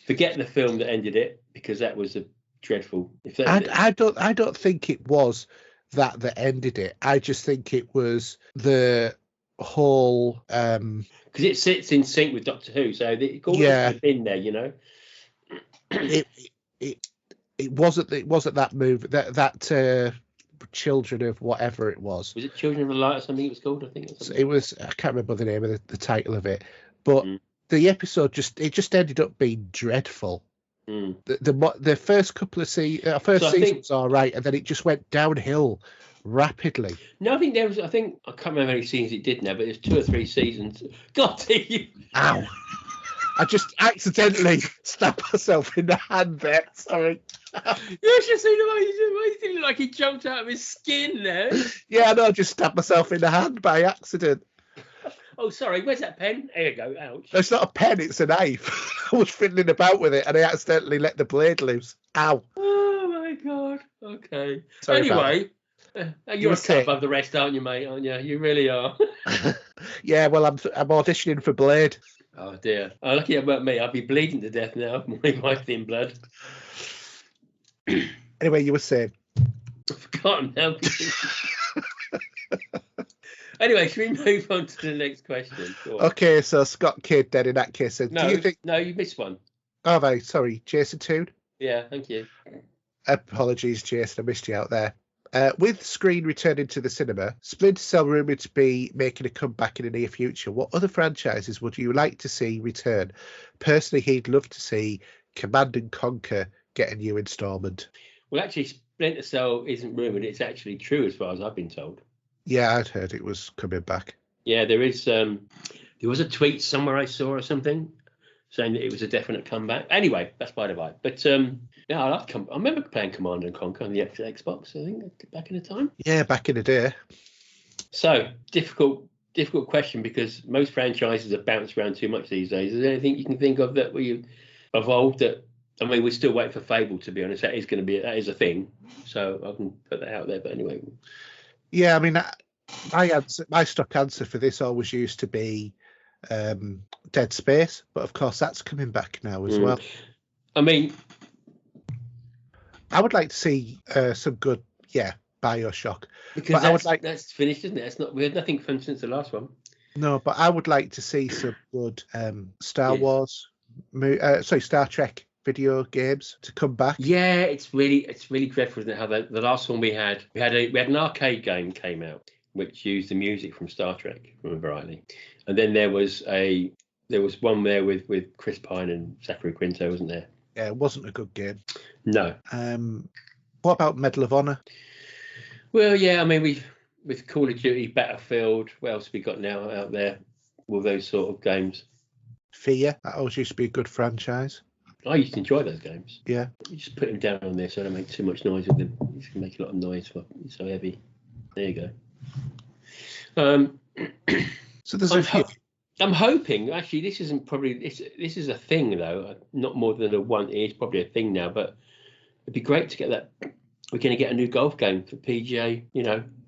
Forget the film that ended it, because that was a dreadful.
I don't think it was that ended it. I just think it was the whole
because it sits in sync with Doctor Who, so it always could have been there, you know.
It wasn't that movie that Children of whatever it was.
Was it Children of the Light or something it was called? I think
it was. I can't remember the name of the title of it, but the episode just ended up being dreadful. The first couple of season was all right, and then it just went downhill rapidly.
No, I think I can't remember how many seasons it did now, but there's 2 or 3 seasons. God,
ow! I just accidentally stabbed myself in the hand there. Sorry.
You should see the way he looked like he jumped out of his skin there.
Yeah, I know. I just stabbed myself in the hand by accident.
Oh, sorry. Where's that pen? There you go. Ouch.
It's not a pen. It's a knife. I was fiddling about with it, and I accidentally let the blade loose. Ow.
Oh, my God. Okay.
Sorry
anyway, you're a step above the rest, aren't you, mate? Aren't you? You really are.
Yeah, well, I'm auditioning for Blade.
Oh, dear. Oh, lucky about me. I'd be bleeding to death now. My wife's in blood.
Anyway, you were saying.
I've forgotten now. Anyway, should we move on to the next question?
Okay, so Scott Kidd then in that case. Do you think...
No, you missed one.
Oh, very sorry. Jason Toon?
Yeah, thank you.
Apologies, Jason. I missed you out there. With Screen returning to the cinema, Splinter Cell rumoured to be making a comeback in the near future, what other franchises would you like to see return? Personally, he'd love to see Command and Conquer get a new instalment.
Well, actually, Splinter Cell isn't rumoured. It's actually true as far as I've been told.
Yeah, I'd heard it was coming back.
Yeah, there is. There was a tweet somewhere I saw or something saying that it was a definite comeback. Anyway, that's by the by. But yeah, I remember playing Command and Conquer on the Xbox. I think back in the time.
Yeah, back in the day.
So difficult question, because most franchises have bounced around too much these days. Is there anything you can think of that you evolved? That I mean, we're still waiting for Fable, to be honest. That is a thing. So I can put that out there. But anyway.
Yeah, I mean, my stock answer for this always used to be Dead Space, but of course that's coming back now as well.
I mean,
I would like to see some good, BioShock.
Because that's finished, isn't it? We had nothing fun since the last one.
No, but I would like to see some good Star Trek video games to come back.
Yeah, it's really dreadful, isn't it? How the last one we had an arcade game came out which used the music from Star Trek, if I remember rightly, and then there was one there with Chris Pine and Zachary Quinto, wasn't there?
Yeah, it wasn't a good game.
No.
What about Medal of Honor?
Well, yeah, I mean with Call of Duty, Battlefield, what else have we got now out there? All those sort of games.
Fear, that always used to be a good franchise.
I used to enjoy those games.
Yeah.
You just put him down on there so I don't make too much noise with them. He's going to make a lot of noise for it's so heavy. There you go.
So there's a few.
I'm hoping, actually, this is a thing, though. Not more than a one. It is probably a thing now, but it'd be great to get that. We're going to get a new golf game for PGA,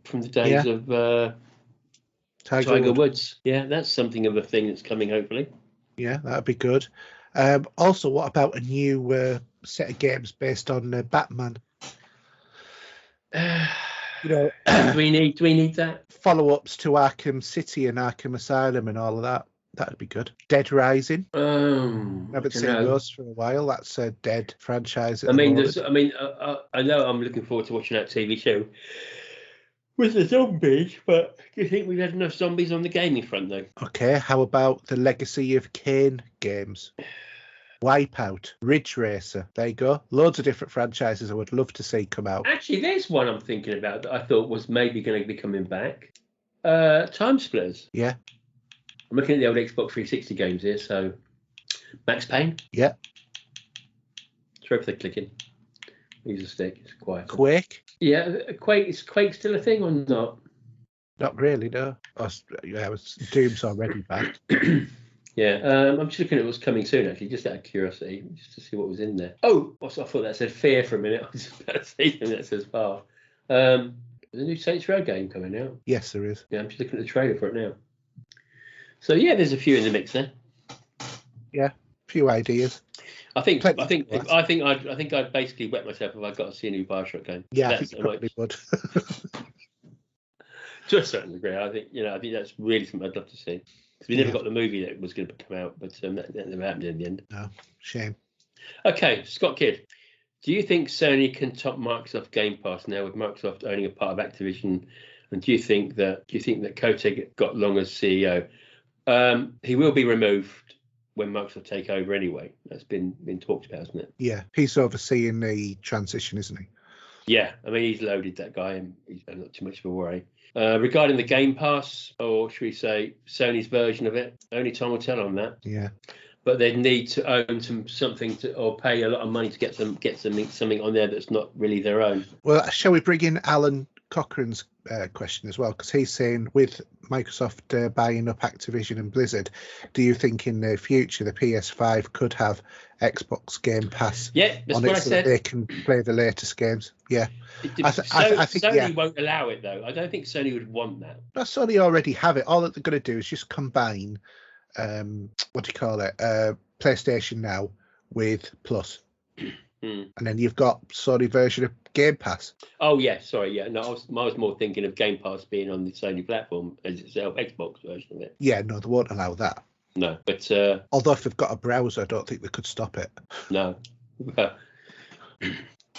from the days of Tiger Woods. Yeah, that's something of a thing that's coming, hopefully.
Yeah, that'd be good. Also, what about a new set of games based on Batman?
Do we need that?
Follow-ups to Arkham City and Arkham Asylum and all of that. That'd be good. Dead Rising. Haven't seen those for a while. That's a Dead franchise.
I know I'm looking forward to watching that TV show with the zombies, but do you think we've had enough zombies on the gaming front, though?
Okay, how about the Legacy of Kain games? Wipeout, Ridge Racer. There you go. Loads of different franchises I would love to see come out.
Actually, there's one I'm thinking about that I thought was maybe going to be coming back. Time Splitters.
Yeah.
I'm looking at the old Xbox 360 games here. So, Max Payne.
Yeah.
Sorry for the clicking. Use a stick. It's quiet.
Quake.
Yeah, Quake. Is Quake still a thing or not?
Not really, no. Doom's already back.
Yeah, I'm just looking at what's coming soon, actually, just out of curiosity, just to see what was in there. Oh, I thought that said Fear for a minute. I was just about to say something that says Far. There's a new Saints Row game coming out.
Yes, there is.
Yeah, I'm just looking at the trailer for it now. So yeah, there's a few in the mix there.
Yeah, a few ideas.
I think I'd basically wet myself if I got to see a new Bioshock game.
Yeah, I think you probably would.
To a certain degree, I think that's really something I'd love to see. Because we never got the movie that was going to come out, but that never happened in the end.
No, shame.
Okay, Scott Kidd, do you think Sony can top Microsoft Game Pass now with Microsoft owning a part of Activision? And do you think that Kotick got long as CEO? He will be removed when Microsoft take over anyway. That's been talked about, hasn't it?
Yeah, he's overseeing the transition, isn't he?
Yeah, I mean, he's loaded, that guy, and he's not too much of a worry. Regarding the Game Pass, or should we say Sony's version of it, only time will tell on that.
Yeah.
But they'd need to own something or pay a lot of money to get something on there that's not really their own.
Well, shall we bring in Alan Cochrane's question as well? Because he's saying with Microsoft buying up Activision and Blizzard, do you think in the future the PS5 could have Xbox Game Pass
that's
on
what
it
I
so
said.
that they can play the latest games? Yeah. I think
Sony won't allow it, though. I don't think Sony would want that.
No, Sony already have it. All that they're going to do is just combine, PlayStation Now with Plus. And then you've got Sony version of Game Pass.
Oh yeah, sorry, yeah. No, I was more thinking of Game Pass being on the Sony platform as itself, Xbox version of it.
Yeah, no, they won't allow that.
No, but
although if they've got a browser, I don't think they could stop it.
No.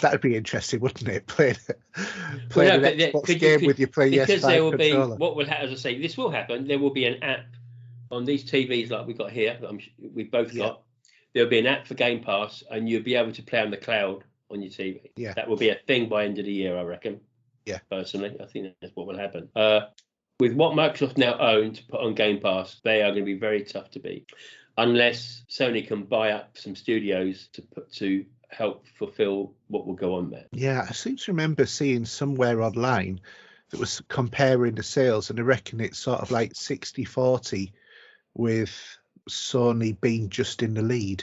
That'd be interesting, wouldn't it? Playing an Xbox game with your PS5
because there will
controller.
What will happen, as I say, this will happen. There will be an app on these TVs like we got here. That we've both got. There'll be an app for Game Pass, and you'll be able to play on the cloud on your TV.
Yeah,
that will be a thing by end of the year, I reckon.
Yeah,
personally, I think that's what will happen. With what Microsoft now own to put on Game Pass, they are going to be very tough to beat, unless Sony can buy up some studios to help fulfill what will go on there.
Yeah, I seem to remember seeing somewhere online that was comparing the sales, and I reckon it's sort of like 60-40 with Sony being just in the lead.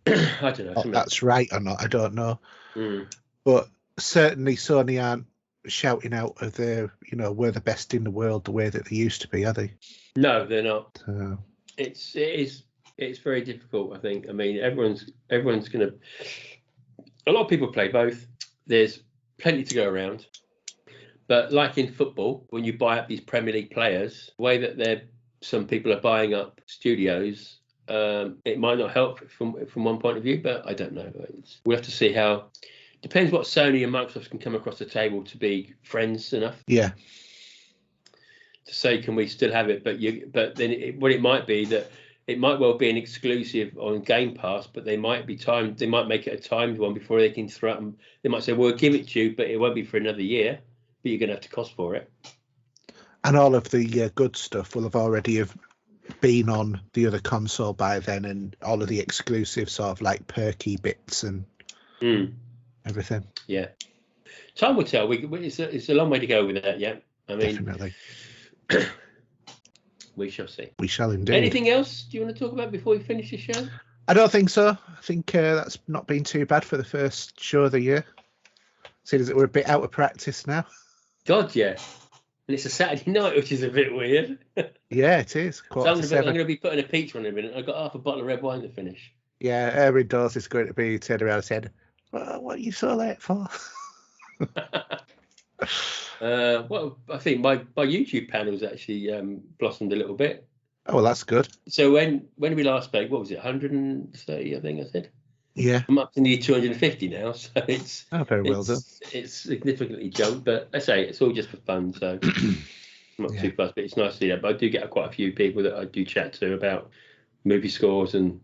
I don't know.
If that's right or not, I don't know. But certainly Sony aren't shouting out of their, we're the best in the world the way that they used to be, are they?
No, they're not.
So.
It's very difficult, I think. I mean, everyone's going to... A lot of people play both. There's plenty to go around. But like in football, when you buy up these Premier League players, the way that some people are buying up studios, it might not help from one point of view, but I don't know. We'll have to see how... Depends what Sony and Microsoft can come across the table to be friends enough.
Yeah.
To say, can we still have it? But then what it might be that it might well be an exclusive on Game Pass, but they might be timed. They might make it a timed one before they can throw them. They might say, "We'll give it to you, but it won't be for another year. But you're going to have to cost for it."
And all of the good stuff will have already been on the other console by then, and all of the exclusive sort of like perky bits and everything.
Yeah, time will tell. It's a long way to go with that. Yeah, I mean,
definitely.
We shall see.
We shall indeed.
Anything else do you want to talk about before we finish the show?
I don't think so. I think that's not been too bad for the first show of the year. Seeing as we're a bit out of practice now.
God, yeah. And it's a Saturday night, which is a bit weird.
Yeah, it is.
So I'm going to be putting a peach on in a minute. I've got half a bottle of red wine to finish.
Yeah, her indoors is going to be turned around and said, well, what are you so late for?
Well, I think my YouTube panel's actually blossomed a little bit.
Oh, well, that's good.
So when we last spoke, what was it, 130, I think I said?
Yeah.
I'm up to nearly 250 now, so it's...
Oh, very well done.
It's significantly jumped, but I say it's all just for fun, so I'm not too fussed, but it's nice to see that. But I do get quite a few people that I do chat to about movie scores and,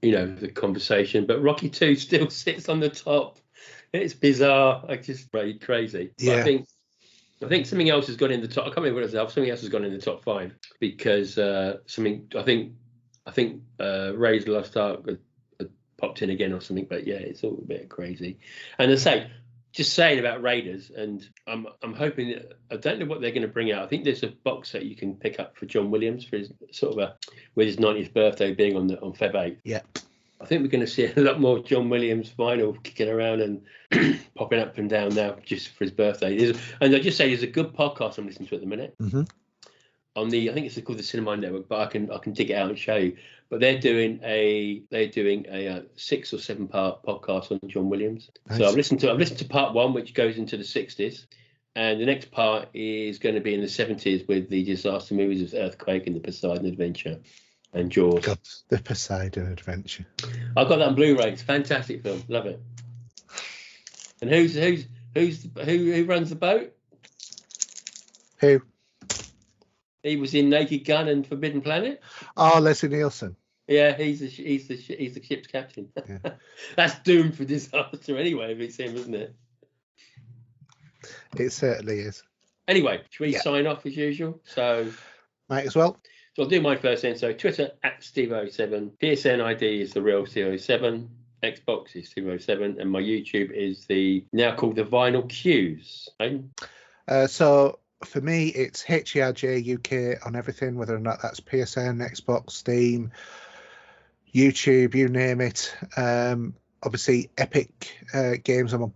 the conversation. But Rocky 2 still sits on the top. It's bizarre. Like, just really crazy.
Yeah.
But I think something else has gone in the top. I can't remember what it was. Something else has gone in the top 5 because I think Ray's Lost Ark had popped in again or something. But yeah, it's all a bit crazy. And as I say, just saying about Raiders, and I'm hoping that, I don't know what they're going to bring out. I think there's a box set you can pick up for John Williams for his with his 90th birthday being on Feb 8th.
Yeah.
I think we're going to see a lot more John Williams vinyl kicking around and popping up and down now just for his birthday. And I just say there's a good podcast I'm listening to at the minute on the, I think it's called the Cinema Network, but I can dig it out and show you. But they're doing a 6 or 7 part podcast on John Williams. Nice. So I've listened to part 1, which goes into the 60s, and the next part is going to be in the 70s with the disaster movies of Earthquake and the Poseidon Adventure and Jaws.
God, the Poseidon Adventure.
I got that on Blu-ray. It's a fantastic film. Love it. And who runs the boat?
Who?
He was in Naked Gun and Forbidden Planet.
Oh, Leslie Nielsen.
Yeah, he's the ship's captain. Yeah. That's doomed for disaster anyway, if it's him, isn't it?
It certainly is.
Anyway, should we sign off as usual? So
might as well.
So I'll do mine first then. So Twitter @Steve07, PSN ID is the real Steve07, Xbox is Steve07, and my YouTube is the now called the Vinyl Cues.
So for me, it's HERJ UK on everything, whether or not that's PSN, Xbox, Steam, YouTube, you name it. Obviously, Epic Games. I'm on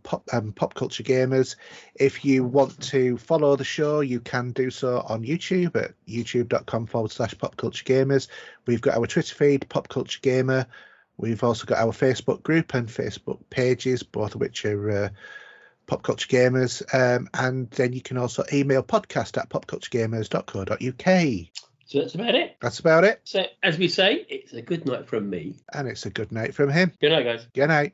Pop Culture Gamers. If you want to follow the show, you can do so on YouTube at youtube.com/popculturegamers. We've got our Twitter feed, Pop Culture Gamer. We've also got our Facebook group and Facebook pages, both of which are Pop Culture Gamers. And then you can also email podcast@popculturegamers.co.uk.
So that's about it.
That's about it.
So, as we say, it's a good night from me.
And it's a good night from him.
Good night, guys.
Good night.